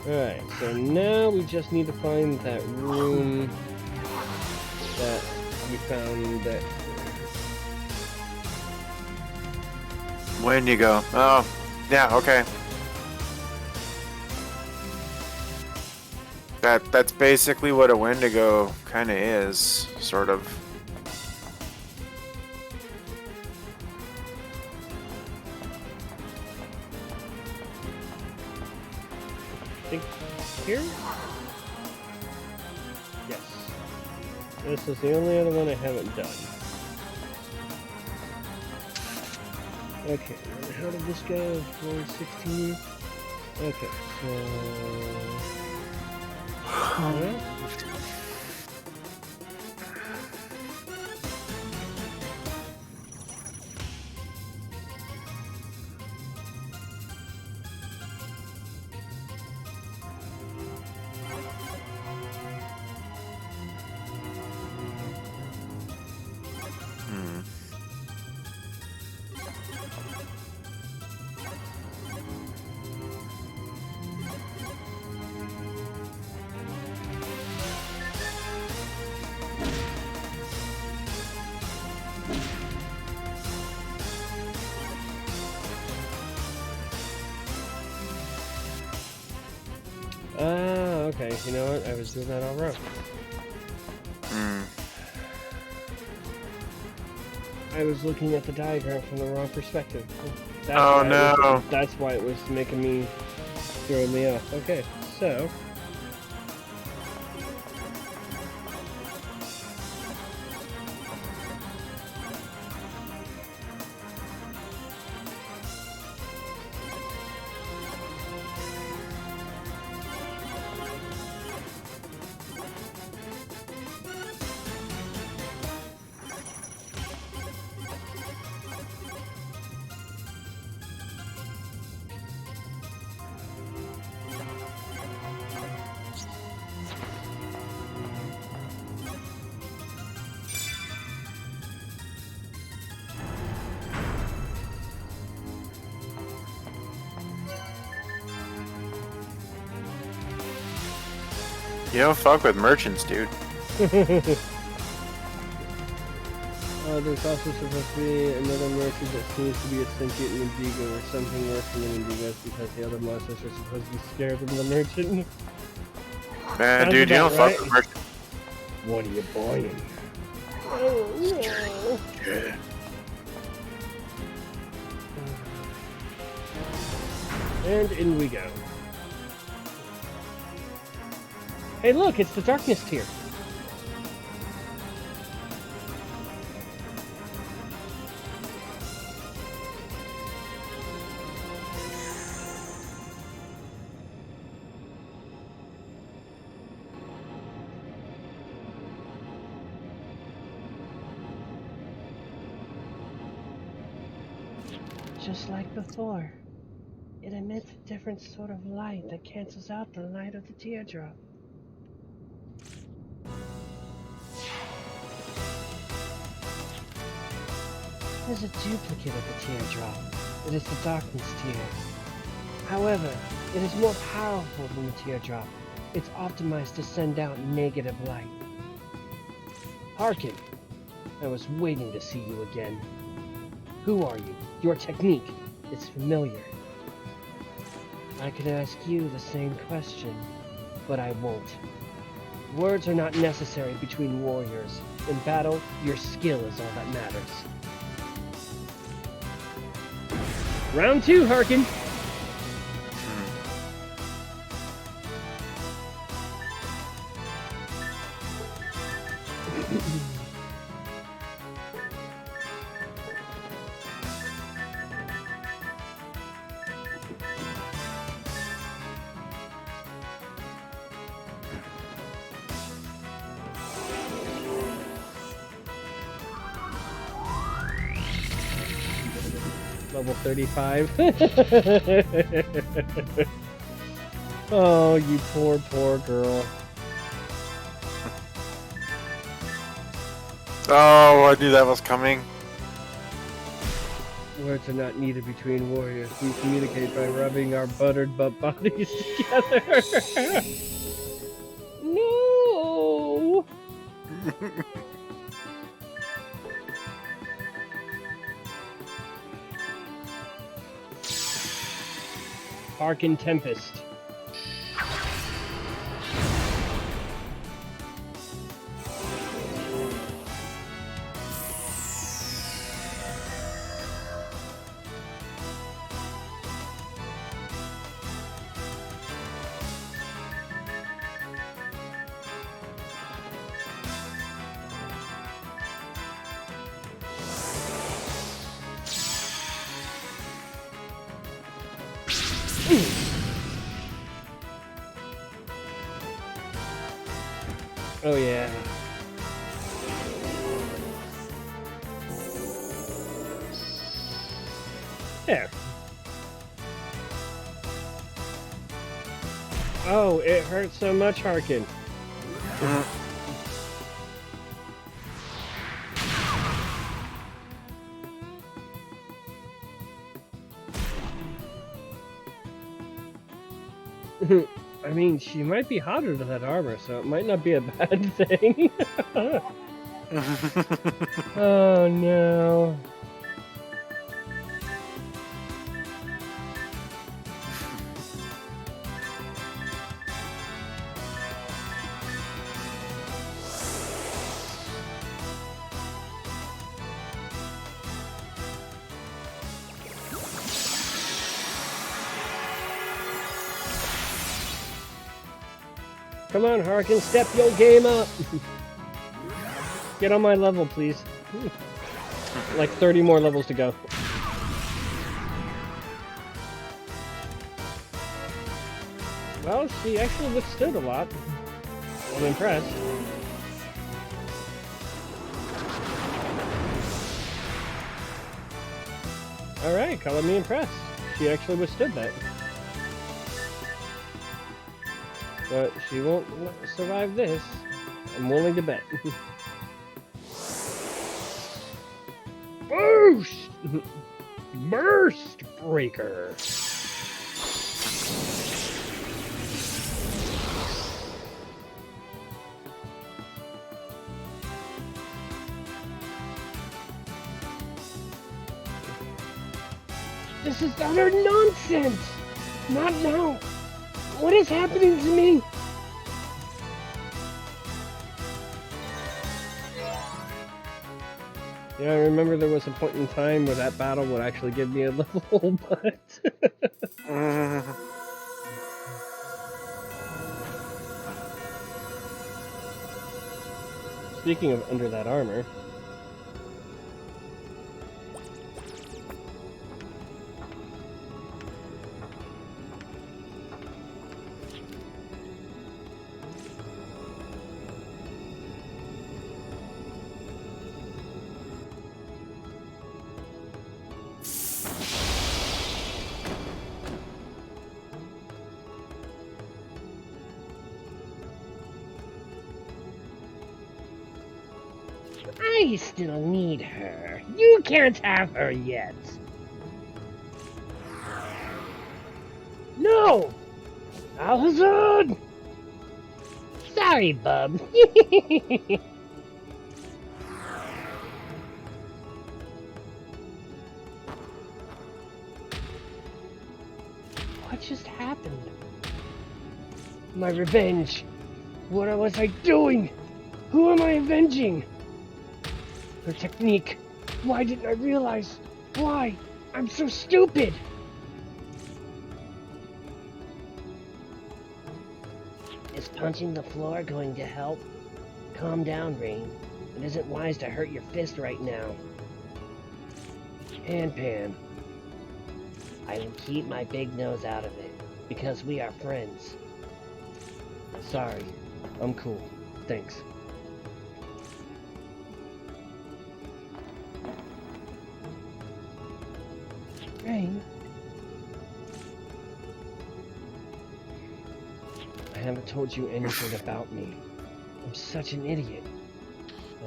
Speaker 1: Alright, so now we just need to find that room that we found that...
Speaker 4: Wendigo. Oh, yeah, okay. That's basically what a Wendigo kind of is, sort of.
Speaker 1: I think here? Yes. This is the only other one I haven't done. Okay, how did this go? Floor 16? Okay, so... Alright. you know what? I was doing that all wrong.
Speaker 4: Hmm.
Speaker 1: I was looking at the diagram from the wrong perspective.
Speaker 4: Oh, no.
Speaker 1: That's why it was making me throw me off. Okay, so
Speaker 4: You don't fuck with merchants, dude.
Speaker 1: there's also supposed to be another merchant that seems to be a sentient Indigo or something worse than an Indigo because the other monsters are supposed to be scared of the merchant.
Speaker 4: Man,
Speaker 1: Sounds
Speaker 4: dude, you don't
Speaker 1: about
Speaker 4: fuck
Speaker 1: right.
Speaker 4: with merchants.
Speaker 1: What are you buying?
Speaker 4: Yeah.
Speaker 1: And in we go. Hey look, it's the darkness tier. Just like before, it emits a different sort of light that cancels out the light of the teardrop. It is a duplicate of the teardrop. It is the darkness tier. However, it is more powerful than the teardrop. It's optimized to send out negative light. Harken! I was waiting to see you again. Who are you? Your technique is familiar. I could ask you the same question, but I won't. Words are not necessary between warriors. In battle, your skill is all that matters. Round 2, Harken! Level 35. Oh, you poor, poor girl.
Speaker 4: Oh, I knew that was coming.
Speaker 1: Words are not needed between warriors. We communicate by rubbing our buttered butt bodies together. No! Harken Tempest. Oh yeah. There. Oh, it hurts so much, Harken. I mean, she might be hotter to that armor, so it might not be a bad thing. Oh no. Come on, Harkin, step your game up! Get on my level, please. Like 30 more levels to go. Well, she actually withstood a lot. I'm impressed. Alright, color me impressed. She actually withstood that. But she won't survive this. I'm willing to bet. Boost! Burst Breaker! This is utter nonsense! Not now! What is happening to me? Yeah, I remember there was a point in time where that battle would actually give me a level, but... Speaking of under that armor... I still need her. You can't have her yet. No! Alhazard! Sorry, bub. What just happened? My revenge. What was I doing? Who am I avenging? Her technique. Why didn't I realize? Why? I'm so stupid! Is punching the floor going to help? Calm down, Rain. It isn't wise to hurt your fist right now. Pan. I will keep my big nose out of it, because we are friends. Sorry. I'm cool. Thanks. Rain? I haven't told you anything about me. I'm such an idiot.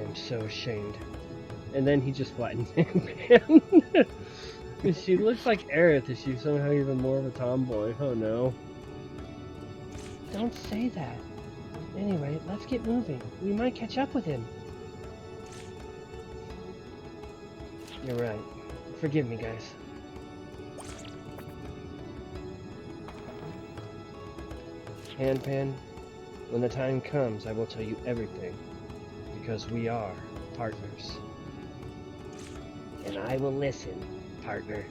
Speaker 1: I'm so ashamed. And then he just flattens Pan. She looks like Aerith. Is she somehow even more of a tomboy? Oh no. Don't say that. Anyway, let's get moving. We might catch up with him. You're right. Forgive me, guys. Pan, when the time comes, I will tell you everything, because we are partners. And I will listen, partner.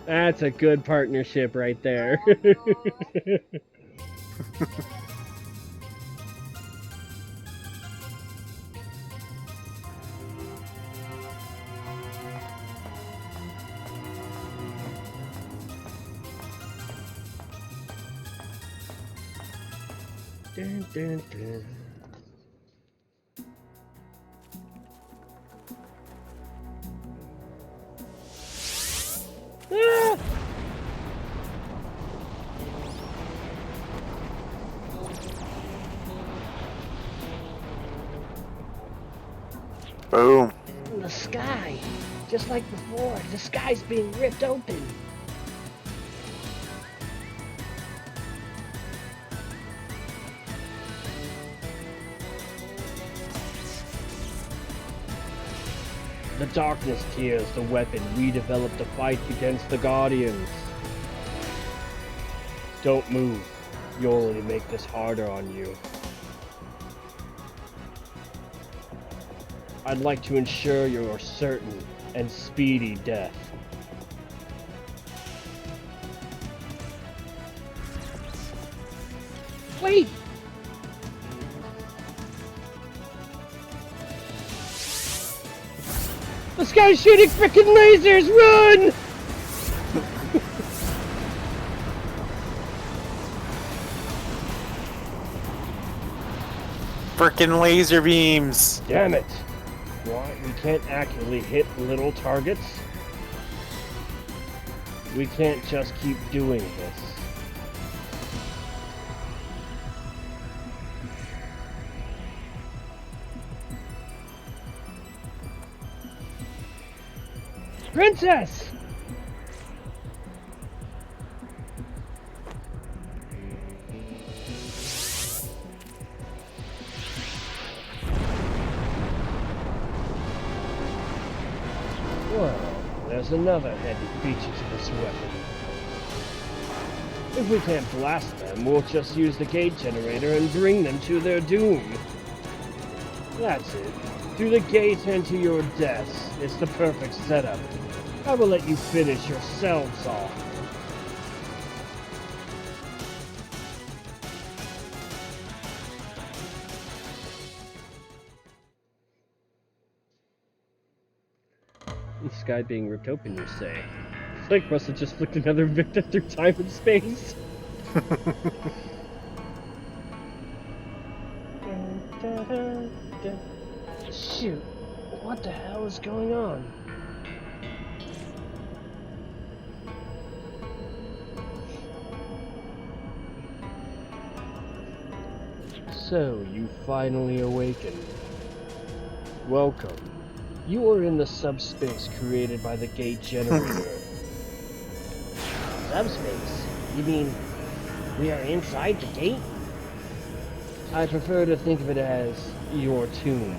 Speaker 1: That's a good partnership right there. Dun, dun, dun. Ah!
Speaker 4: Boom.
Speaker 1: The sky, just like before, the sky's being ripped open. The darkness here is the weapon we developed to fight against the Guardians. Don't move. You'll only make this harder on you. I'd like to ensure your certain and speedy death. Wait! This guy's shooting frickin' lasers! Run!
Speaker 4: Frickin' laser beams!
Speaker 1: Damn it! Why, we can't accurately hit little targets? We can't just keep doing this. Princess! Well, there's another heavy feature to this weapon. If we can't blast them, we'll just use the gate generator and bring them to their doom. That's it. Through the gate and to your deaths. It's the perfect setup. I will let you finish yourselves off. The sky being ripped open, you say? Flick must have just flicked another victim through time and space. Shoot, what the hell is going on? So, you finally awakened. Welcome. You are in the subspace created by the gate generator. Subspace? You mean we are inside the gate? I prefer to think of it as your tomb.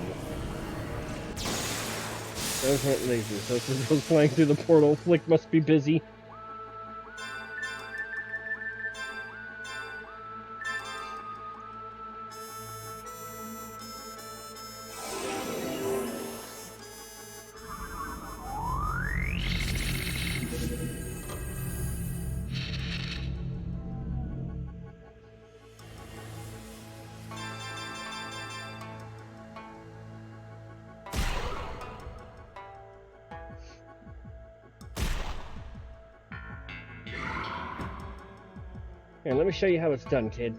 Speaker 1: Those aren't lasers. Those are those flying through the portal. Flick must be busy. Here, let me show you how it's done, kid.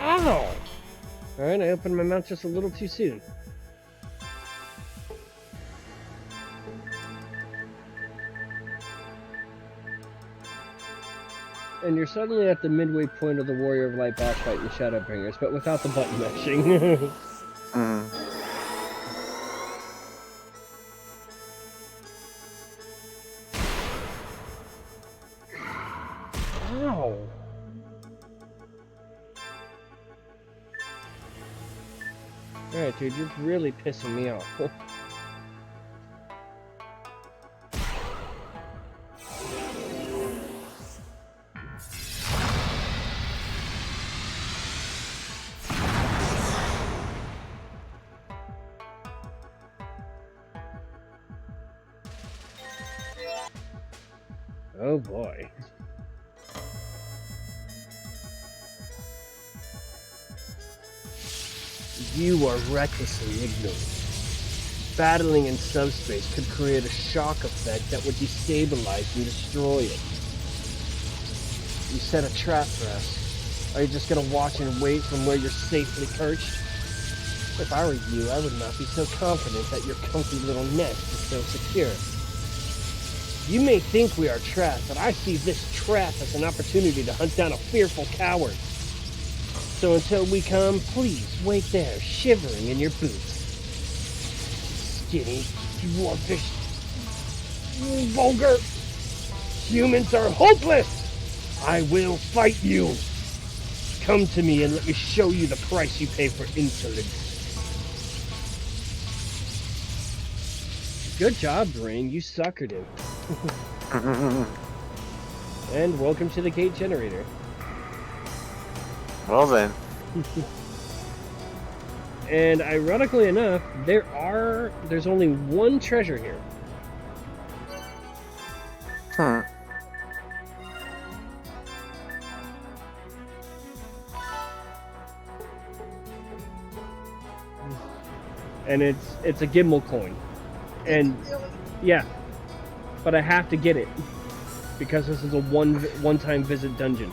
Speaker 1: Ow! Alright, I opened my mouth just a little too soon. And you're suddenly at the midway point of the Warrior of Light boss fight in Shadowbringers, but without the button mashing. Ow! Alright, dude, you're really pissing me off. Oh boy. You are recklessly ignorant. Battling in subspace could create a shock effect that would destabilize and destroy it. You set a trap for us. Are you just gonna watch and wait from where you're safely perched? If I were you, I would not be so confident that your comfy little nest is so secure. You may think we are trapped, but I see this trap as an opportunity to hunt down a fearful coward. So until we come, please wait there, shivering in your boots. Skinny, dwarfish, vulgar. Humans are hopeless! I will fight you! Come to me and let me show you the price you pay for insolence. Good job, Brain. You suckered him. And welcome to the gate generator.
Speaker 4: Well then.
Speaker 1: And ironically enough, there's only one treasure here.
Speaker 4: Hmm.
Speaker 1: And it's a gimbal coin. And yeah. But I have to get it because this is a one-time visit dungeon.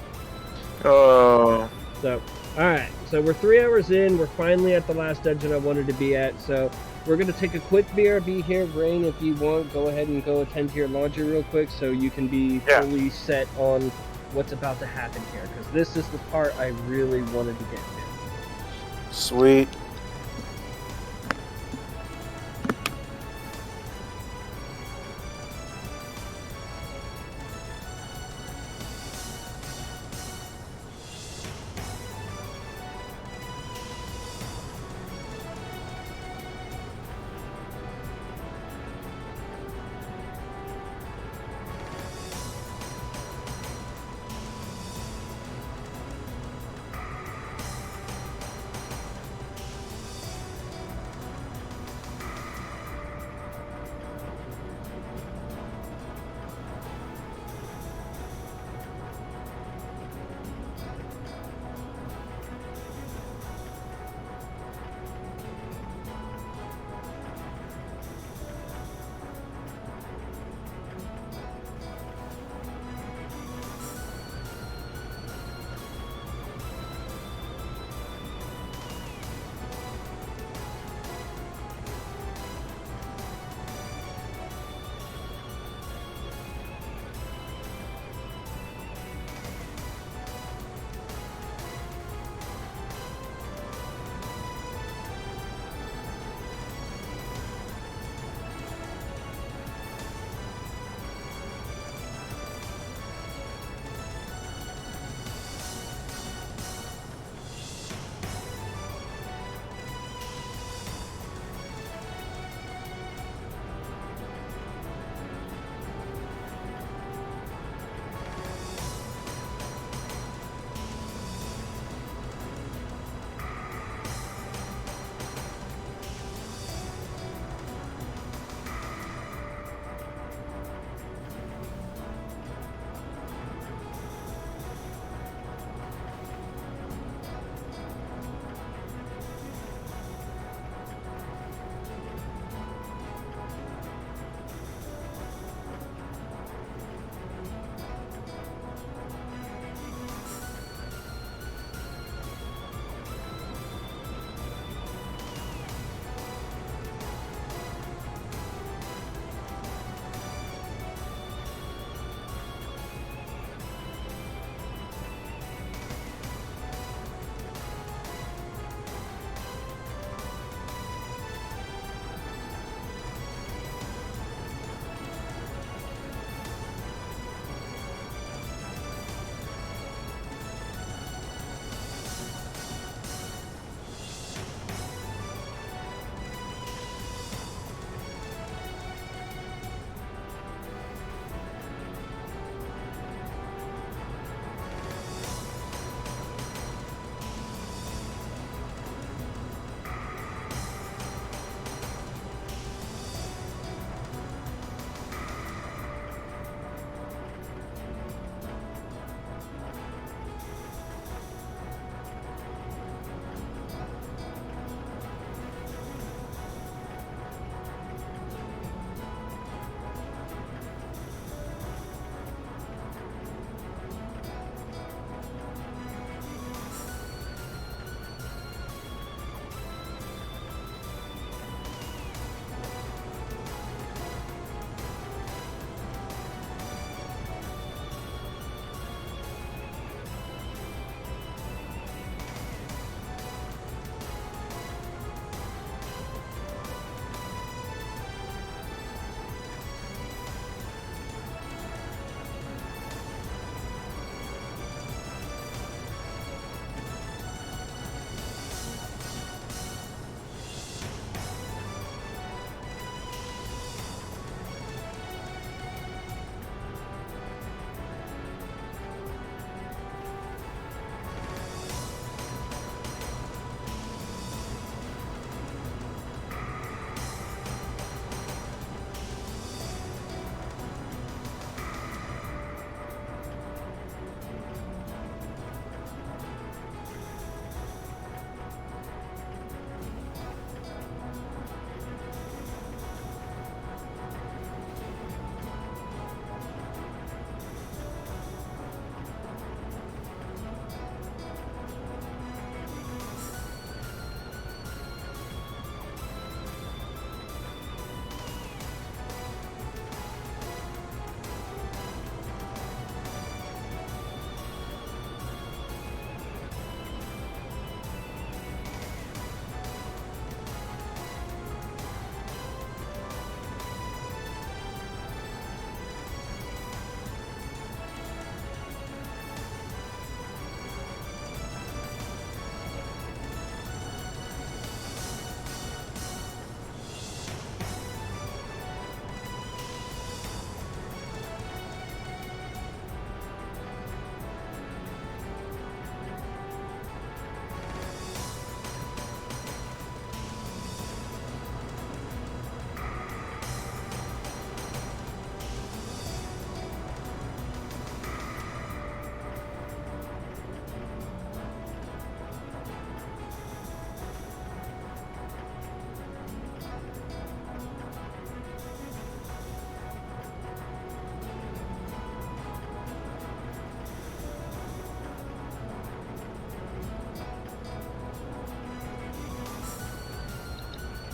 Speaker 4: Oh.
Speaker 1: So, alright, so we're 3 hours in, we're finally at the last dungeon I wanted to be at, so we're going to take a quick BRB here. Rain, if you want, go ahead and go attend to your laundry real quick so you can be fully set on what's about to happen here, because this is the part I really wanted to get to.
Speaker 4: Sweet.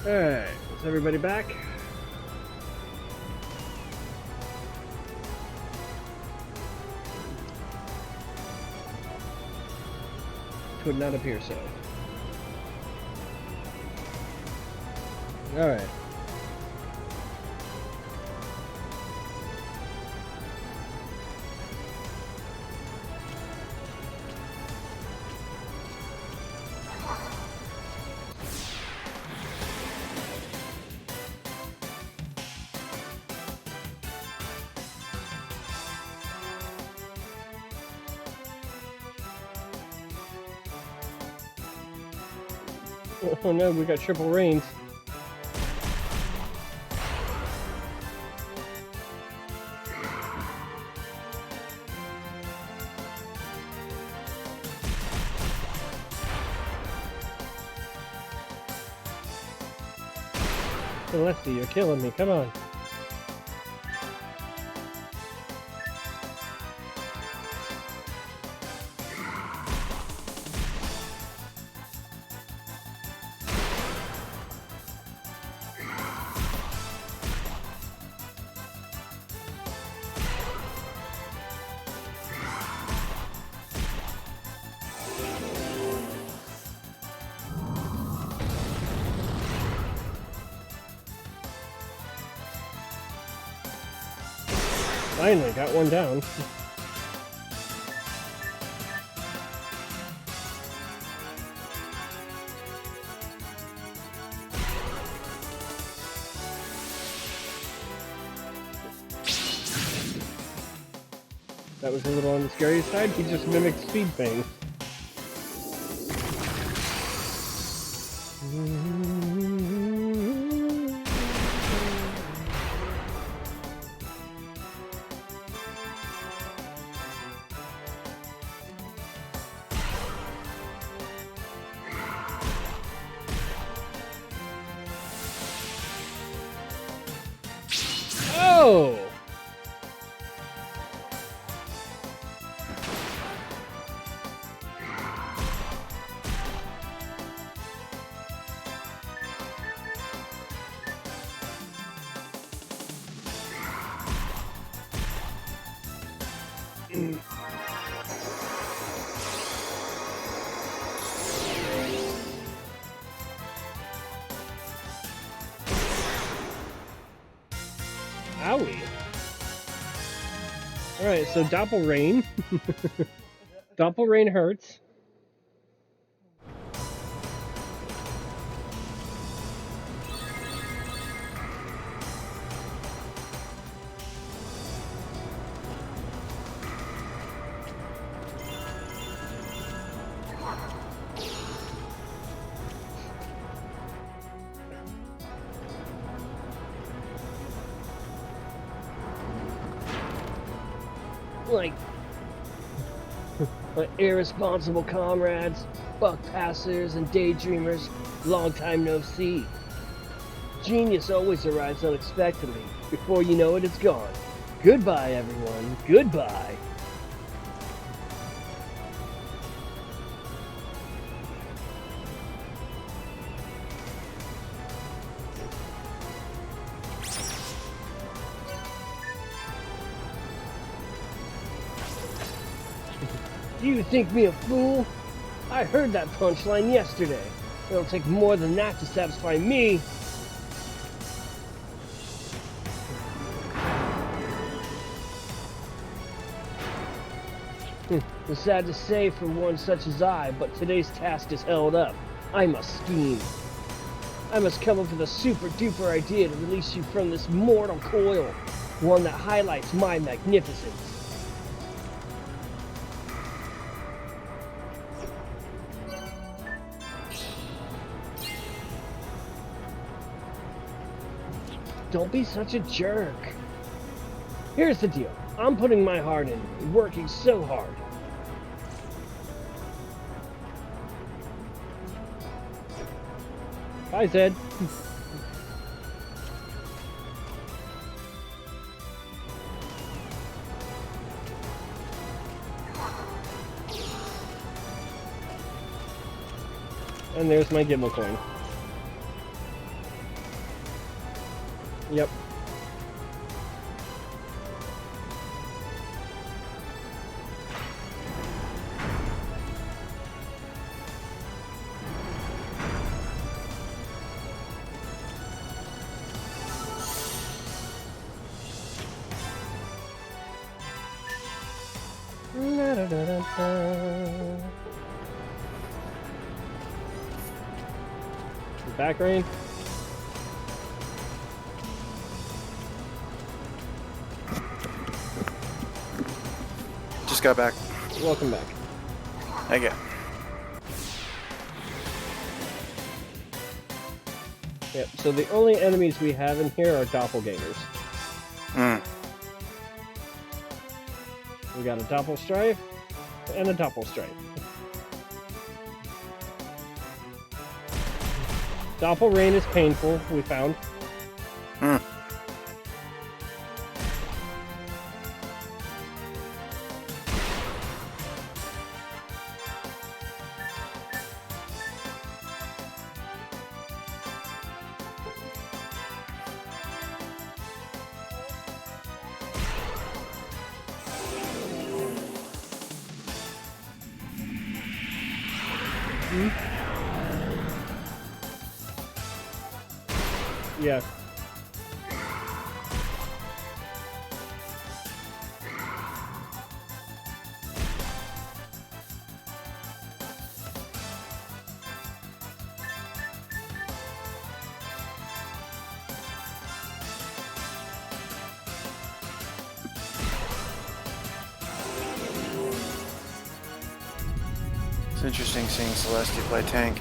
Speaker 1: Alright, is everybody back? Would not appear so. Alright. Oh no, we got triple rains. Lefty, you're killing me, come on. Finally, got one down. That was a little on the scary side. He just mimicked speed things. Oh! Owie. Alright, so Doppelrain. Doppelrain hurts. Like irresponsible comrades, buck passers, and daydreamers, long time no see. Genius always arrives unexpectedly. Before you know it, it's gone. Goodbye, everyone. Goodbye. Do you think me a fool? I heard that punchline yesterday. It'll take more than that to satisfy me. It's sad to say for one such as I, but today's task is held up. I must scheme. I must come up with a super duper idea to release you from this mortal coil. One that highlights my magnificence. Don't be such a jerk. Here's the deal. I'm putting my heart in, working so hard. Hi, Zed. And there's my Gimble coin. Yep. Back, Rain.
Speaker 4: Just got back.
Speaker 1: Welcome back.
Speaker 4: Thank you.
Speaker 1: Yep, so the only enemies we have in here are doppelgangers. We got a Strife and a Strife. Rain is painful, we found. Yeah.
Speaker 4: It's interesting seeing Celestia play tank.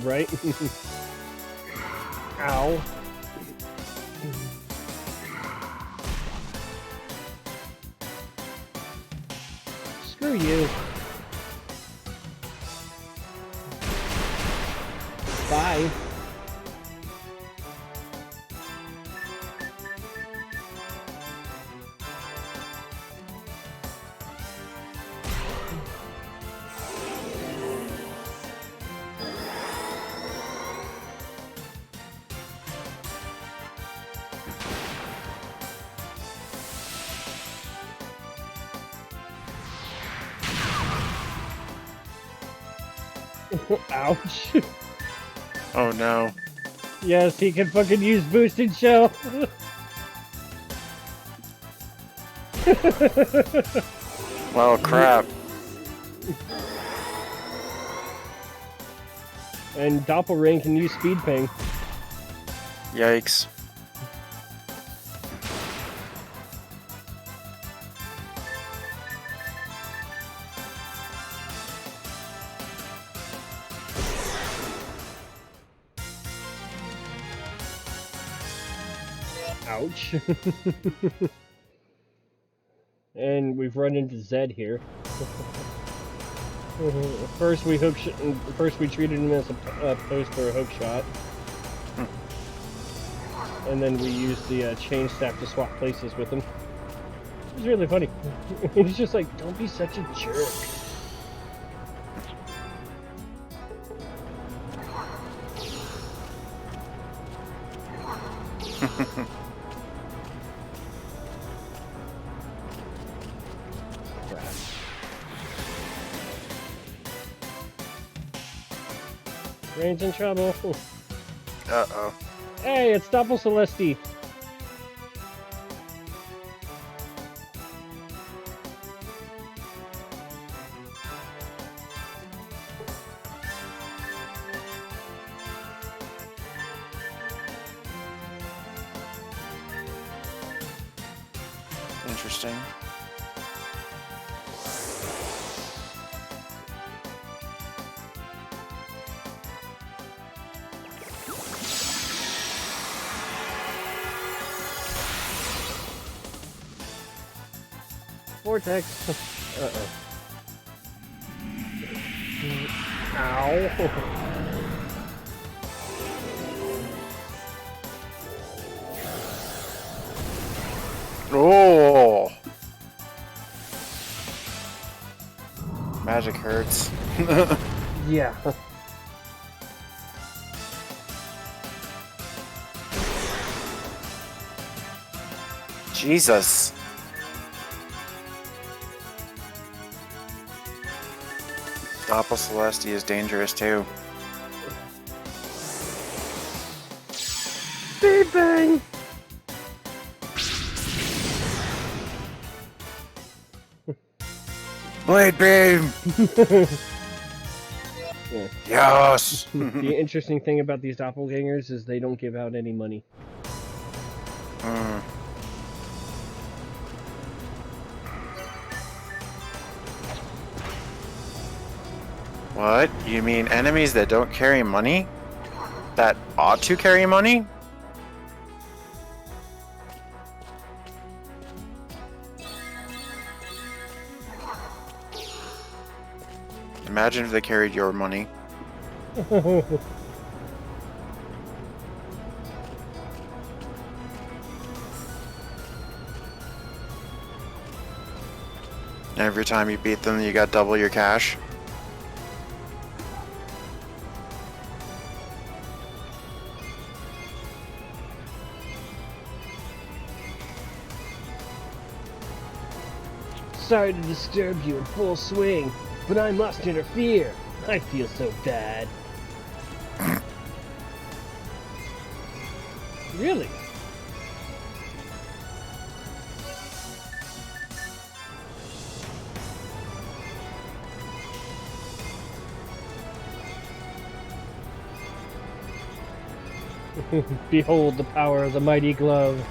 Speaker 1: Right? Ow. Screw you. Bye. Ouch.
Speaker 4: Oh no.
Speaker 1: Yes, he can fucking use boosted shell.
Speaker 4: Well, crap.
Speaker 1: And Rain can use speed ping.
Speaker 4: Yikes.
Speaker 1: Ouch. And we've run into Zed here. First we treated him as a post for a hook shot. And then we used the chain staff to swap places with him. It was really funny. He's just like, don't be such a jerk. Rain's in trouble.
Speaker 4: Uh-oh.
Speaker 1: Hey, it's Celestia.
Speaker 4: Interesting.
Speaker 1: Vortex. Uh-oh. Ow.
Speaker 4: Oh! Magic hurts.
Speaker 1: Yeah.
Speaker 4: Jesus. Doppel Celestia is dangerous too.
Speaker 1: Big bang!
Speaker 4: Blade beam!
Speaker 1: Yeah.
Speaker 4: Yes!
Speaker 1: The interesting thing about these doppelgangers is they don't give out any money.
Speaker 4: Mm. What? You mean enemies that don't carry money? That ought to carry money? Imagine if they carried your money. Every time you beat them, you got double your cash.
Speaker 1: Sorry to disturb you in full swing, but I must interfere. I feel so bad. Really? Behold the power of the mighty glove.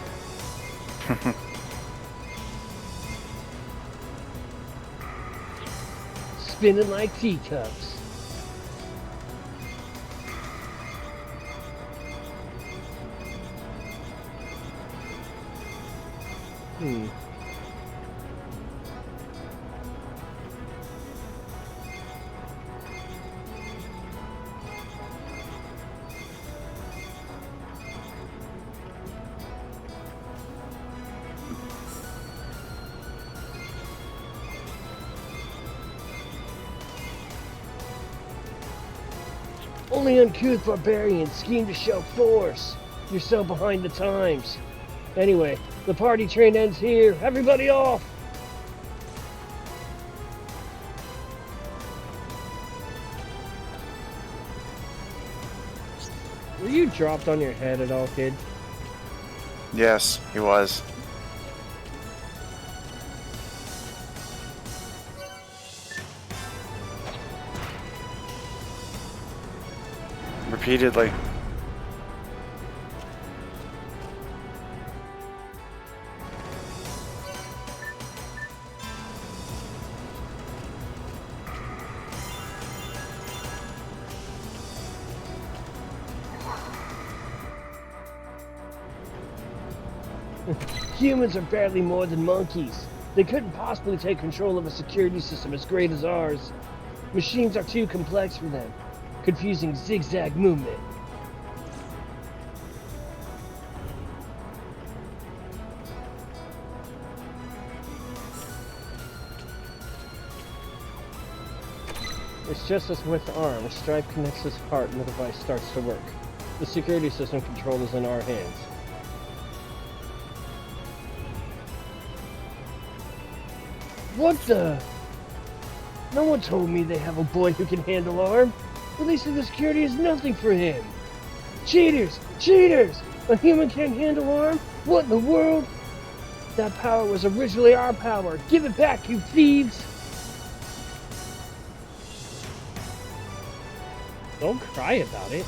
Speaker 1: Spinning like teacups. Only uncouth barbarians scheme to show force. You're so behind the times. Anyway, the party train ends here. Everybody off! Were you dropped on your head at all, kid?
Speaker 4: Yes, he was. Repeatedly.
Speaker 1: Humans are barely more than monkeys. They couldn't possibly take control of a security system as great as ours. Machines are too complex for them, confusing zigzag movement. It's just as with the arm. Strife connects his heart and the device starts to work. The security system control is in our hands. What the? No one told me they have a boy who can handle arm. Releasing the security is nothing for him. Cheaters! Cheaters! A human can't handle arm? What in the world? That power was originally our power. Give it back, you thieves! Don't cry about it.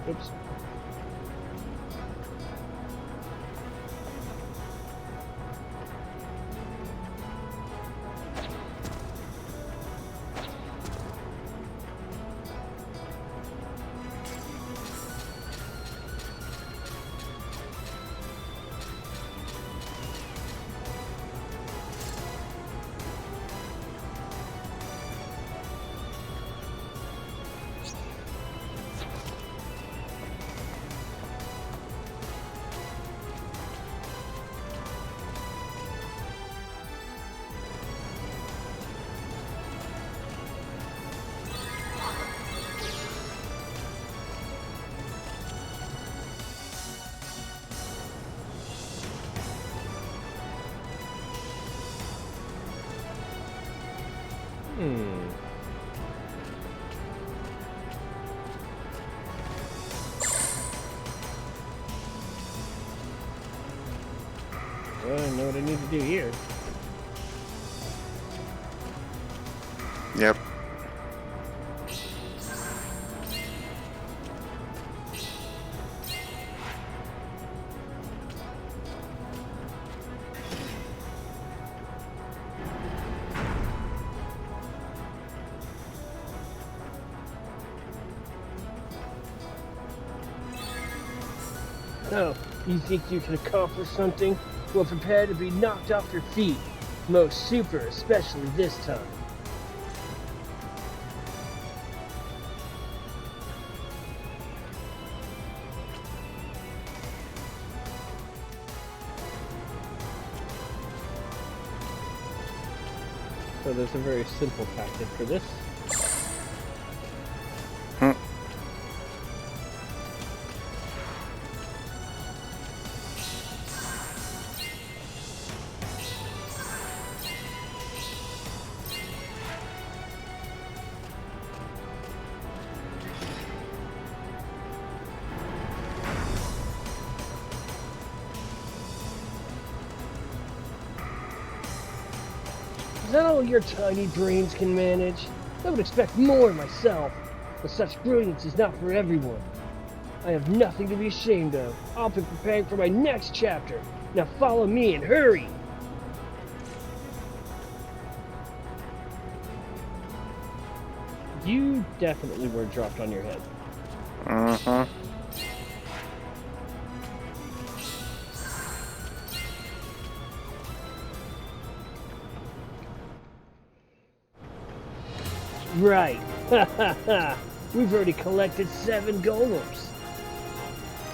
Speaker 1: Oops. Well, I know what I need to do here.
Speaker 4: Yep.
Speaker 1: Oh, you think you can accomplish something? Well, prepare to be knocked off your feet. Most super, especially this time. So there's a very simple tactic for this. Is that all your tiny brains can manage? I would expect more myself, but such brilliance is not for everyone. I have nothing to be ashamed of. I'll be preparing for my next chapter. Now follow me and hurry! You definitely were dropped on your head.
Speaker 4: Uh-huh.
Speaker 1: Right. Ha ha ha. We've already collected 7 golems.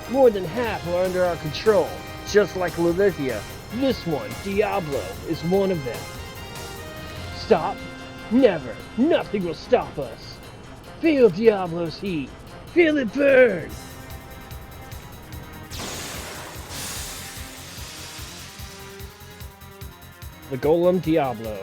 Speaker 1: More than half are under our control. Just like Lilithia, this one, Diablo, is one of them. Stop? Never. Nothing will stop us. Feel Diablo's heat. Feel it burn. The Golem Diablo.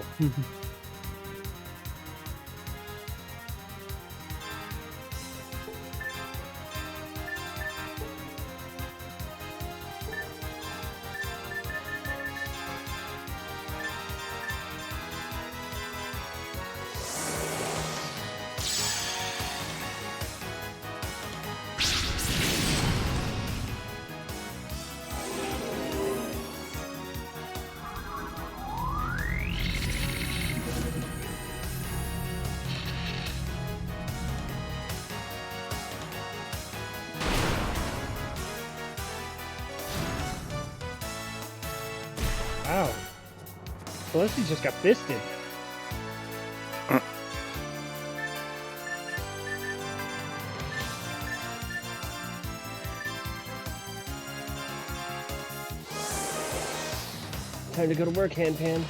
Speaker 1: Wow. Felicity just got fisted. Time to go to work, Handpan.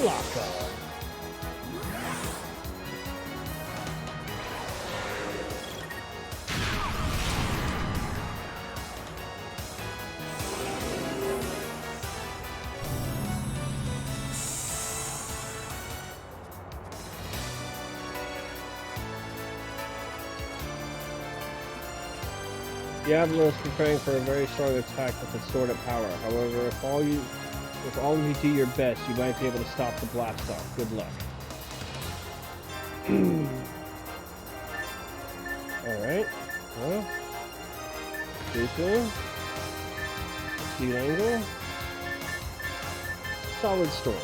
Speaker 1: Lock on. Diablo is preparing for a very strong attack with its sword of power. However, if all of you do your best, you might be able to stop the blast off. Good luck. Alright. Well. Neutral. Acute angle. Solid storm.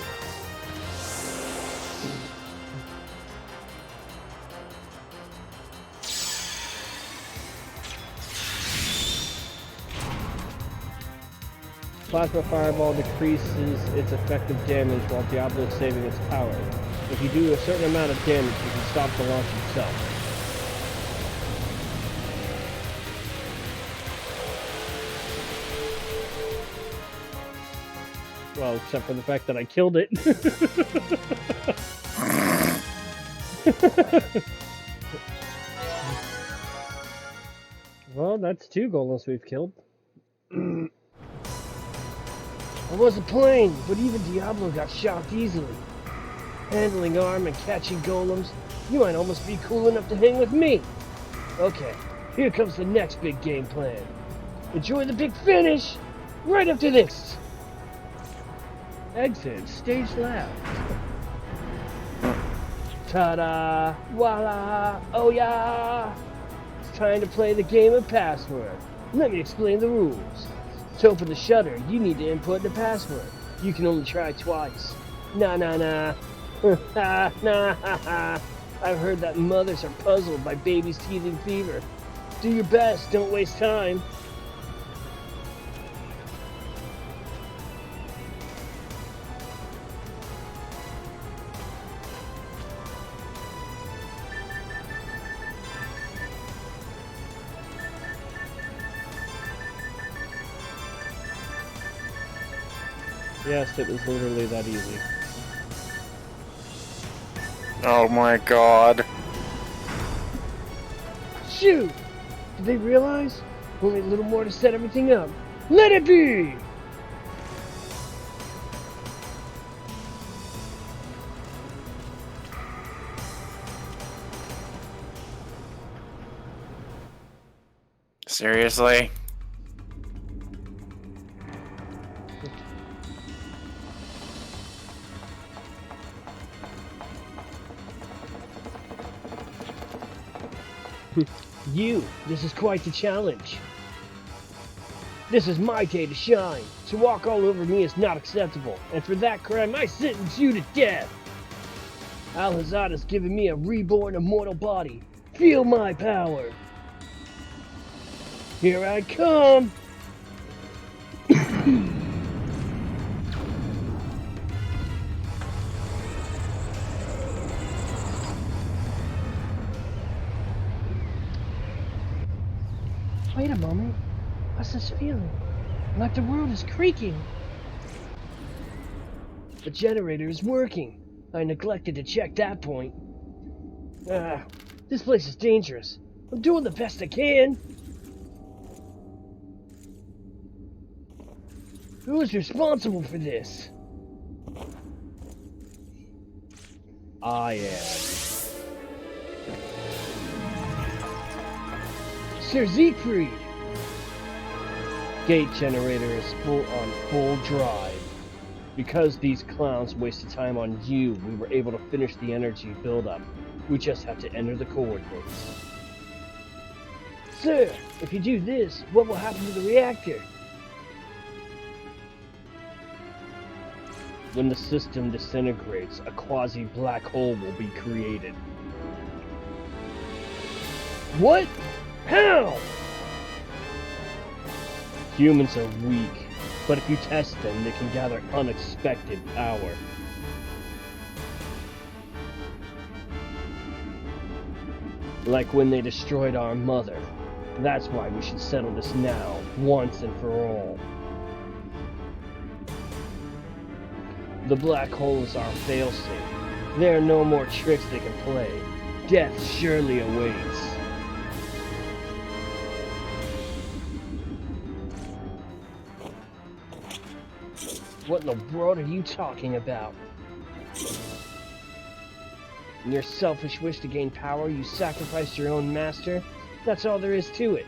Speaker 1: Plasma Fireball decreases its effective damage while Diablo is saving its power. If you do a certain amount of damage, you can stop the launch itself. Well, except for the fact that I killed it. Well, that's 2 golems we've killed. I wasn't playing, but even Diablo got shocked easily. Handling arm and catching golems, you might almost be cool enough to hang with me. Okay, here comes the next big game plan. Enjoy the big finish right after this. Exit stage left. Ta-da! Voila! Oh yeah! It's time to play the game of password. Let me explain the rules. To open the shutter, you need to input the password. You can only try twice. Nah. Nah. I've heard that mothers are puzzled by babies' teething fever. Do your best, don't waste time. Yes, it was literally that easy.
Speaker 4: Oh my god.
Speaker 1: Shoot! Did they realize? Only a little more to set everything up. Let it be!
Speaker 4: Seriously? This is quite the challenge. This is my day to shine. To walk all over me is not acceptable, and for that crime I sentence you to death. Al-Hazad has given me a reborn immortal body. Feel my power. Here I come. Wait a moment. What's this feeling? Like the world is creaking. The generator is working. I neglected to check that point. This place is dangerous. I'm doing the best I can. Who is responsible for this? I am. Sir Siegfried! Gate generator is on full drive. Because these clowns wasted time on you, we were able to finish the energy buildup. We just have to enter the coordinates. Sir, if you do this, what will happen to the reactor? When the system disintegrates, a quasi-black hole will be created. What? How? Humans are weak, but if you test them, they can gather unexpected power. Like when they destroyed our mother. That's why we should settle this now, once and for all. The black hole is our failsafe. There are no more tricks they can play. Death surely awaits. What in the world are you talking about? In your selfish wish to gain power, you sacrificed your own master? That's all there is to it.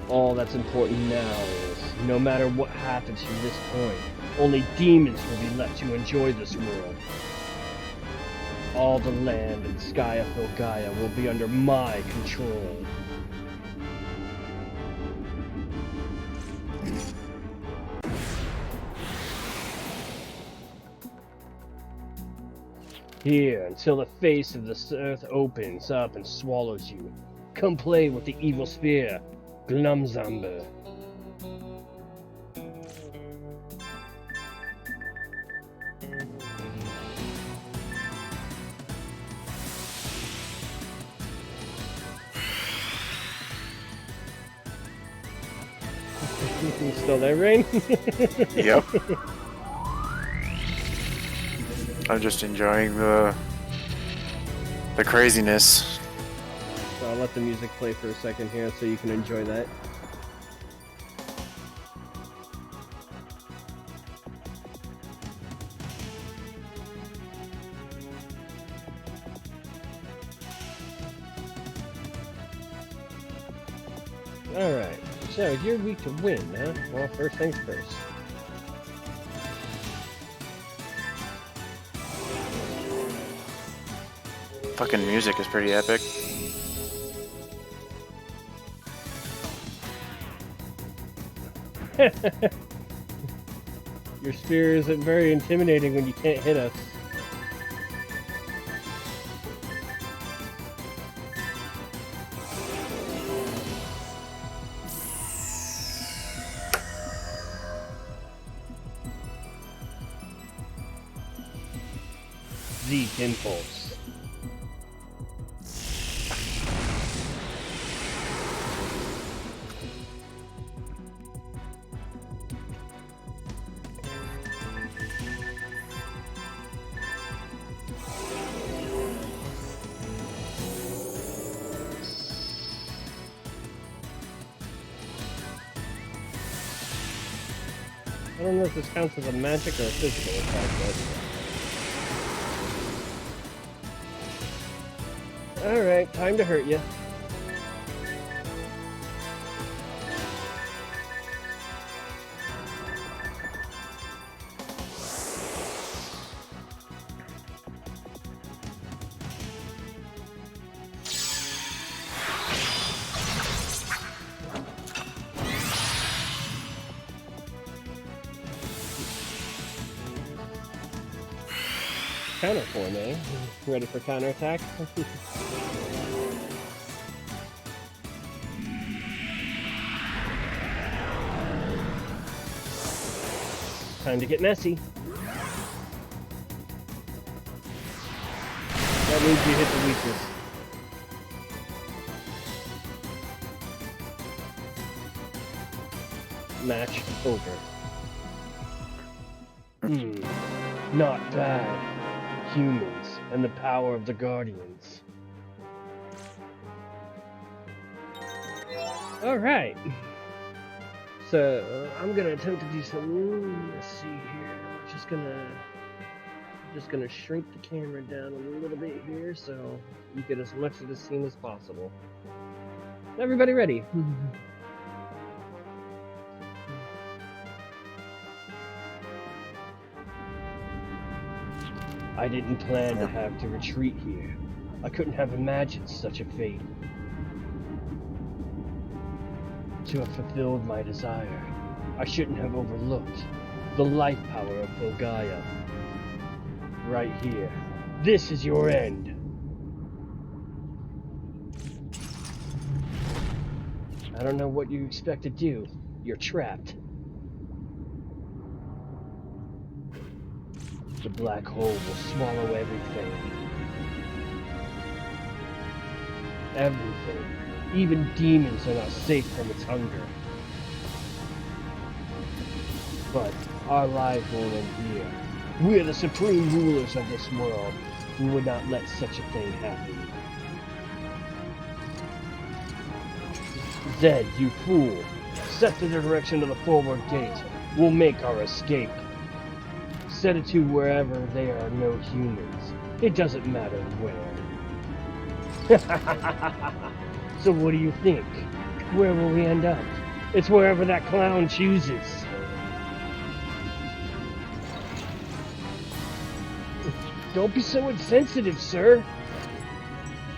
Speaker 4: All that's important now is, no matter what happens from this point, only demons will be left to enjoy this world.
Speaker 1: All the land and sky of Filgaia will be under my control. Here, until the face of the earth opens up and swallows you. Come play with the evil spear, Glumzamber. Still there, Rain?
Speaker 5: Yep. I'm just enjoying the craziness.
Speaker 1: So I'll let the music play for a second here so you can enjoy that. Alright, so you're weak to wind, huh? Well, first things first.
Speaker 5: Fucking music is pretty epic.
Speaker 1: Your spear isn't very intimidating when you can't hit us. Zeke Impulse. I don't know if this counts as a magic or a physical attack, but... Alright, time to hurt you. Counter form, eh? Ready for counterattack? Time to get messy. That means you hit the weakness. Match over. Not bad. Humans and the power of the Guardians. Alright. So, I'm gonna attempt to do some... let's see here. Just gonna shrink the camera down a little bit here so you get as much of the scene as possible. Everybody ready? I didn't plan to have to retreat here. I couldn't have imagined such a fate. To have fulfilled my desire, I shouldn't have overlooked the life power of Filgaia. Right here. This is your end. I don't know what you expect to do. You're trapped. The black hole will swallow everything. Everything. Even demons are not safe from its hunger. But our lives won't end here. We're the supreme rulers of this world. We would not let such a thing happen. Zed, you fool. Set the direction of the forward gate. We'll make our escape. Set it to wherever there are no humans. It doesn't matter where. So what do you think? Where will we end up? It's wherever that clown chooses.
Speaker 4: Don't be so insensitive, sir.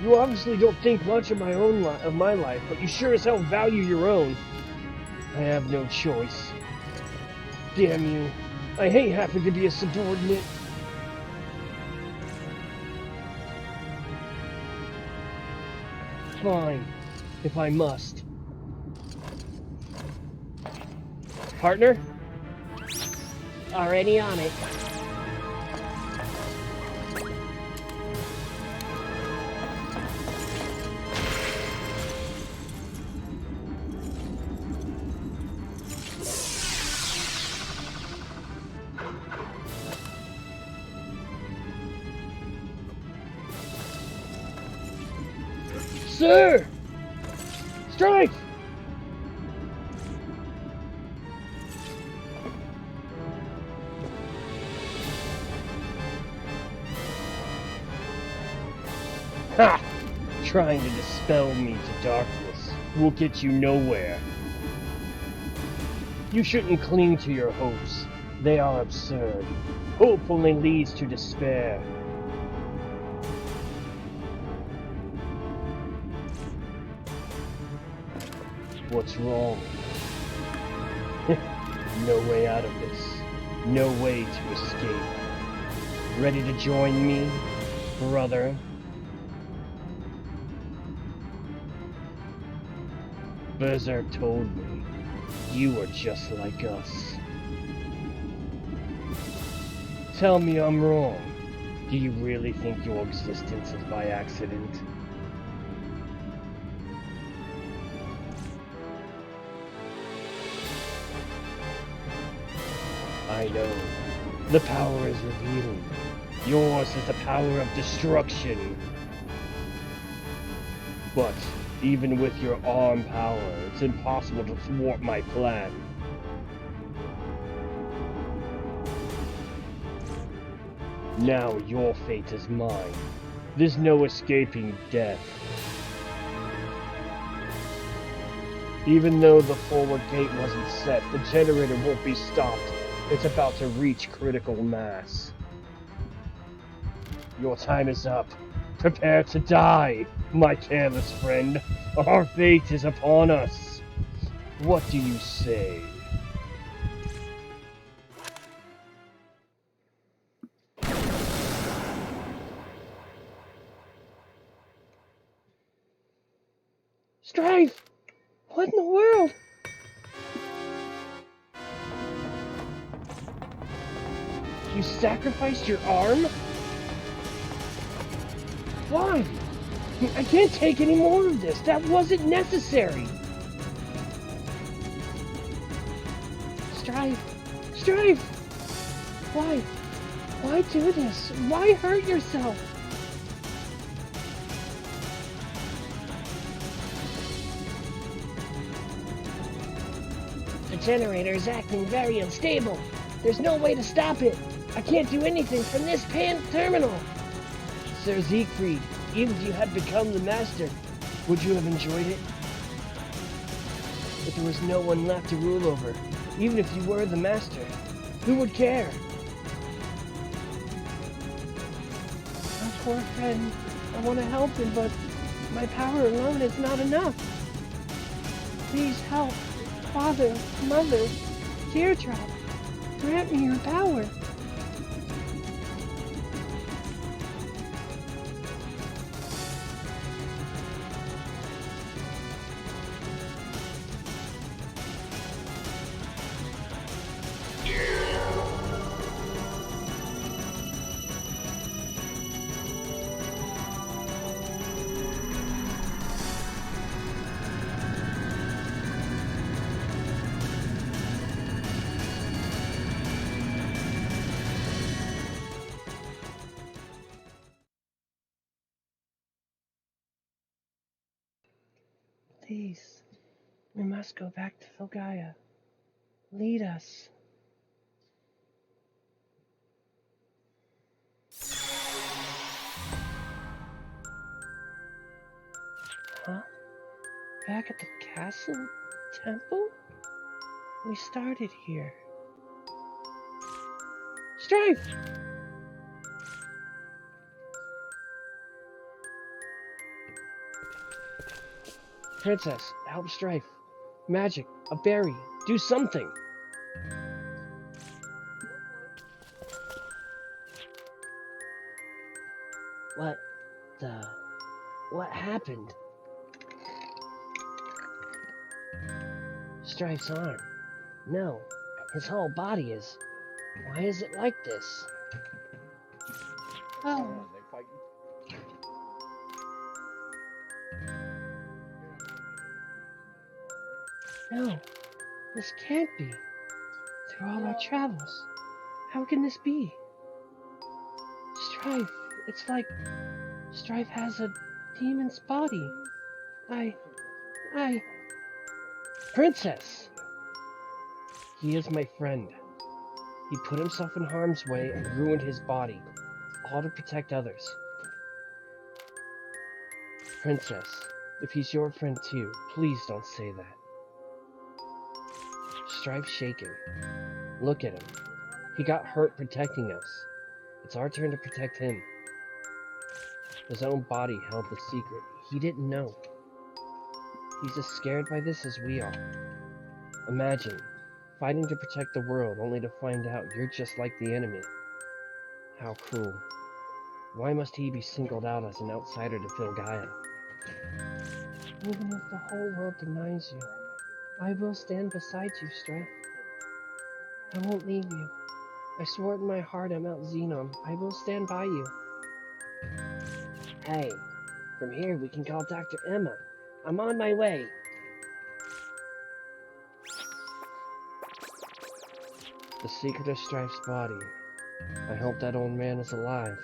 Speaker 4: You obviously don't think much of my life, but you sure as hell value your own. I have no choice. Damn you. I hate having to be a subordinate. Fine, if I must. Partner? Already on it. Sir! Strife! Ha! Trying to dispel me to darkness will get you nowhere. You shouldn't cling to your hopes. They are absurd. Hope only leads to despair. What's wrong? No way out of this. No way to escape. Ready to join me, brother? Berserk told me, you are just like us. Tell me I'm wrong. Do you really think your existence is by accident? I know. The power is revealing. Yours is the power of destruction. But even with your arm power, it's impossible to thwart my plan. Now your fate is mine. There's no escaping death. Even though the forward gate wasn't set, the generator won't be stopped. It's about to reach critical mass. Your time is up. Prepare to die, my careless friend. Our fate is upon us. What do you say? Strife! What in the world? You sacrificed your arm? Why? I can't take any more of this. That wasn't necessary. Strife! Strife! Why? Why do this? Why hurt yourself? The generator is acting very unstable. There's no way to stop it. I can't do anything from this terminal. Sir Siegfried, even if you had become the master, would you have enjoyed it? If there was no one left to rule over, even if you were the master, who would care? My poor friend, I want to help him, but my power alone is not enough. Please help, Father, Mother, Teardrop, grant me your power. Please, we must go back to Filgaia. Lead us. Huh? Back at the castle? Temple? We started here. Strife! Princess, help Strife. Magic, a berry, do something. What happened? Strife's arm. No, his whole body is. Why is it like this?
Speaker 2: Oh,
Speaker 4: No, this can't be. Through all our travels, how can this be? Strife, it's like Strife has a demon's body. I... Princess! He is my friend. He put himself in harm's way and ruined his body, all to protect others. Princess, if he's your friend too, please don't say that. Strife's shaken. Look at him. He got hurt protecting us. It's our turn to protect him. His own body held the secret. He didn't know. He's as scared by this as we are. Imagine, fighting to protect the world only to find out you're just like the enemy. How cruel. Why must he be singled out as an outsider to fill Gaia? Even if the whole world denies you, I will stand beside you, Strife. I won't leave you. I swore it in my heart at Mount Xenon. I will stand by you. Hey, from here we can call Dr. Emma. I'm on my way. The secret of Strife's body. I hope that old man is alive.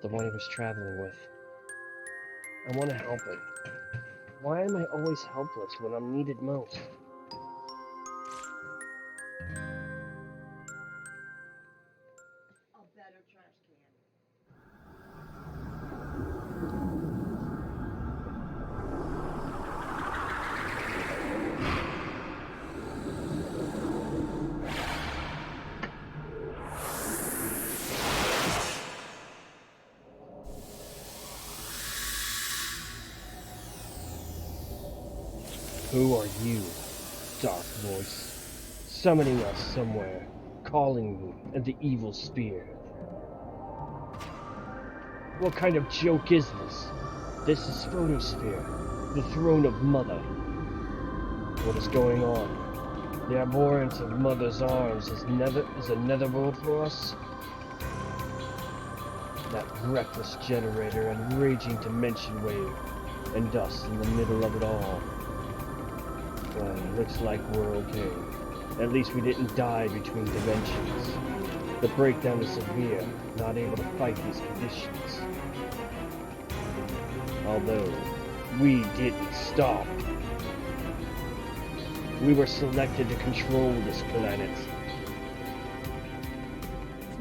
Speaker 4: The one he was traveling with. I want to help him. Why am I always helpless when I'm needed most? Who are you, dark voice, summoning us somewhere, calling me and the evil spear? What kind of joke is this? This is Photosphere, the throne of Mother. What is going on? The abhorrence of Mother's arms is a netherworld for us? That reckless generator and raging dimension wave, and us in the middle of it all. Well, looks like we're okay. At least we didn't die between dimensions. The breakdown is severe, not able to fight these conditions. Although, we didn't stop. We were selected to control this planet.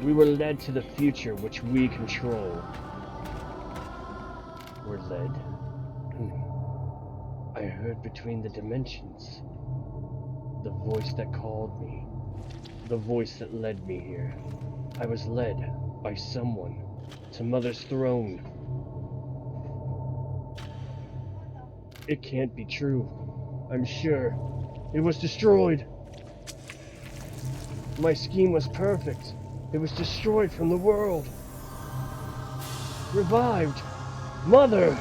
Speaker 4: We were led to the future which we control. We're led? I heard between the dimensions. The voice that called me. The voice that led me here. I was led by someone to Mother's throne. It can't be true. I'm sure. It was destroyed. My scheme was perfect. It was destroyed from the world. Revived. Mother!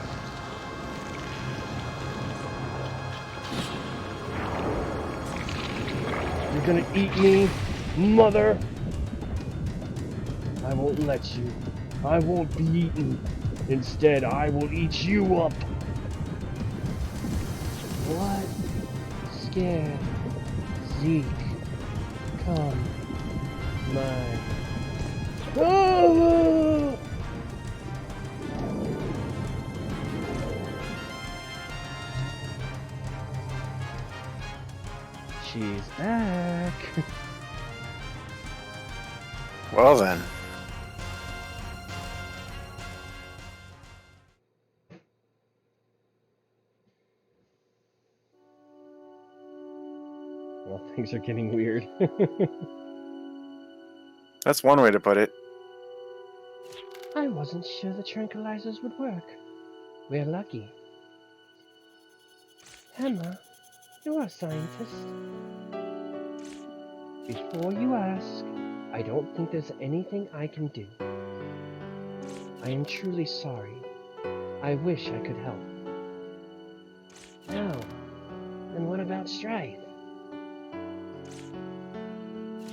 Speaker 4: You're gonna eat me, Mother? I won't let you. I won't be eaten. Instead, I will eat you up. What? Scared. Zeke. Come. My. Oh! She's back.
Speaker 5: Well then.
Speaker 1: Well, things are getting weird.
Speaker 5: That's one way to put it.
Speaker 4: I wasn't sure the tranquilizers would work. We're lucky. Emma, you're a scientist. Before you ask, I don't think there's anything I can do. I am truly sorry. I wish I could help. No. And what about Strife?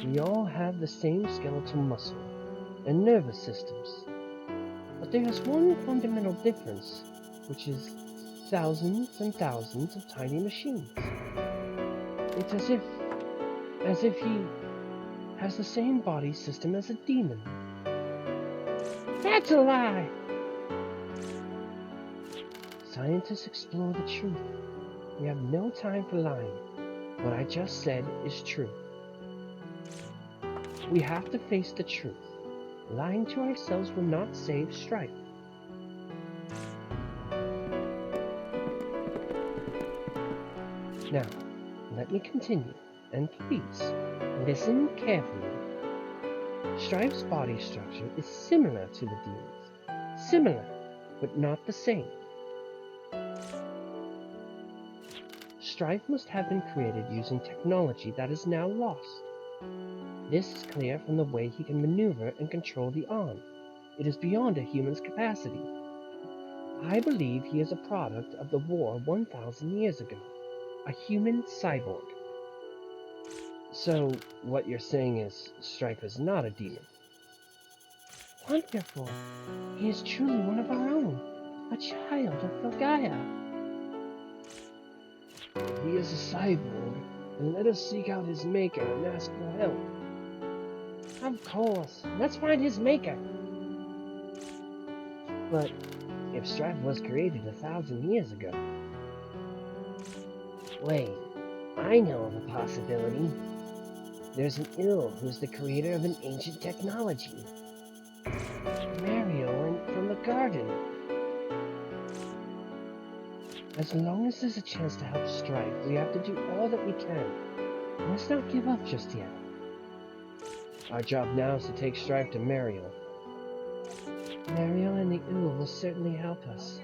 Speaker 4: We all have the same skeletal muscle and nervous systems. But there is one fundamental difference, which is thousands and thousands of tiny machines. It's as if he has the same body system as a demon. That's a lie! Scientists explore the truth. We have no time for lying. What I just said is true. We have to face the truth. Lying to ourselves will not save Strife. Now, let me continue, and please, listen carefully. Strife's body structure is similar to the demon's. Similar, but not the same. Strife must have been created using technology that is now lost. This is clear from the way he can maneuver and control the arm. It is beyond a human's capacity. I believe he is a product of the war 1,000 years ago. A human cyborg. So, what you're saying is, Strife is not a demon. Wonderful. He is truly one of our own. A child of Filgaia. If he is a cyborg, then let us seek out his maker and ask for help. Of course. Let's find his maker. But if Strife was created 1,000 years ago... Wait, I know of a possibility. There's an ill who's the creator of an ancient technology. Mario went from the garden. As long as there's a chance to help Strife, we have to do all that we can. Let's not give up just yet. Our job now is to take Strife to Mario. Mario and the Ool will certainly help us.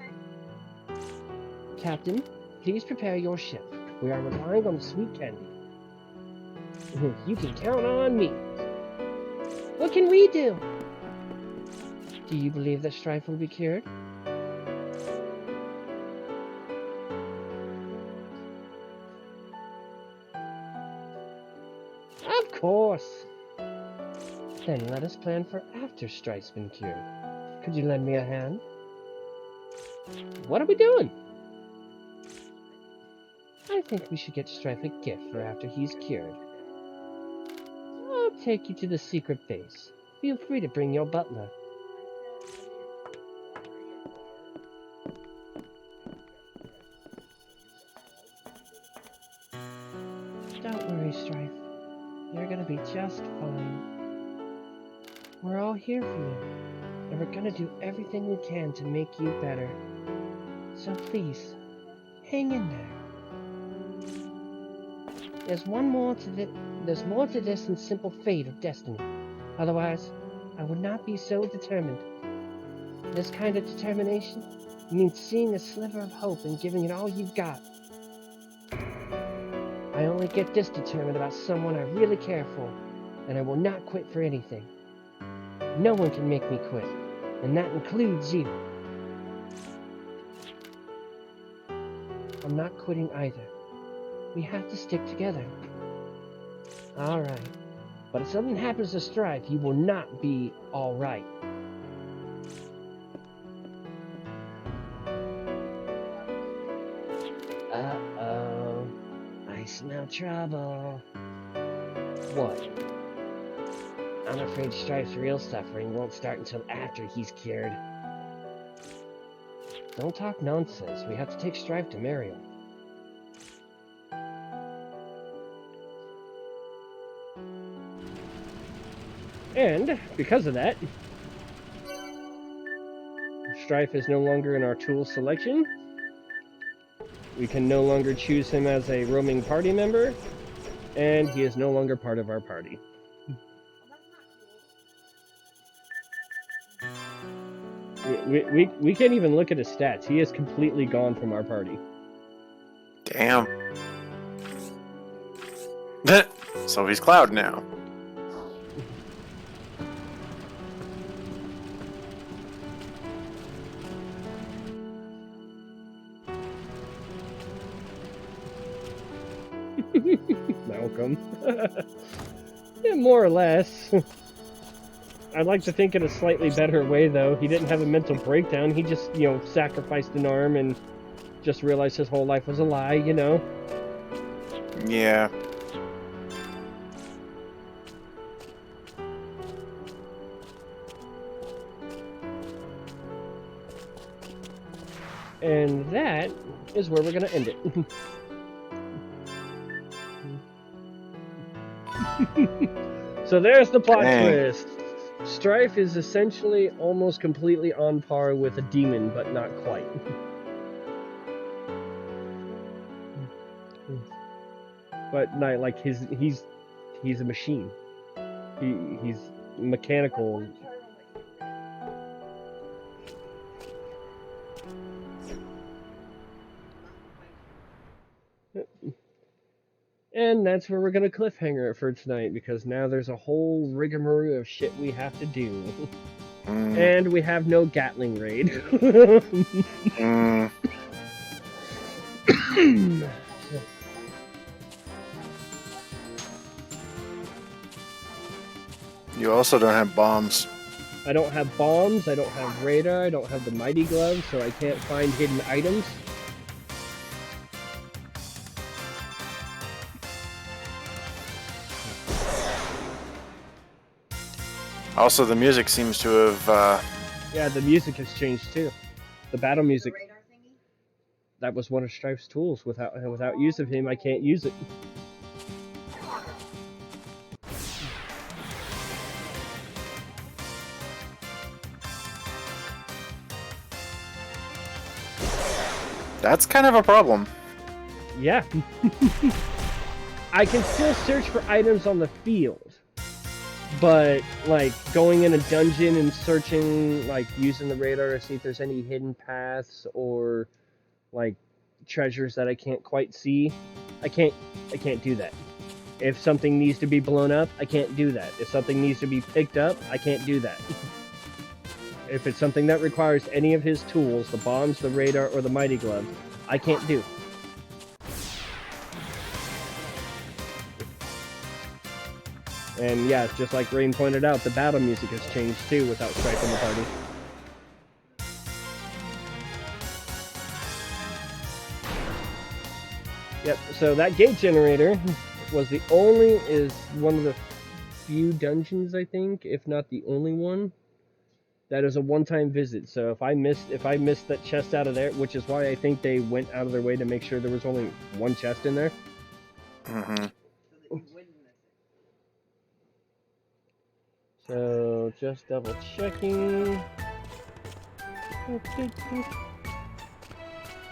Speaker 4: Captain, please prepare your ship. We are relying on the sweet candy. You can count on me. What can we do? Do you believe that Strife will be cured? Of course. Then let us plan for after Strife's been cured. Could you lend me a hand? What are we doing? I think we should get Strife a gift for after he's cured. I'll take you to the secret base. Feel free to bring your butler. Don't worry, Strife. You're gonna be just fine. We're all here for you, and we're gonna do everything we can to make you better. So please, hang in there. There's more to this than simple fate or destiny. Otherwise, I would not be so determined. This kind of determination means seeing a sliver of hope and giving it all you've got. I only get this determined about someone I really care for, and I will not quit for anything. No one can make me quit, and that includes you. I'm not quitting either. We have to stick together. Alright. But if something happens to Strife, you will not be alright. Uh-oh. I smell trouble. What? I'm afraid Strife's real suffering won't start until after he's cured. Don't talk nonsense. We have to take Strife to Mario. And, because of that, Strife is no longer in our tool selection. We can no longer choose him as a roaming party member, and he is no longer part of our party. We can't even look at his stats. He is completely gone from our party.
Speaker 5: Damn. So he's Cloud now.
Speaker 1: Malcolm. Yeah, more or less. I'd like to think in a slightly better way, though. He didn't have a mental breakdown. He just, sacrificed an arm and just realized his whole life was a lie,
Speaker 5: Yeah.
Speaker 1: And that is where we're going to end it. So there's the plot
Speaker 5: Dang.
Speaker 1: twist. Strife is essentially almost completely on par with a demon, but not quite. But not like he's a machine. He's mechanical. And that's where we're gonna cliffhanger it for tonight, because now there's a whole rigmarole of shit we have to do. And we have no Gatling raid.
Speaker 5: You also don't have bombs.
Speaker 1: I don't have bombs, I don't have radar, I don't have the mighty glove, so I can't find hidden items.
Speaker 5: Also, the music seems to have,
Speaker 1: Yeah, the music has changed too. The battle music. That was one of Strife's tools. Without use of him, I can't use it.
Speaker 5: That's kind of a problem.
Speaker 1: Yeah. I can still search for items on the field. But, like, going in a dungeon and searching, like, using the radar to see if there's any hidden paths or, like, treasures that I can't quite see, I can't do that. If something needs to be blown up, I can't do that. If something needs to be picked up, I can't do that. If it's something that requires any of his tools, the bombs, the radar, or the mighty glove, I can't do. And yeah, just like Rain pointed out, the battle music has changed too without Strife in the party. Yep, so that gate generator is one of the few dungeons, I think, if not the only one, that is a one-time visit. So if I missed that chest out of there, which is why I think they went out of their way to make sure there was only one chest in there.
Speaker 5: Mm-hmm.
Speaker 1: So just double checking.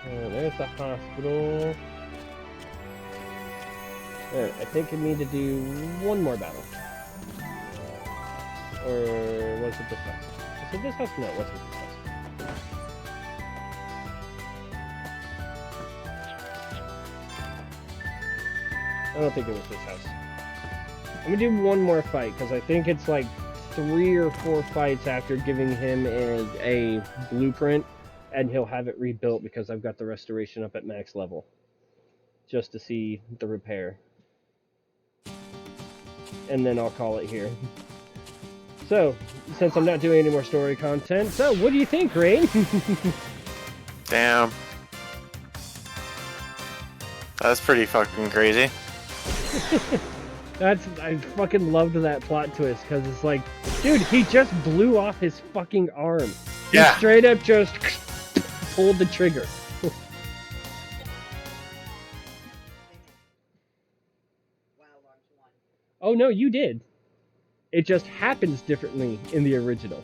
Speaker 1: There's the hospital. Alright, I think I need to do one more battle. Or was it this house? Was it this house? No, it wasn't this house. I don't think it was this house. I'm gonna do one more fight, because I think it's like 3 or 4 fights after giving him a blueprint, and he'll have it rebuilt because I've got the restoration up at max level. Just to see the repair. And then I'll call it here. So, since I'm not doing any more story content, so what do you think, Rain?
Speaker 5: Damn. That's pretty fucking crazy.
Speaker 1: I fucking loved that plot twist, because it's like, dude, he just blew off his fucking arm. He
Speaker 5: Yeah.
Speaker 1: straight up just pulled the trigger. Oh no, you did. It just happens differently in the original.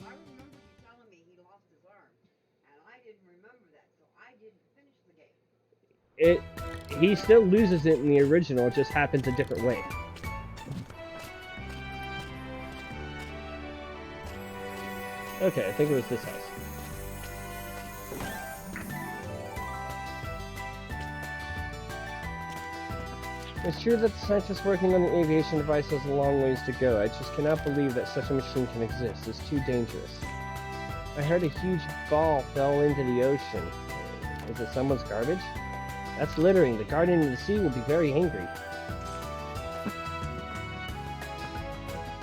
Speaker 3: I remember you telling me he lost his arm, and I didn't remember that, so I didn't finish the game.
Speaker 1: He still loses it in the original, it just happens a different way. Okay, I think it was this house. It's true that the scientists working on the aviation device has a long ways to go. I just cannot believe that such a machine can exist. It's too dangerous. I heard a huge ball fell into the ocean. Is it someone's garbage? That's littering. The guardian of the sea will be very angry.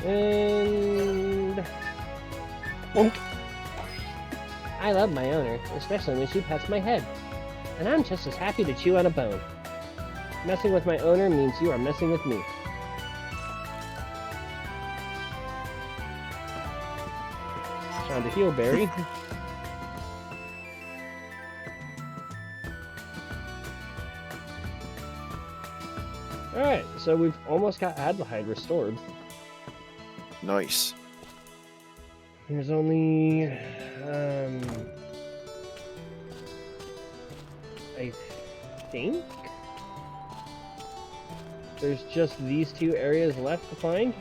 Speaker 1: And... Bonk. I love my owner, especially when she pets my head. And I'm just as happy to chew on a bone. Messing with my owner means you are messing with me. Time to heal, Barry. Alright, so we've almost got Adelaide restored.
Speaker 5: Nice.
Speaker 1: There's only... I think... There's just these two areas left to find.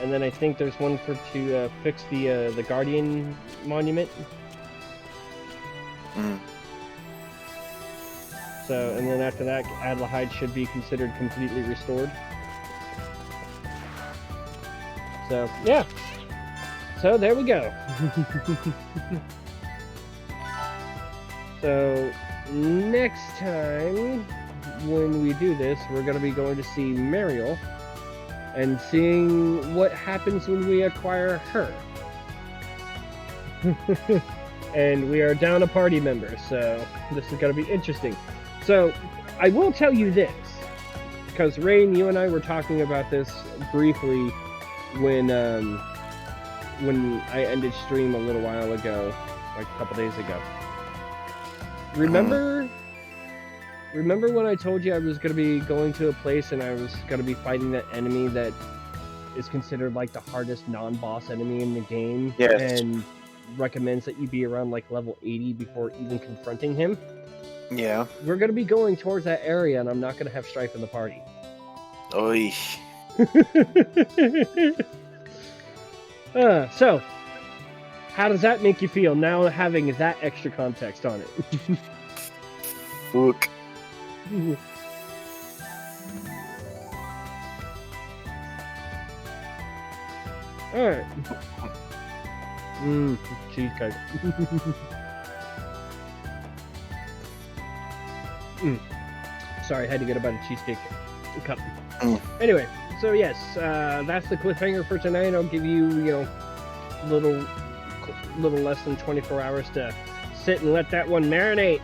Speaker 1: And then I think there's one to fix the Guardian monument.
Speaker 5: Mm.
Speaker 1: So, and then after that, Adelaide should be considered completely restored. So, yeah. So, there we go. So, next time, when we do this, we're going to be going to see Mariel and seeing what happens when we acquire her. And we are down a party member, so this is going to be interesting. So, I will tell you this, because Rain, you and I were talking about this briefly when I ended stream a little while ago, like a couple days ago. Remember when I told you I was going to be going to a place and I was going to be fighting that enemy that is considered like the hardest non-boss enemy in the game?
Speaker 5: Yes.
Speaker 1: And recommends that you be around like level 80 before even confronting him?
Speaker 5: Yeah.
Speaker 1: We're going to be going towards that area and I'm not going to have Strife in the party.
Speaker 5: Oy.
Speaker 1: So, how does that make you feel now having that extra context on it?
Speaker 5: Fuck.
Speaker 1: Alright. Cheesecake. Sorry, I had to get a bite of cheesecake cup. Anyway, so yes, that's the cliffhanger for tonight. I'll give you, little less than 24 hours to sit and let that one marinate.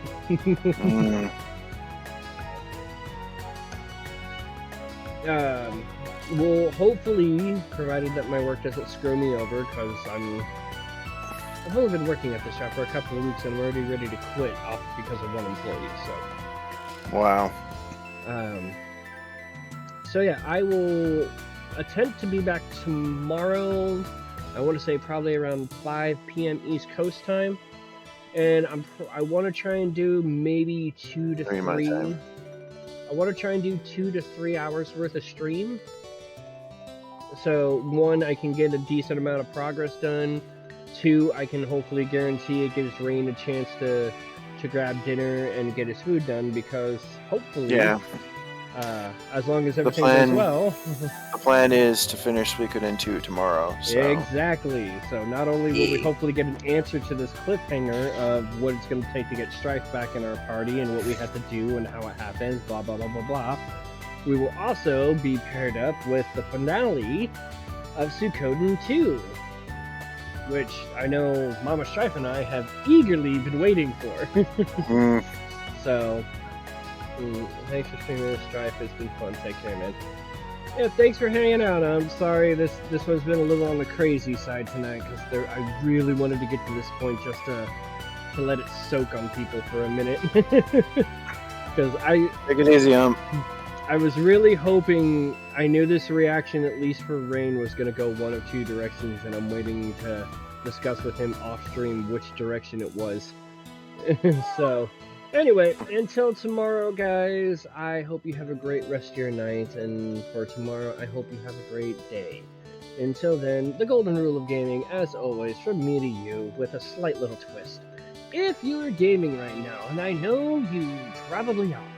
Speaker 1: We'll hopefully, provided that my work doesn't screw me over, because I've only been working at this shop for a couple of weeks and I'm already ready to quit off because of one employee, so.
Speaker 5: Wow.
Speaker 1: So yeah, I will attempt to be back tomorrow. I want to say probably around 5 p.m. East Coast time, and I want to try and do maybe 2 to 3. I want to try and do 2 to 3 hours worth of stream. So 1, I can get a decent amount of progress done. 2, I can hopefully guarantee it gives Rain a chance to grab dinner and get his food done, because hopefully, as long as everything goes well.
Speaker 5: The plan is to finish Suikoden 2 tomorrow. So.
Speaker 1: Exactly. So not only will we hopefully get an answer to this cliffhanger of what it's going to take to get Strife back in our party and what we have to do and how it happens, blah, blah, blah, blah, blah. We will also be paired up with the finale of Suikoden 2, which I know Mama Strife and I have eagerly been waiting for. So, thanks for streaming this, Strife. It's been fun. Take care, man. Yeah, thanks for hanging out. I'm sorry this one's been a little on the crazy side tonight, because I really wanted to get to this point just to let it soak on people for a minute. Because
Speaker 5: Take it easy,
Speaker 1: I was really hoping, I knew this reaction, at least for Rain, was going to go one of 2 directions, and I'm waiting to discuss with him off stream which direction it was. So, anyway, until tomorrow, guys, I hope you have a great rest of your night, and for tomorrow, I hope you have a great day. Until then, the golden rule of gaming, as always, from me to you, with a slight little twist. If you're gaming right now, and I know you probably are,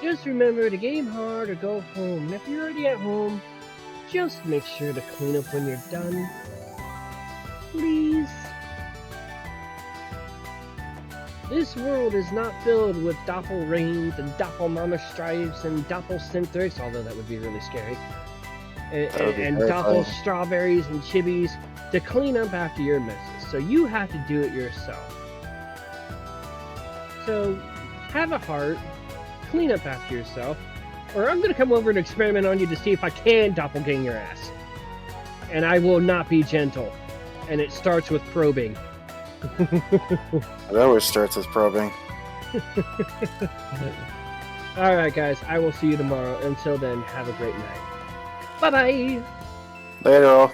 Speaker 4: Just remember to game hard or go home. And if you're already at home, just make sure to clean up when you're done. Please. This world is not filled with doppelrains and doppelmama strifes and doppelsynthrics, although that would be really scary.
Speaker 5: That would be
Speaker 4: And
Speaker 5: terrifying.
Speaker 4: doppel strawberries and chibis to clean up after your messes. So you have to do it yourself. So have a heart, clean up after yourself, or I'm gonna come over and experiment on you to see if I can doppelgang your ass. And I will not be gentle. And it starts with probing.
Speaker 5: It always starts with probing.
Speaker 4: Alright guys, I will see you tomorrow. Until then, have a great night. Bye bye!
Speaker 5: Later all.